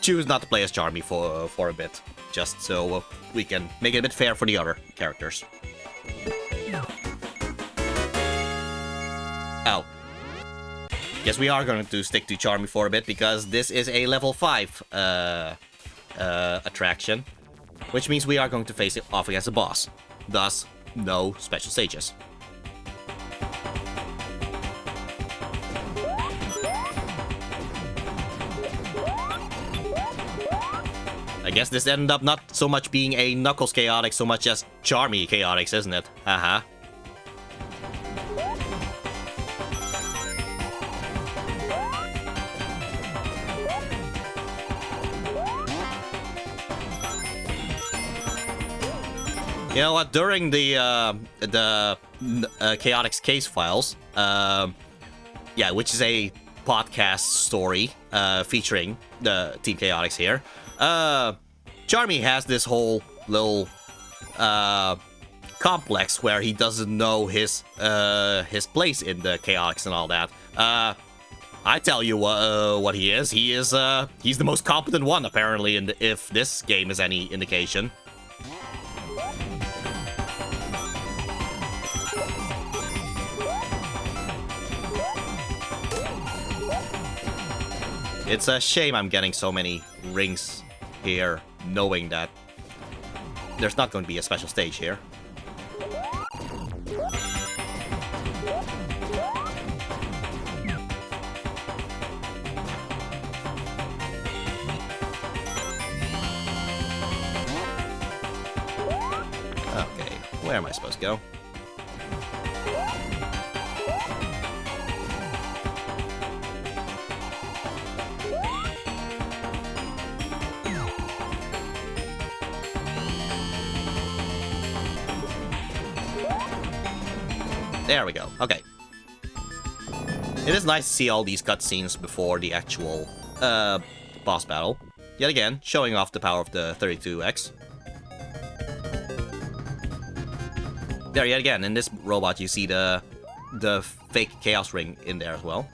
choose not to play as Charmy for a bit. Just so we can make it a bit fair for the other characters. Oh. Guess we are going to stick to Charmy for a bit, because this is a level 5 attraction. Which means we are going to face it off against a boss. Thus, no special stages. I guess this ended up not so much being a Knuckles Chaotix, so much as Charmy Chaotix, isn't it? Haha. You know what? During the Chaotix case files, yeah, which is a podcast story featuring the Team Chaotix here. Charmy has this whole little complex where he doesn't know his place in the Chaotix and all that. I tell you what he is. He's the most competent one apparently, if this game is any indication. It's a shame I'm getting so many rings here, knowing that there's not going to be a special stage here. Okay, where am I supposed to go? There we go. Okay. It is nice to see all these cutscenes before the actual boss battle. Yet again, showing off the power of the 32X. There, yet again, in this robot you see the fake Chaos Ring in there as well.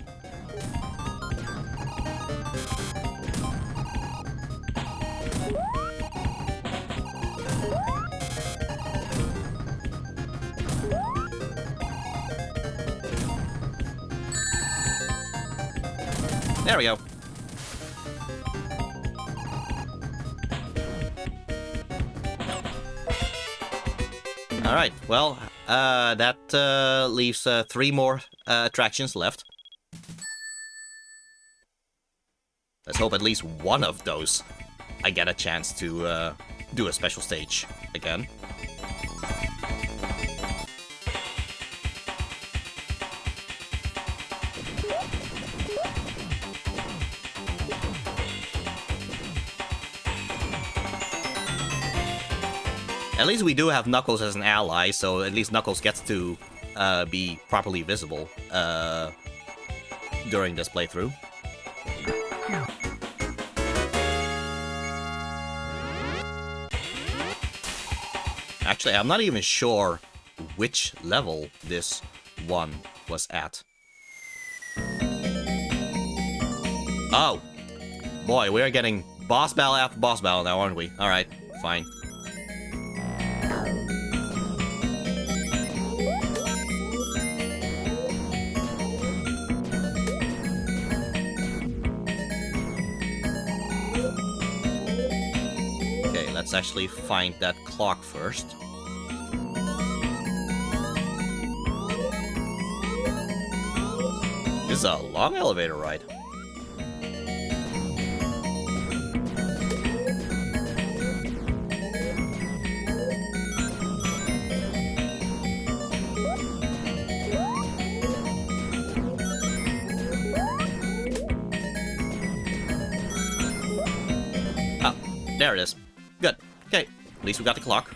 There we go. Alright, well, that leaves 3 more attractions left. Let's hope at least one of those I get a chance to do a special stage again. At least we do have Knuckles as an ally, so at least Knuckles gets to be properly visible during this playthrough. Actually, I'm not even sure which level this one was at. Oh! Boy, we're getting boss battle after boss battle now, aren't we? Alright, fine. Let's actually find that clock first. This is a long elevator ride. there it is. Good. Okay, at least we got the clock.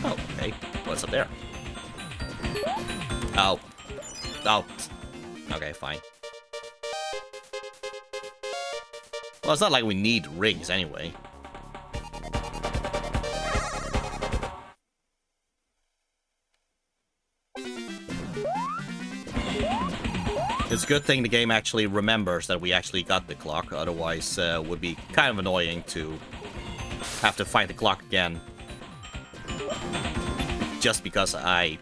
Oh, okay. What's up there? Oh. Oh. Okay, fine. Well, it's not like we need rings anyway. It's a good thing the game actually remembers that we actually got the clock, otherwise it would be kind of annoying to have to find the clock again. Just because I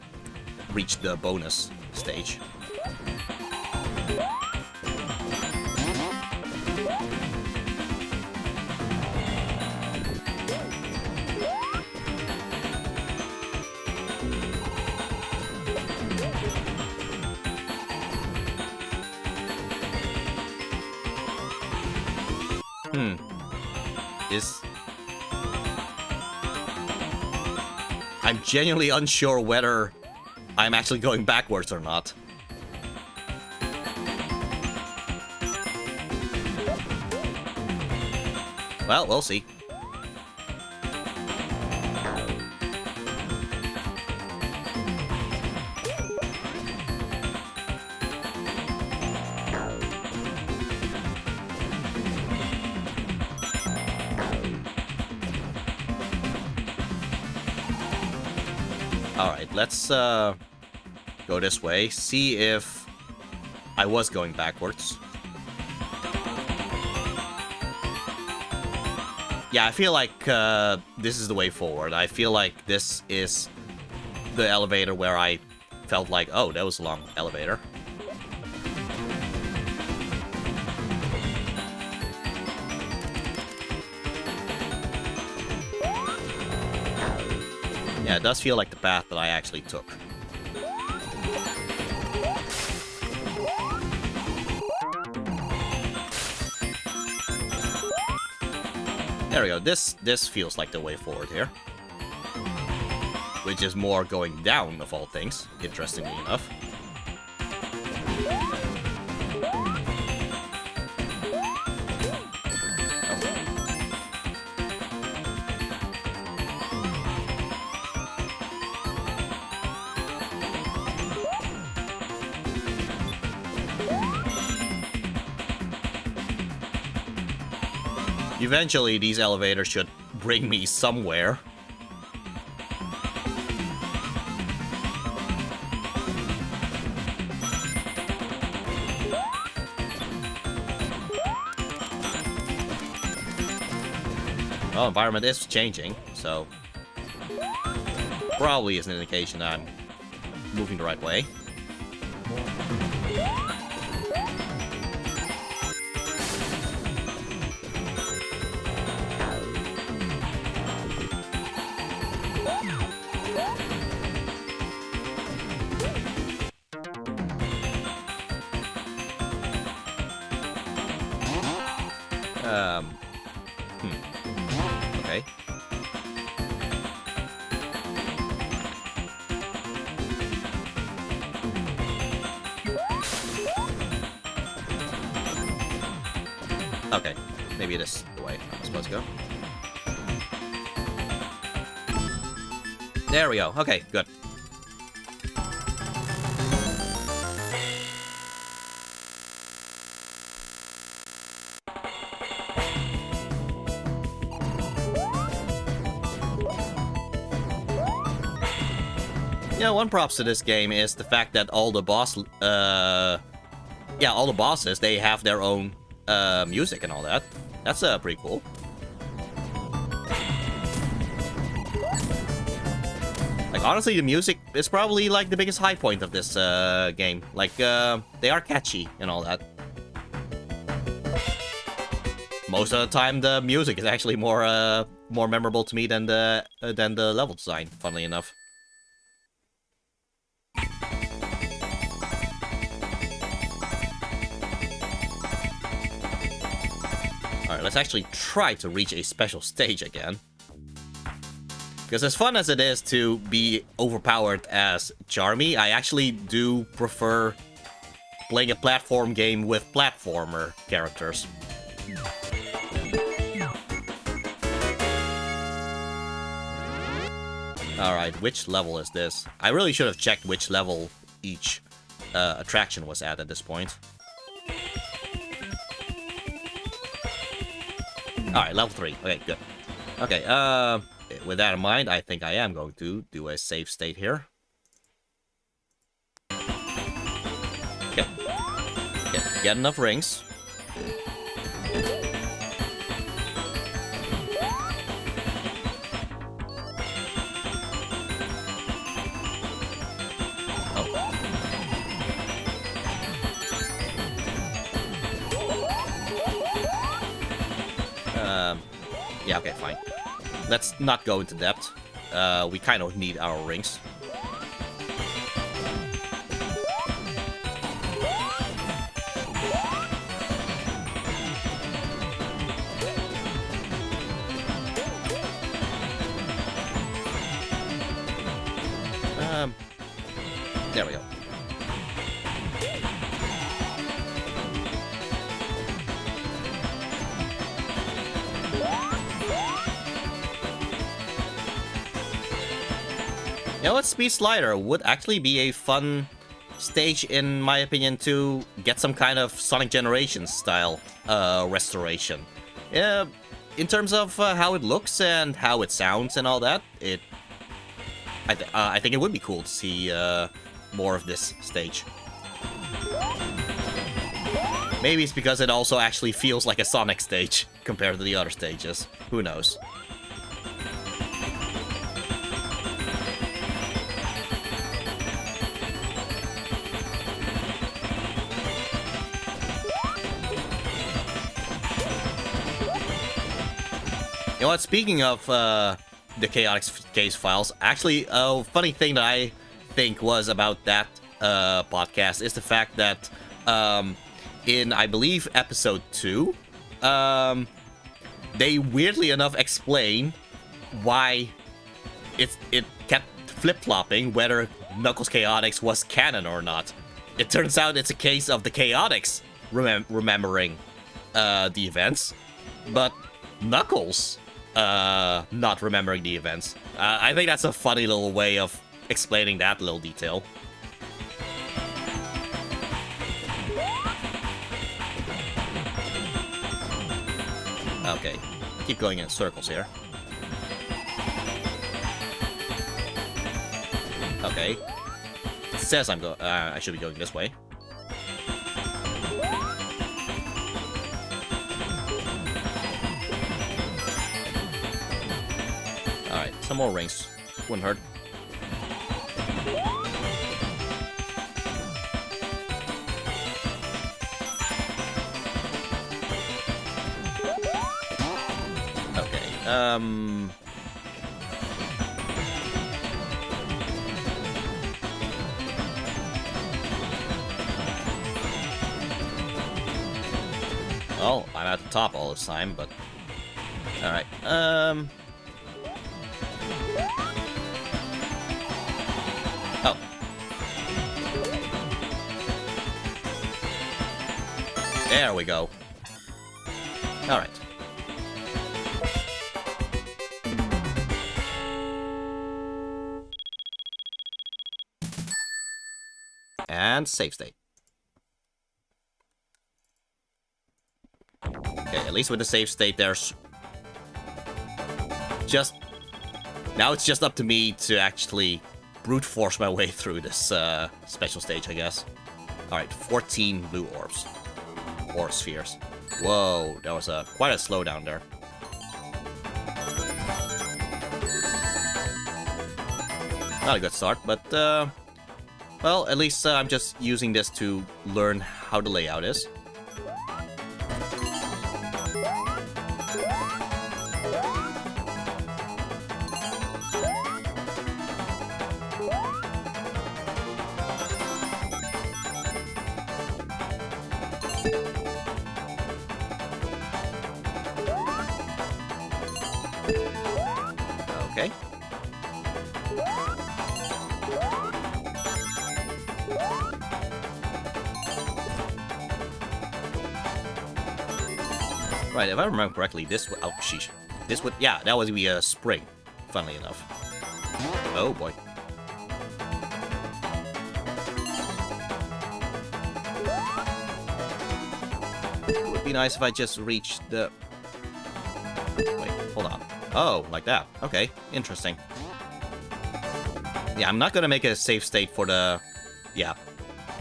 reached the bonus stage. I'm genuinely unsure whether I'm actually going backwards or not. Well, we'll see. Alright, let's go this way, see if I was going backwards. Yeah, I feel like this is the way forward. I feel like this is the elevator where I felt like, oh, that was a long elevator. Yeah, it does feel like the path that I actually took. There we go. This feels like the way forward here. Which is more going down, of all things, interestingly enough. Eventually, these elevators should bring me somewhere. Oh, environment is changing, so probably is an indication that I'm moving the right way. Okay. Okay, maybe this is the way I'm supposed to go. There we go. Okay, good. You know, one props to this game is the fact that all the all the bosses, they have their own music and all that. That's pretty cool. Like, honestly, the music is probably like the biggest high point of this game. Like, they are catchy and all that. Most of the time, the music is actually more memorable to me than the level design, funnily enough. Alright, let's actually try to reach a special stage again. Because as fun as it is to be overpowered as Charmy, I actually do prefer playing a platform game with platformer characters. Alright, which level is this? I really should have checked which level each attraction was at this point. Alright, level 3. Okay, good. Okay, with that in mind, I think I am going to do a save state here. Okay. Get enough rings. Yeah, okay, fine. Let's not go into depth. We kind of need our rings. There we go. You know what, Speed Slider would actually be a fun stage, in my opinion, to get some kind of Sonic Generations style restoration. Yeah, in terms of how it looks and how it sounds and all that, I think it would be cool to see more of this stage. Maybe it's because it also actually feels like a Sonic stage compared to the other stages. Who knows? You know what, speaking of the Chaotix case files, actually, a funny thing that I think was about that podcast is the fact that in, I believe, episode 2, they weirdly enough explain why it kept flip-flopping whether Knuckles Chaotix was canon or not. It turns out it's a case of the Chaotix remembering the events, but Knuckles not remembering the events. I think that's a funny little way of explaining that little detail. Okay, keep going in circles here. Okay, it says I should be going this way. Alright, some more rings. Wouldn't hurt. Okay, well, I'm at the top all this time, but... Alright, Oh. There we go. Alright. And save state. Okay, at least with the save state, there's just... Now it's just up to me to actually brute force my way through this special stage, I guess. Alright, 14 blue orbs. Or spheres. Whoa, that was quite a slowdown there. Not a good start, but well, at least I'm just using this to learn how the layout is. Okay. Right, if I remember correctly, this would... Oh, sheesh. This would... Yeah, that would be a spring, funnily enough. Oh, boy. It would be nice if I just reached the... Wait, hold on. Oh, like that. Okay, interesting. Yeah, I'm not gonna make a safe state for the... Yeah.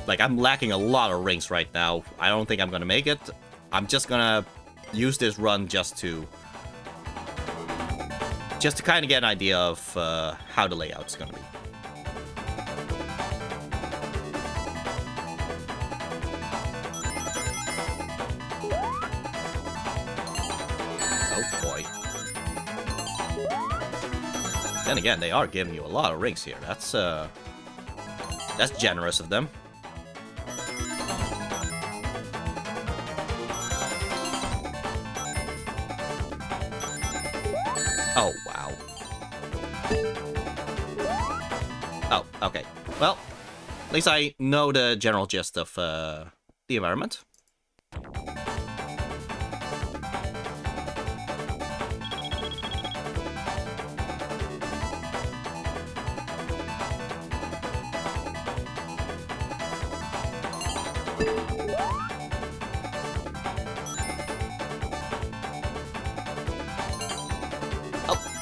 Like, I'm lacking a lot of rings right now. I don't think I'm gonna make it. I'm just gonna use this run just to kind of get an idea of how the layout's gonna be. Oh boy. Then again, they are giving you a lot of rings here. That's generous of them. Oh, wow. Oh, okay. Well, at least I know the general gist of the environment.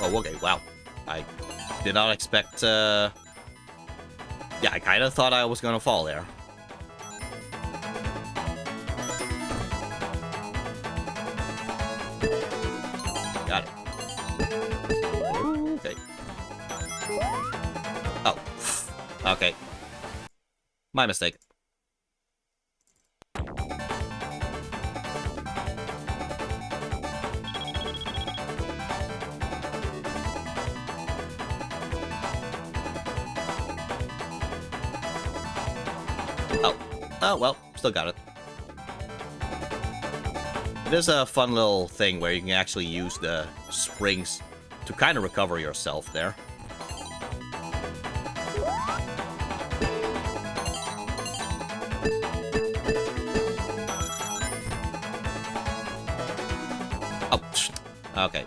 Oh, okay, wow. I did not expect, yeah, I kind of thought I was gonna fall there. Got it. Okay. Oh. Okay. My mistake. Oh, well, still got it. It is a fun little thing where you can actually use the springs to kind of recover yourself there. Oh, okay.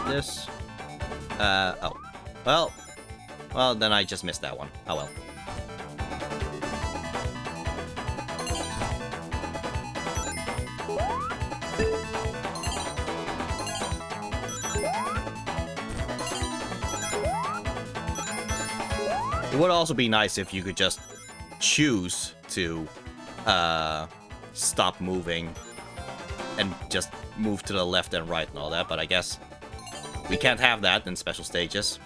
This. Oh. Well, then I just missed that one. Oh well. It would also be nice if you could just choose to stop moving and just move to the left and right and all that, but I guess we can't have that in special stages.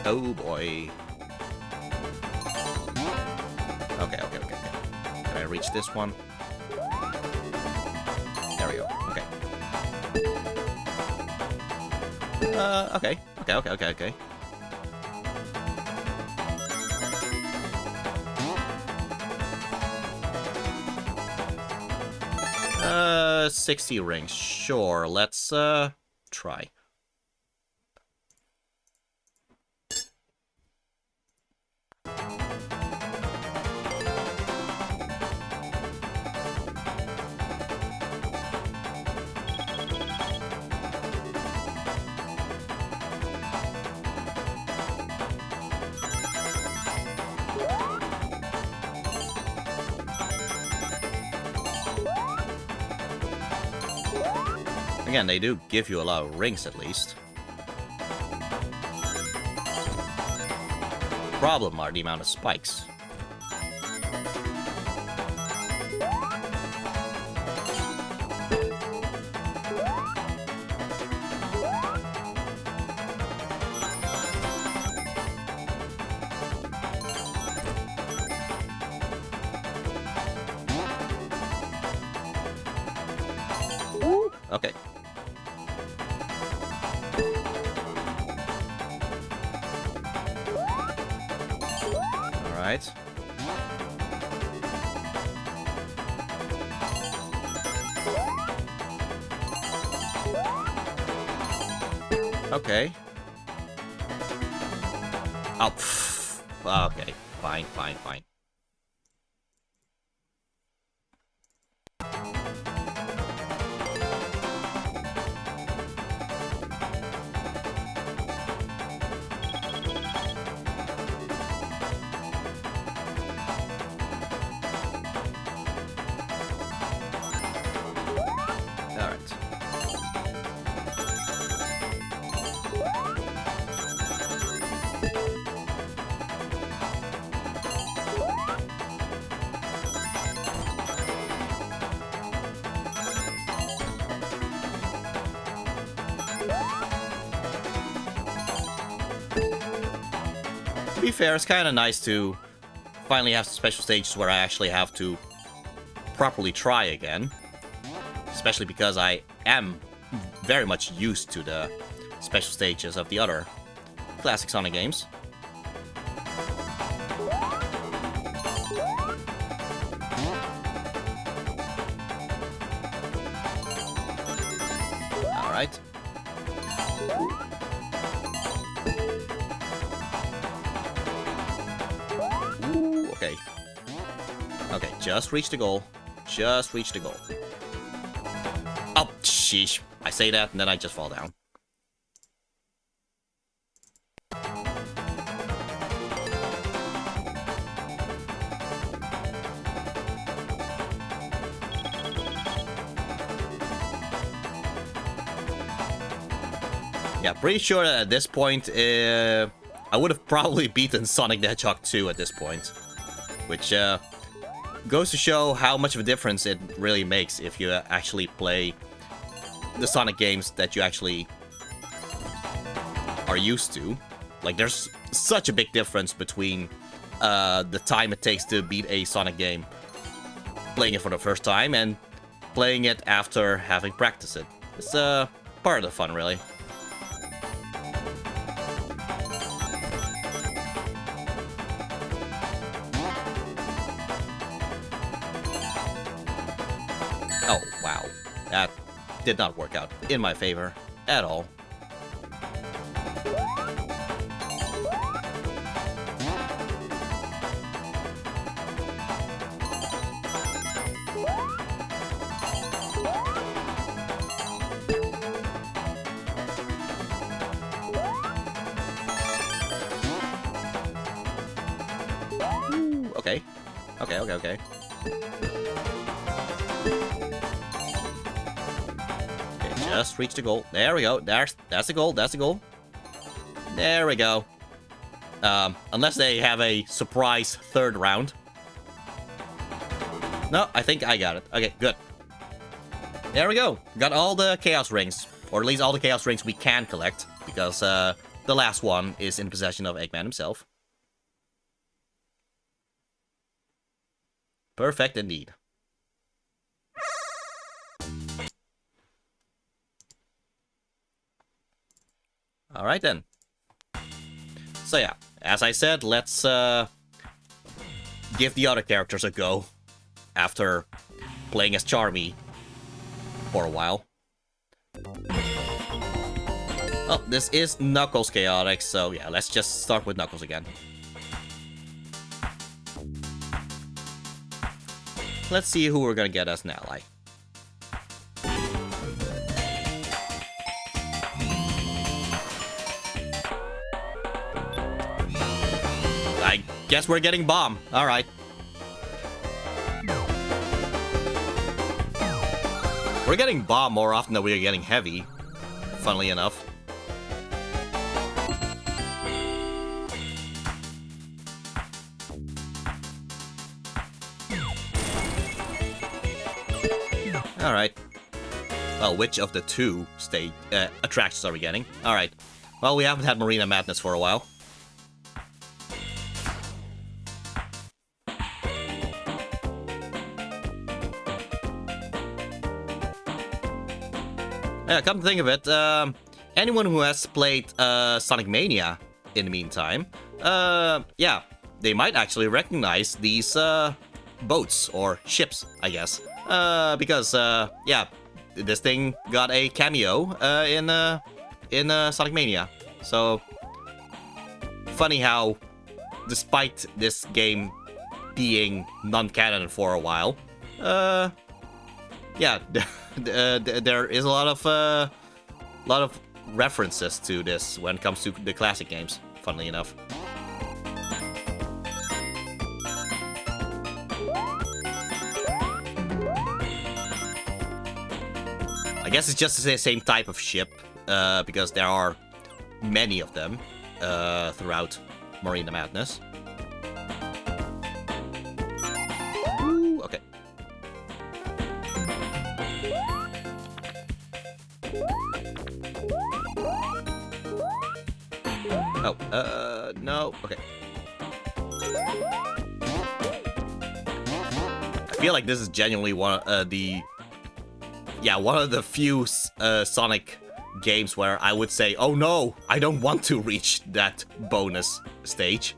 Oh boy. Okay. Can I reach this one? There we go. Okay. Okay. 60 rings. Sure, let's try. Again, they do give you a lot of rings, at least. Problem are the amount of spikes. Okay. Alright. Okay. Oh, pfft. Okay. Fine, fine, fine. To be fair, it's kind of nice to finally have some special stages where I actually have to properly try again. Especially because I am very much used to the special stages of the other classic Sonic games. Alright. Okay. Okay, just reach the goal. Just reach the goal. Oh, sheesh. I say that and then I just fall down. Yeah, pretty sure that at this point, I would have probably beaten Sonic the Hedgehog 2 at this point. Which goes to show how much of a difference it really makes if you actually play the Sonic games that you actually are used to. Like, there's such a big difference between the time it takes to beat a Sonic game playing it for the first time and playing it after having practiced it. It's part of the fun, really. Oh, wow. That did not work out in my favor at all. Ooh, okay. Okay. Just reach the goal. There we go. That's the goal. That's the goal. There we go. Unless they have a surprise third round. No, I think I got it. Okay, good. There we go. Got all the Chaos Rings. Or at least all the Chaos Rings we can collect. Because the last one is in possession of Eggman himself. Perfect indeed. Alright then. So yeah, as I said, let's give the other characters a go after playing as Charmy for a while. Oh, this is Knuckles Chaotix, so yeah, let's just start with Knuckles again. Let's see who we're gonna get as an ally. I guess we're getting Bomb. Alright. We're getting Bomb more often than we're getting Heavy, funnily enough. Alright. Well, which of the two attractions are we getting? Alright. Well, we haven't had Marina Madness for a while. Come to think of it, anyone who has played Sonic Mania in the meantime, yeah, they might actually recognize these boats or ships, I guess. Because yeah, this thing got a cameo in Sonic Mania. So funny how, despite this game being non-canon for a while, yeah, there is a lot of references to this when it comes to the classic games, funnily enough. I guess it's just the same type of ship, because there are many of them throughout Marina Madness. Ooh, okay. Oh, no, okay. I feel like this is genuinely one of the few Sonic games where I would say, oh no, I don't want to reach that bonus stage.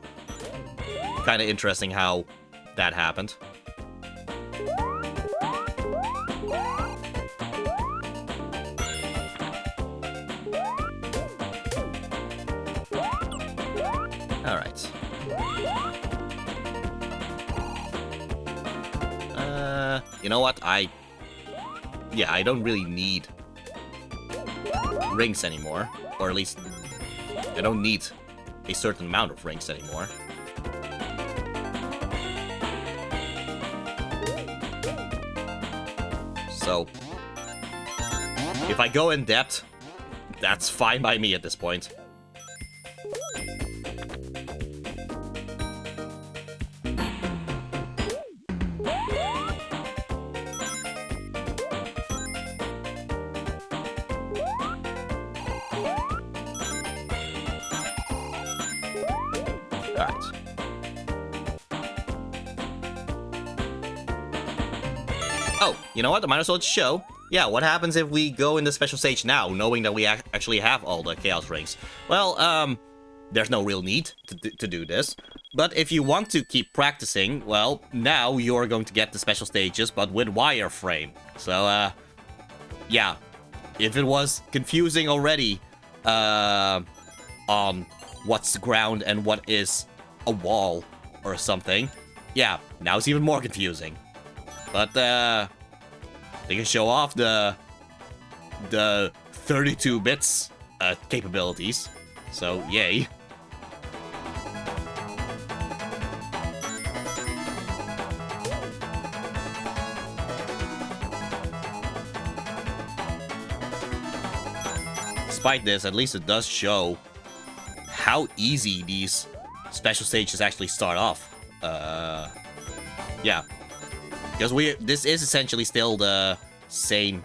Kind of interesting how that happened. Alright. You know what? I don't really need rings anymore. Or at least, I don't need a certain amount of rings anymore. So, if I go in depth, that's fine by me at this point. Oh, you know what? I might as well show. Yeah, what happens if we go in the special stage now, knowing that we actually have all the Chaos Rings? Well, there's no real need to do this. But if you want to keep practicing, well, now you're going to get the special stages, but with wireframe. So, yeah. If it was confusing already on what's ground and what is a wall or something, yeah, now it's even more confusing. But, they can show off the 32 bits capabilities. So, yay. Despite this, at least it does show how easy these special stages actually start off. Yeah. Because this is essentially still the same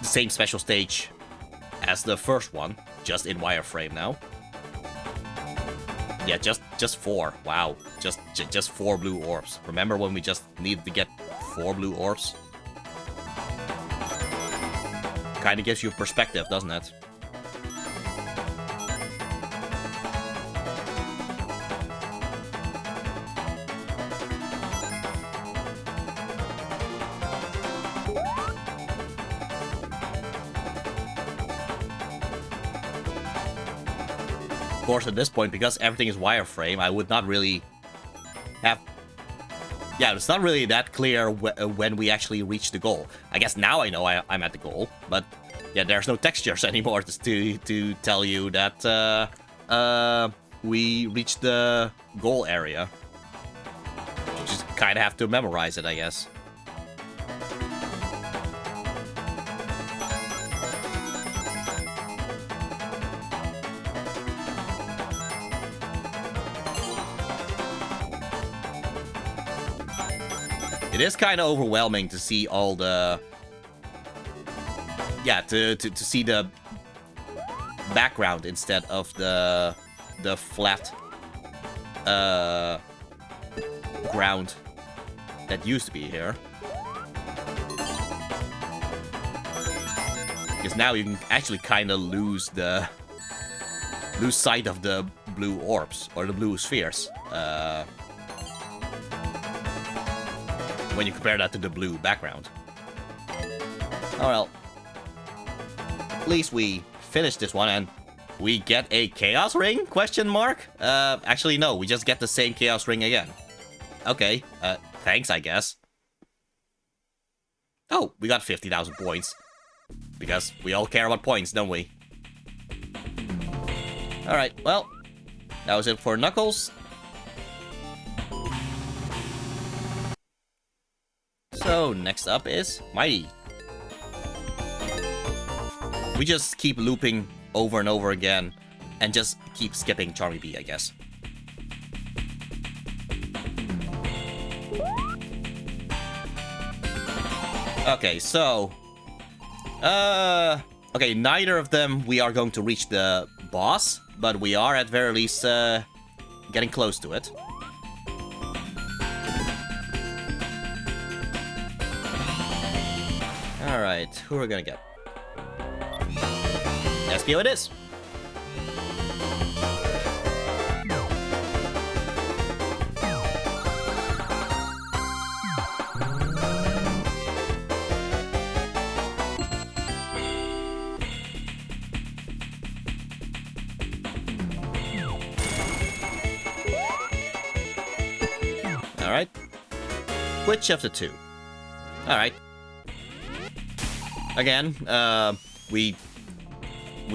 special stage as the first one, just in wireframe now. Yeah, just 4. Wow, just 4 blue orbs. Remember when we just needed to get 4 blue orbs? Kind of gives you perspective, doesn't it? Of course, at this point, because everything is wireframe, I would not really have... Yeah, it's not really that clear when we actually reach the goal. I guess now I know I'm at the goal, but yeah, there's no textures anymore to tell you that we reached the goal area. You just kind of have to memorize it, I guess. It is kind of overwhelming to see all the... Yeah, to see the background instead of the flat ground that used to be here. Because now you can actually kind of lose sight of the blue orbs, or the blue spheres. When you compare that to the blue background. Oh well. At least we finished this one and we get a Chaos Ring? Question mark? Actually no, we just get the same Chaos Ring again. Okay, thanks I guess. Oh, we got 50,000 points. Because we all care about points, don't we? Alright, well, that was it for Knuckles. So, next up is Mighty. We just keep looping over and over again, and just keep skipping Charmy Bee, I guess. Okay, so... okay, neither of them we are going to reach the boss, but we are at very least getting close to it. Alright, who are we gonna get? SPO it is! Alright. Which of the two? Alright. Again, we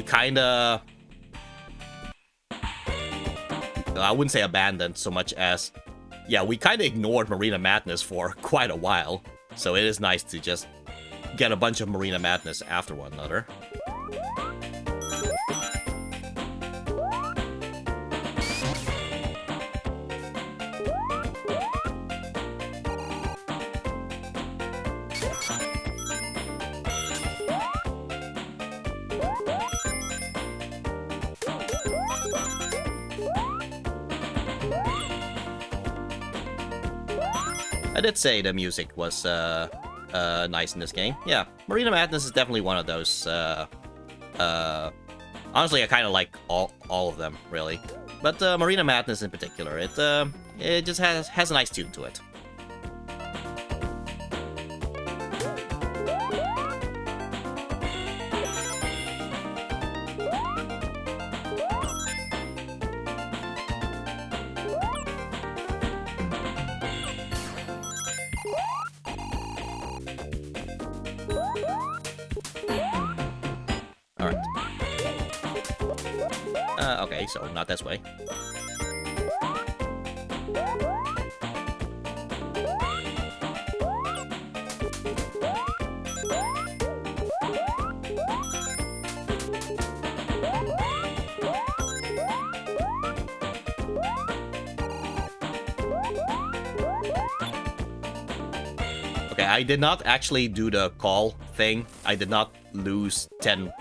kinda... I wouldn't say abandoned so much as... Yeah, we kinda ignored Marina Madness for quite a while. So it is nice to just get a bunch of Marina Madness after one another. I did say the music was nice in this game. Yeah, Marina Madness is definitely one of those. Honestly, I kind of like all of them, really. But Marina Madness in particular, it just has a nice tune to it. Okay, so not this way. Okay, I did not actually do the call thing. I did not lose 10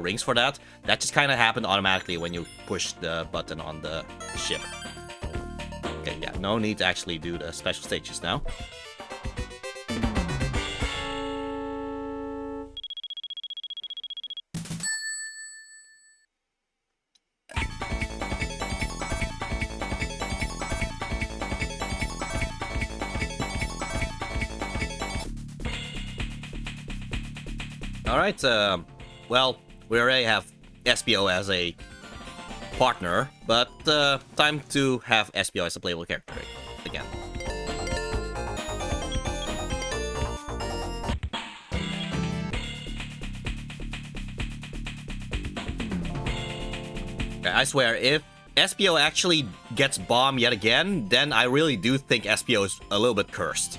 rings for that. That just kind of happened automatically when you push the button on the ship. Okay, yeah, no need to actually do the special stages now. Alright, well, we already have SPO as a partner, but time to have SPO as a playable character again. Okay, I swear, if SPO actually gets bombed yet again, then I really do think SPO is a little bit cursed.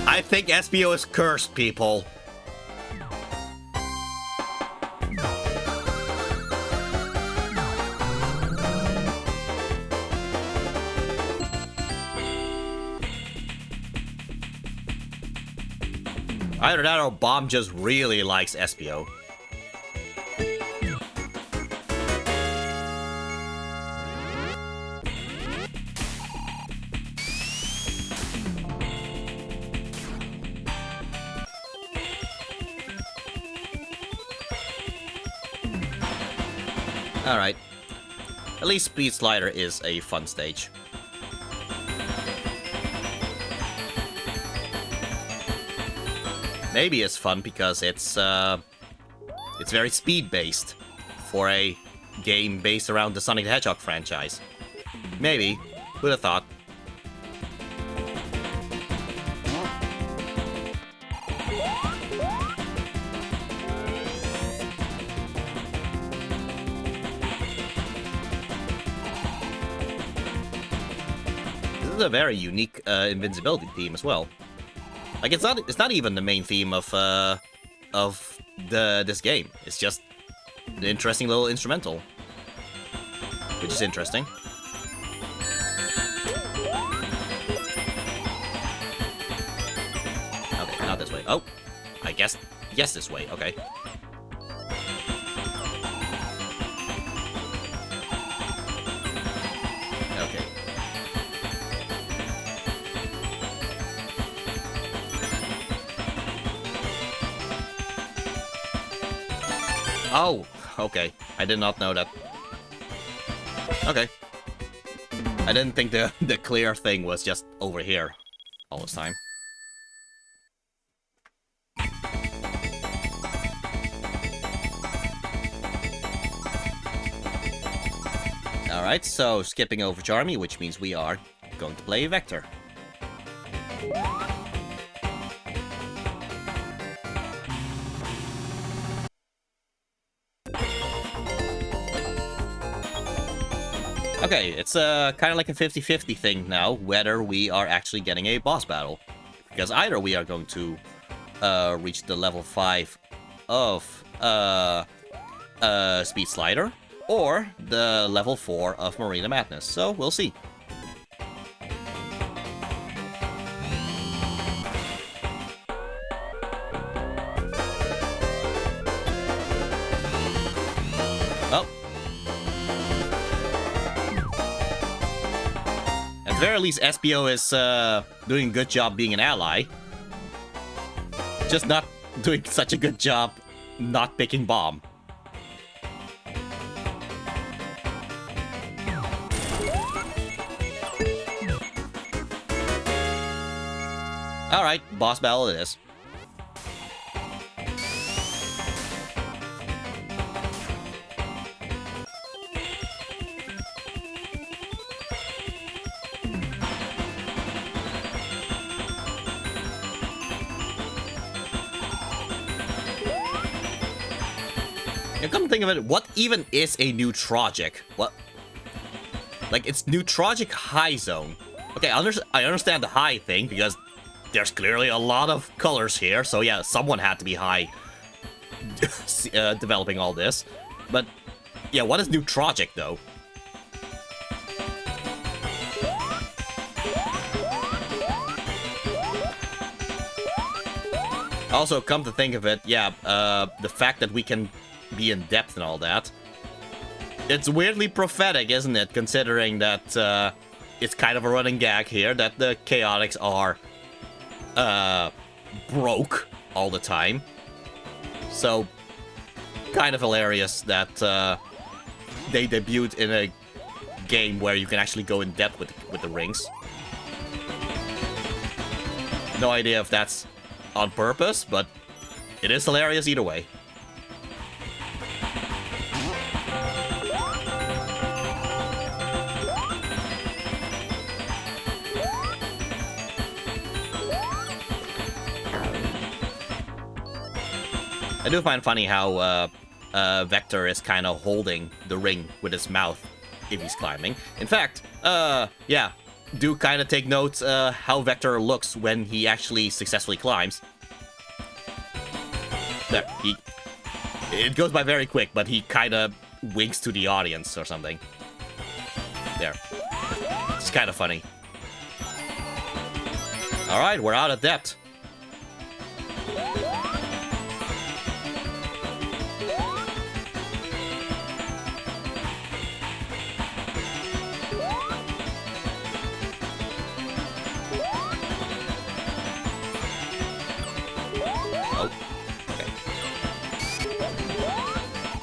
I think SPO is cursed, people. Either that or Bomb just really likes SPO. Alright. At least Speed Slider is a fun stage. Maybe it's fun because it's very speed-based for a game based around the Sonic the Hedgehog franchise. Maybe. Who'd have thought? This is a very unique invincibility theme as well. Like it's not even the main theme of this game. It's just an interesting little instrumental, which is interesting. Okay, not this way. Oh, I guess yes, this way. Okay. Okay. Oh, okay. I did not know that. Okay. I didn't think the clear thing was just over here all this time. Alright, so skipping over Charmy, which means we are going to play Vector. Okay, it's kind of like a 50-50 thing now, whether we are actually getting a boss battle. Because either we are going to reach the level 5 of Speed Slider, or the level 4 of Marina Madness. So, we'll see. Oh. At the very least, SPO is doing a good job being an ally. Just not doing such a good job not picking bomb. Alright, boss battle it is. Now, come to think of it, what even is a Neutrogic? What? Like, it's Neutrogic High Zone. Okay, I understand the high thing, because there's clearly a lot of colors here, so yeah, someone had to be high developing all this. But, yeah, what is Neutrogic, though? Also, come to think of it, yeah, the fact that we can be in depth and all that, it's weirdly prophetic, isn't it? Considering that it's kind of a running gag here that the Chaotix are broke all the time. So, kind of hilarious that they debuted in a game where you can actually go in depth with the rings. No idea if that's on purpose, but it is hilarious either way. I do find funny how Vector is kind of holding the ring with his mouth if he's climbing. In fact, yeah, do kind of take note how Vector looks when he actually successfully climbs. There, it goes by very quick, but he kind of winks to the audience or something. There. It's kind of funny. Alright, we're out of depth.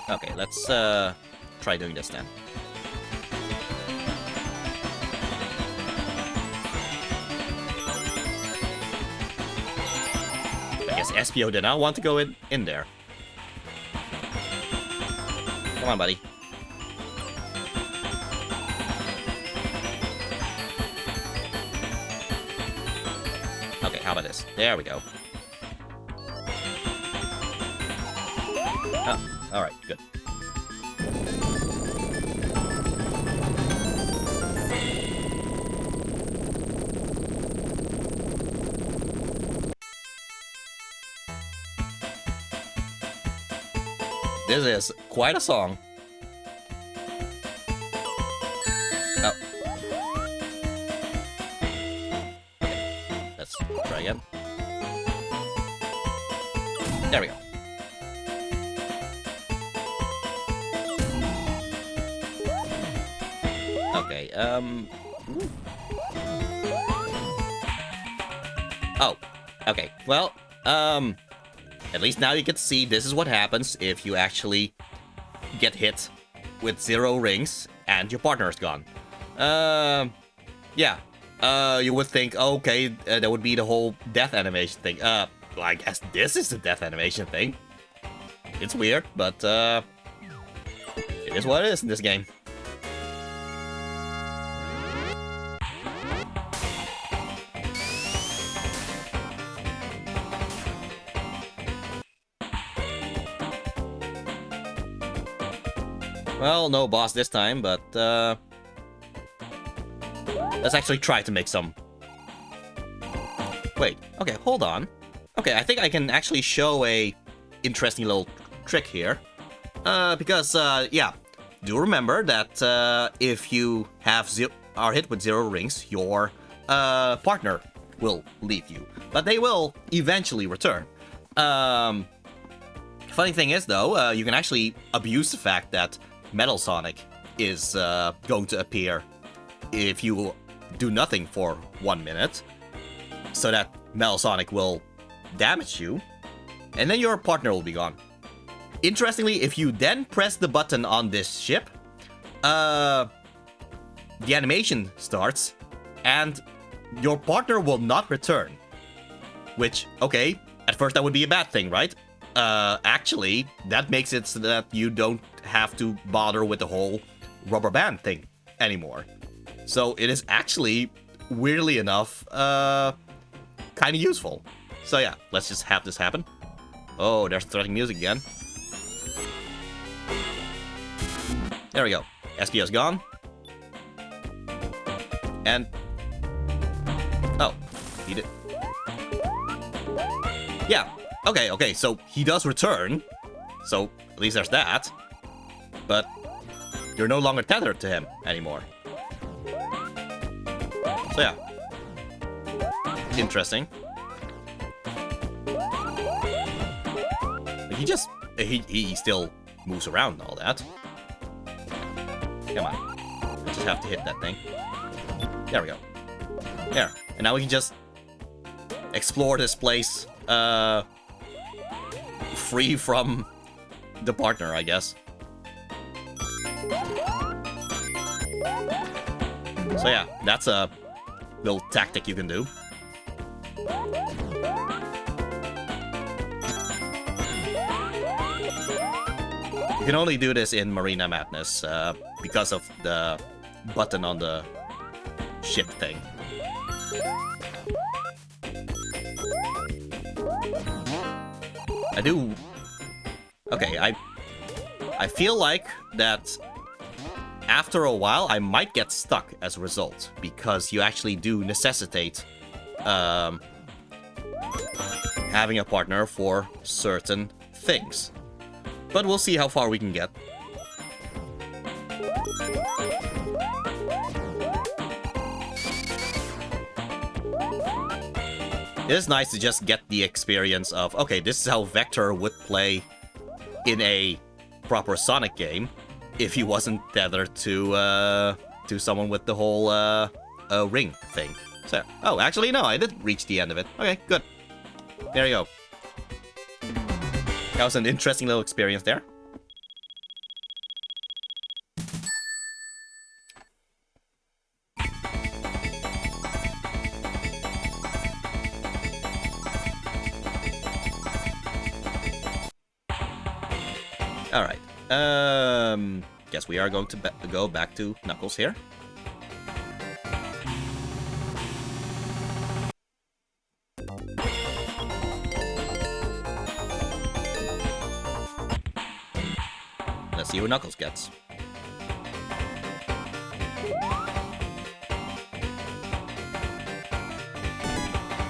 Okay, let's try doing this then. I guess SPO did not want to go in there. Come on, buddy. Okay, how about this? There we go. Oh, alright, good. This is quite a song. Oh. Let's try again. There we go. Okay, Oh, okay, well, at least now you can see this is what happens if you actually get hit with 0 rings and your partner is gone. Yeah. You would think, okay, that would be the whole death animation thing. Well, I guess this is the death animation thing. It's weird, but, it is what it is in this game. Well, no boss this time, but, let's actually try to make some... Wait, okay, hold on. Okay, I think I can actually show a interesting little trick here. Because, yeah, do remember that, if you are hit with 0 rings, your, partner will leave you. But they will eventually return. Funny thing is, though, you can actually abuse the fact that Metal Sonic is going to appear if you do nothing for 1 minute, so that Metal Sonic will damage you, and then your partner will be gone. Interestingly, if you then press the button on this ship, the animation starts, and your partner will not return. Which, okay, at first that would be a bad thing, right? Actually, that makes it so that you don't have to bother with the whole rubber band thing anymore. So it is actually, weirdly enough, kind of useful. So yeah, let's just have this happen. Oh, there's threatening music again. There we go. SPO's gone. And... Oh, he did... Yeah. Okay, so he does return. So, at least there's that. But you're no longer tethered to him anymore. So yeah. Interesting. He just... He still moves around and all that. Come on. I just have to hit that thing. There we go. There. And now we can just... explore this place, free from the partner, I guess. So yeah, that's a little tactic you can do. You can only do this in Marina Madness, because of the button on the ship thing. I do... Okay, I feel like that after a while I might get stuck as a result, because you actually do necessitate having a partner for certain things. But we'll see how far we can get. It is nice to just get the experience of, okay, this is how Vector would play in a proper Sonic game if he wasn't tethered to someone with the whole ring thing. So, oh, actually, no, I did reach the end of it. Okay, good. There you go. That was an interesting little experience there. Alright. Guess we are going to go back to Knuckles here. Let's see what Knuckles gets.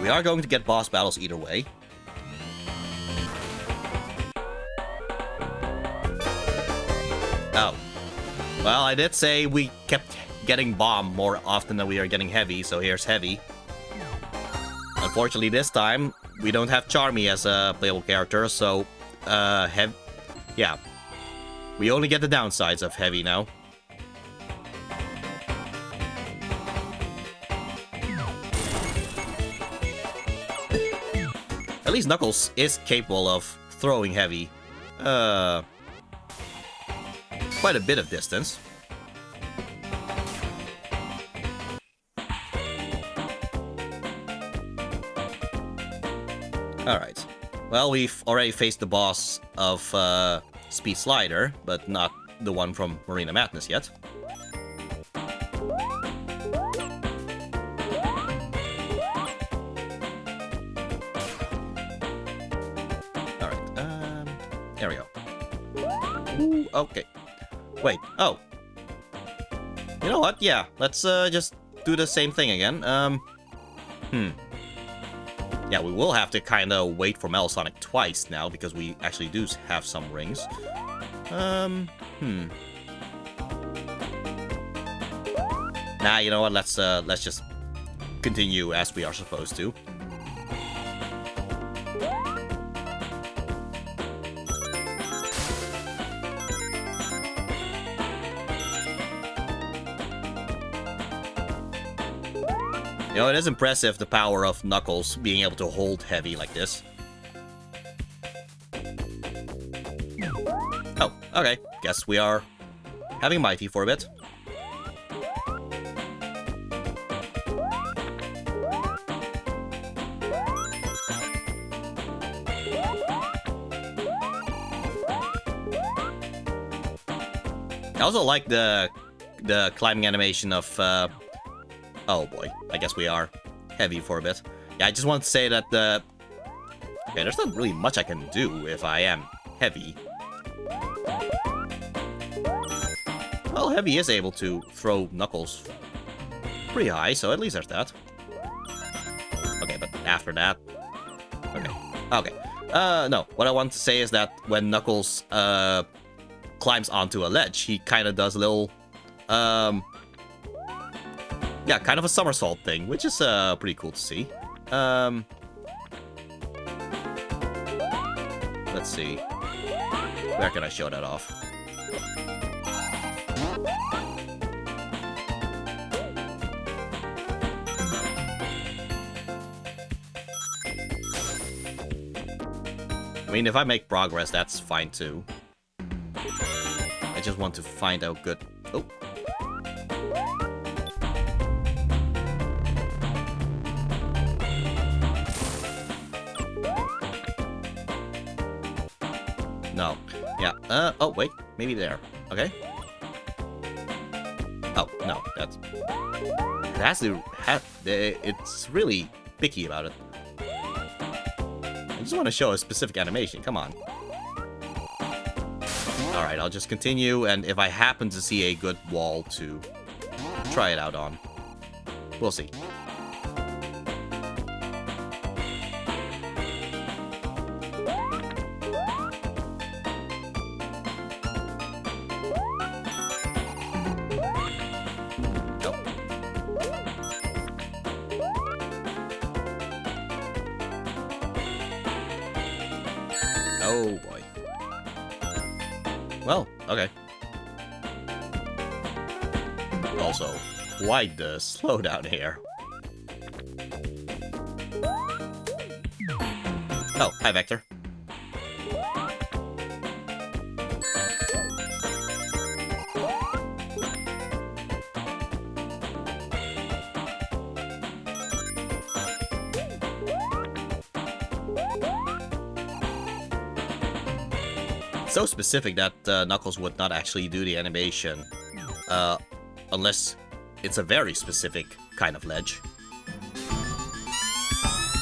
We are going to get boss battles either way. Oh. Well, I did say we kept getting bomb more often than we are getting heavy, so here's heavy. Unfortunately, this time, we don't have Charmy as a playable character, so, yeah. We only get the downsides of heavy now. At least Knuckles is capable of throwing heavy. Quite a bit of distance. Alright. Well, we've already faced the boss of Speed Slider, but not the one from Marina Madness yet. Alright, there we go. Ooh, okay. Wait, oh. You know what? Yeah, let's just do the same thing again. Yeah, we will have to kind of wait for Metal Sonic twice now, because we actually do have some rings. Nah, you know what? Let's just continue as we are supposed to. You know, it is impressive, the power of Knuckles being able to hold heavy like this. Oh, okay. Guess we are having Mighty for a bit. I also like the climbing animation of oh boy, I guess we are heavy for a bit. Yeah, I just want to say that okay, there's not really much I can do if I am heavy. Well, heavy is able to throw Knuckles pretty high, so at least there's that. Okay, but after that... Okay. No, what I want to say is that when Knuckles climbs onto a ledge, he kind of does a little... yeah, kind of a somersault thing, which is pretty cool to see. Let's see. Where can I show that off? I mean, if I make progress, that's fine too. I just want to find out good... Oh. No. Yeah. Oh, wait. Maybe there. Okay. Oh, no. That's... It has to... It's really picky about it. I just want to show a specific animation. Come on. Alright, I'll just continue, and if I happen to see a good wall to try it out on, we'll see. Oh boy. Well, okay. Also, quite the slowdown here. Oh, hi Vector. so specific that Knuckles would not actually do the animation. Unless it's a very specific kind of ledge.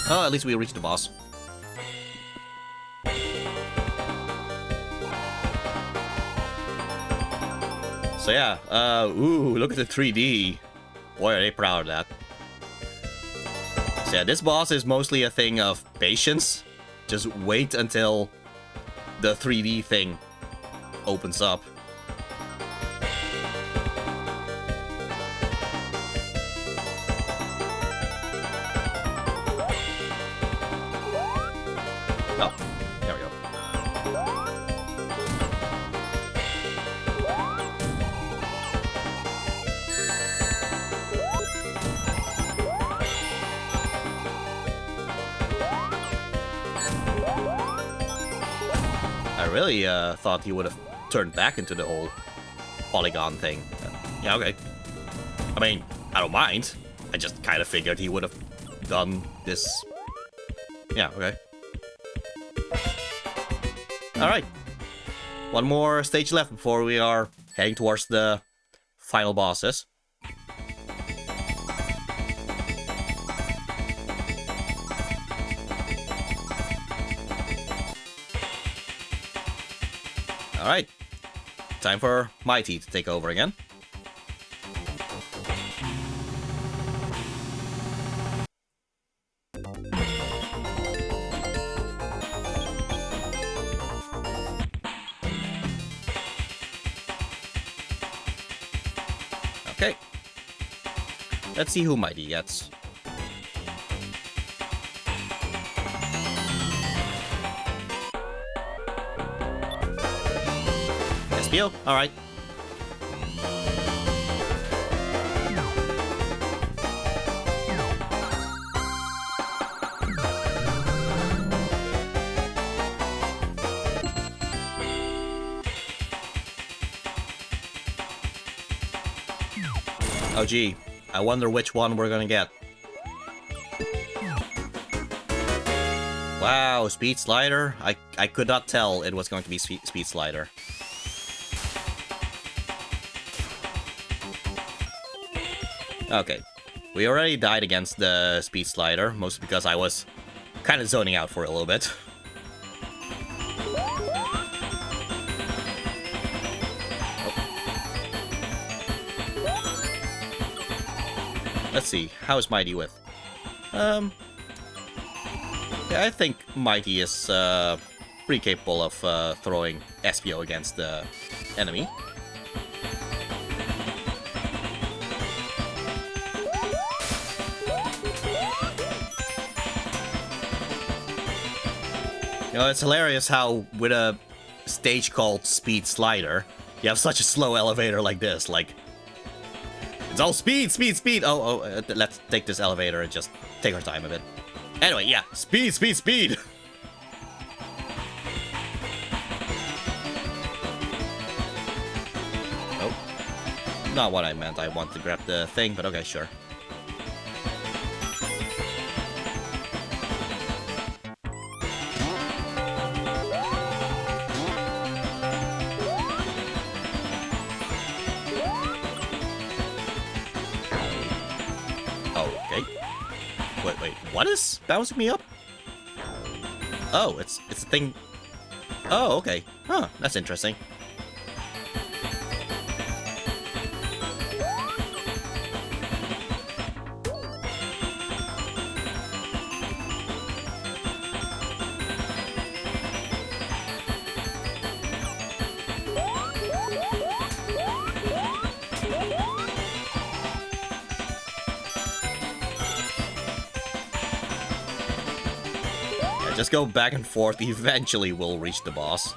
Oh, at least we reached the boss. So yeah, ooh, look at the 3D. Boy, are they proud of that. So yeah, this boss is mostly a thing of patience. Just wait until the 3D thing opens up. Oh, there we go. I really thought he would have turned back into the whole polygon thing. Yeah, okay. I mean, I don't mind. I just kind of figured he would have done this. Yeah, okay. Alright. One more stage left before we are heading towards the final bosses. Alright. Time for Mighty to take over again. Okay. Let's see who Mighty gets. SPO, alright. Oh gee, I wonder which one we're gonna get. Wow, Speed Slider? I could not tell it was going to be Speed Slider. Okay, we already died against the Speed Slider, mostly because I was kind of zoning out for a little bit. Let's see, how is Mighty with? Yeah, I think Mighty is pretty capable of throwing SPO against the enemy. You know, it's hilarious how, with a stage called Speed Slider, you have such a slow elevator like this, like... It's all speed, speed, speed! Let's take this elevator and just take our time a bit. Anyway, yeah, speed, speed, speed! Oh. Not what I meant, I want to grab the thing, but okay, sure. Wait, what is bouncing me up? Oh, it's a thing. Oh, okay. Huh, that's interesting. Just go back and forth, eventually we'll reach the boss.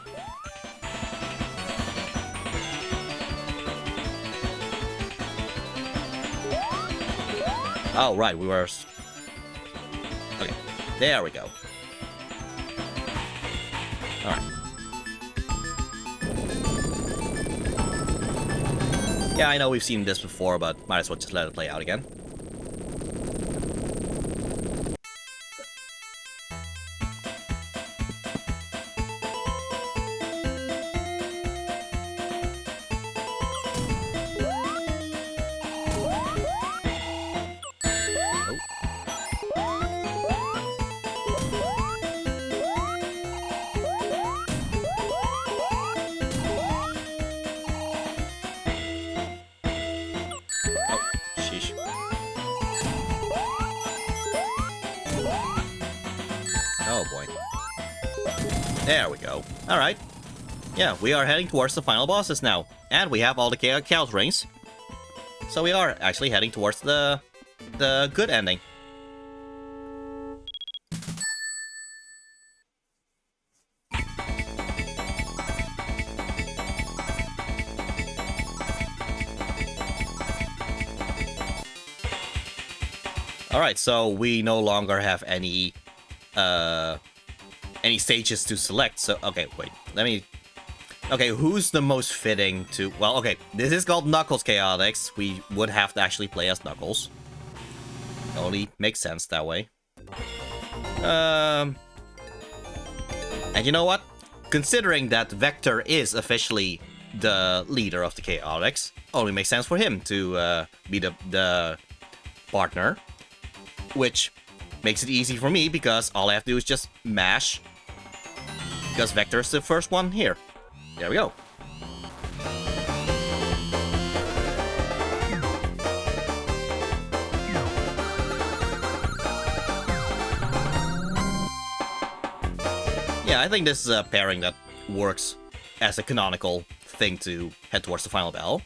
Oh, right, we were... Okay, there we go. Alright. Yeah, I know we've seen this before, but might as well just let it play out again. Oh, sheesh. Oh boy. There we go. Alright. Yeah, we are heading towards the final bosses now. And we have all the Chaos rings. So we are actually heading towards the good ending. Alright, so we no longer have any stages to select. So, okay, wait, let me... Okay, who's the most fitting to... Well, okay, this is called Knuckles Chaotix. We would have to actually play as Knuckles. It only makes sense that way. And you know what? Considering that Vector is officially the leader of the Chaotix, only makes sense for him to be the partner. Which makes it easy for me, because all I have to do is just mash. Because Vector is the first one here. There we go. Yeah, I think this is a pairing that works as a canonical thing to head towards the final battle.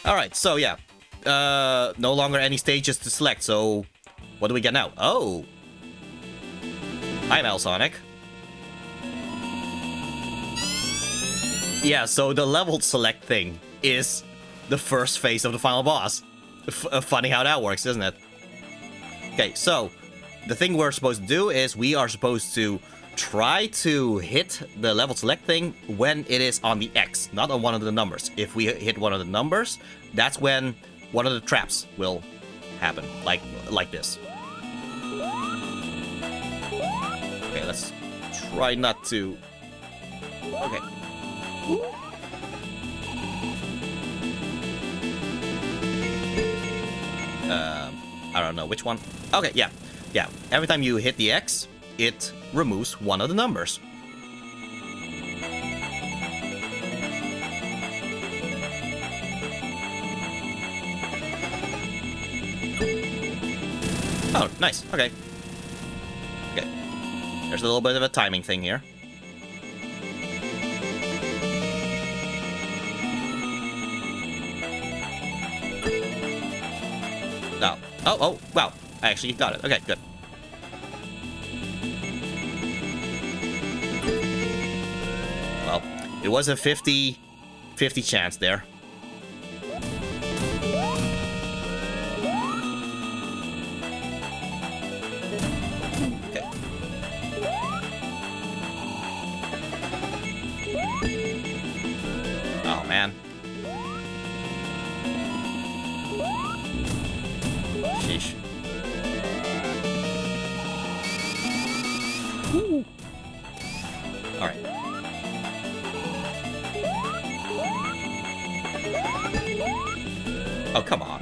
Alright, so yeah. No longer any stages to select, so what do we get now? Oh! Hi, Sonic. Yeah, so the level select thing is the first phase of the final boss. Funny how that works, isn't it? Okay, so the thing we're supposed to do is we are supposed to try to hit the level select thing when it is on the X, not on one of the numbers. If we hit one of the numbers, that's when one of the traps will happen, like this. Okay, let's try not to... Okay. I don't know which one. Okay, yeah. Yeah, every time you hit the X, it removes one of the numbers. Oh, nice. Okay. Okay. There's a little bit of a timing thing here. No. Oh, wow. I actually got it. Okay, good. Well, it was a 50-50 chance there. Okay. Oh, man. Sheesh. All right. Oh, come on.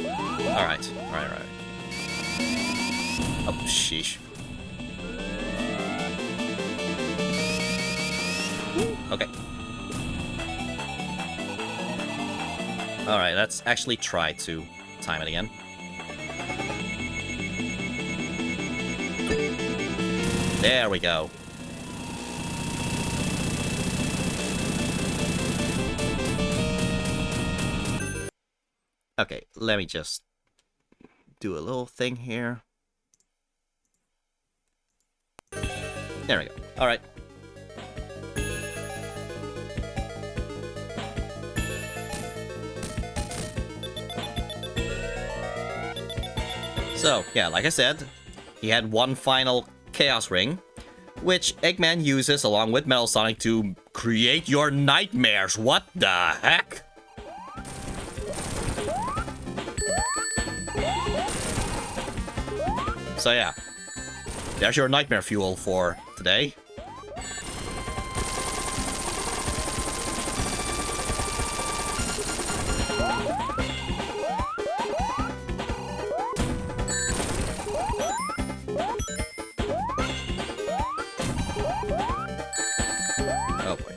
All right. All right. Oh, sheesh. Okay. All right, let's actually try to time it again. There we go. Okay, let me just do a little thing here. There we go. All right. So, yeah, like I said, he had one final Chaos Ring, which Eggman uses along with Metal Sonic to create your nightmares. What the heck? So yeah, there's your nightmare fuel for today. Oh boy.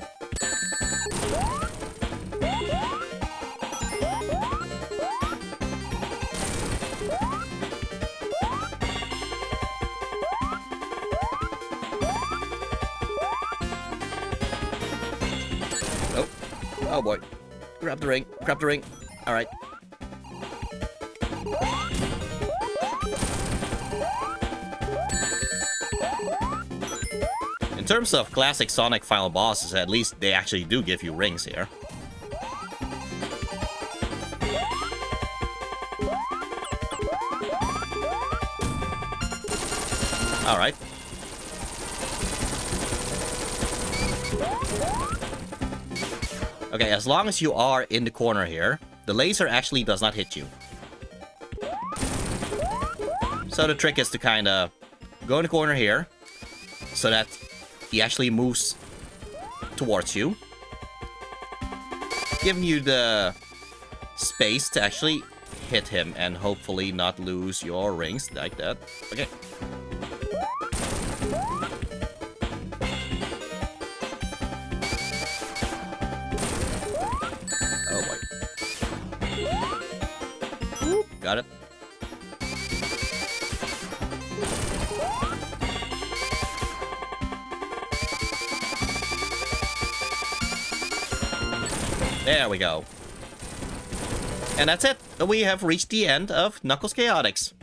Oh boy. Grab the ring. Grab the ring. Alright. In terms of classic Sonic final bosses, at least they actually do give you rings here. Alright. Okay, as long as you are in the corner here, the laser actually does not hit you. So the trick is to kind of go in the corner here, so that he actually moves towards you, giving you the space to actually hit him and hopefully not lose your rings like that. Okay. Oh boy. Ooh, got it. There we go. And that's it. We have reached the end of Knuckles Chaotix.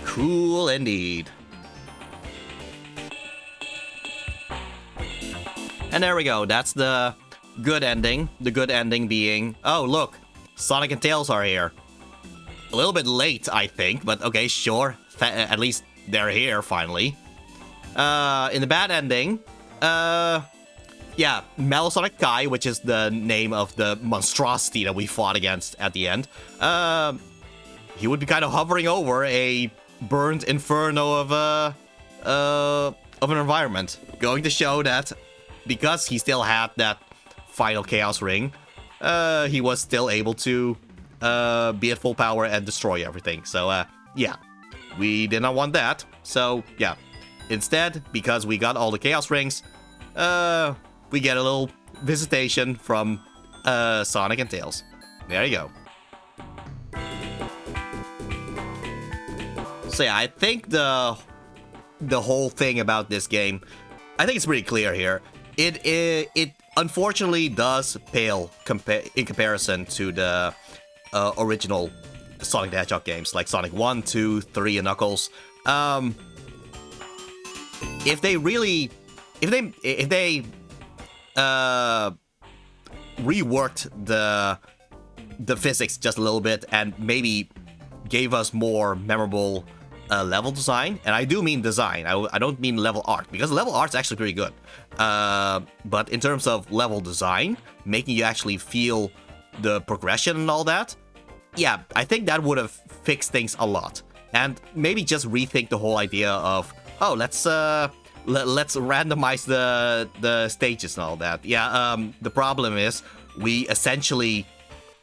Cool indeed. And there we go. That's the good ending. The good ending being, oh look, Sonic and Tails are here. A little bit late, I think, but okay, sure. At least they're here finally. In the bad ending, yeah, Metal-Sonic Kai, which is the name of the monstrosity that we fought against at the end, he would be kind of hovering over a burnt inferno of an environment, going to show that because he still had that final Chaos Ring, he was still able to be at full power and destroy everything. So, yeah, we did not want that. So, yeah. Instead, because we got all the Chaos Rings, we get a little visitation from Sonic and Tails. There you go. So yeah, I think the whole thing about this game, I think it's pretty clear here. It unfortunately does pale in comparison to the original Sonic the Hedgehog games, like Sonic 1, 2, 3, and Knuckles. If they reworked the physics just a little bit and maybe gave us more memorable level design, and I do mean design, I don't mean level art, because level art's actually pretty good, but in terms of level design, making you actually feel the progression and all that, yeah, I think that would have fixed things a lot. And maybe just rethink the whole idea of, oh, let's randomize the stages and all that. Yeah, the problem is we essentially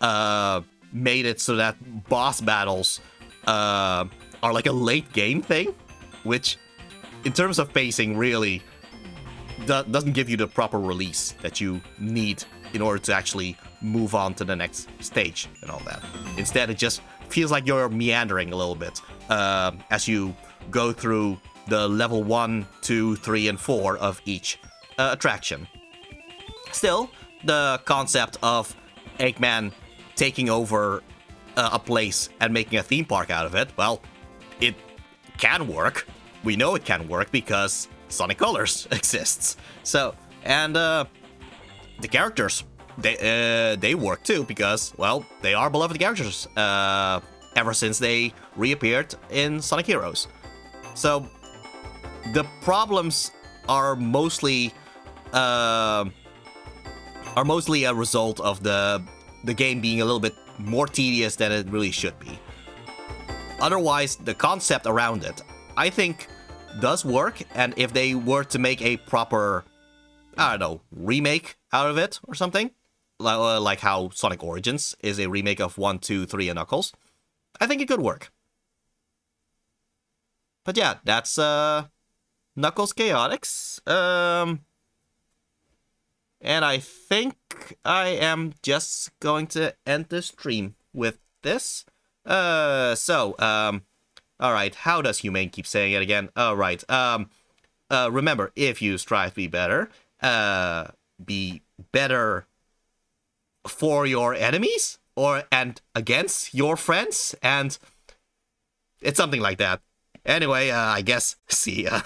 made it so that boss battles are like a late game thing, which in terms of pacing really doesn't give you the proper release that you need in order to actually move on to the next stage and all that. Instead, it just feels like you're meandering a little bit as you go through the level 1, 2, 3, and 4 of each attraction. Still, the concept of Eggman taking over a place and making a theme park out of it, well, it can work. We know it can work because Sonic Colors exists. So, and the characters, they work too because, well, they are beloved characters ever since they reappeared in Sonic Heroes. So, the problems are mostly a result of the game being a little bit more tedious than it really should be. Otherwise, the concept around it, I think, does work, and if they were to make a proper, I don't know, remake out of it or something, like how Sonic Origins is a remake of 1, 2, 3, and Knuckles, I think it could work. But yeah, that's Knuckles Chaotix. And I think I am just going to end the stream with this. Alright, how does Humane keep saying it again? Alright, remember, if you strive to be better for your enemies and against your friends, and it's something like that. Anyway, I guess see ya.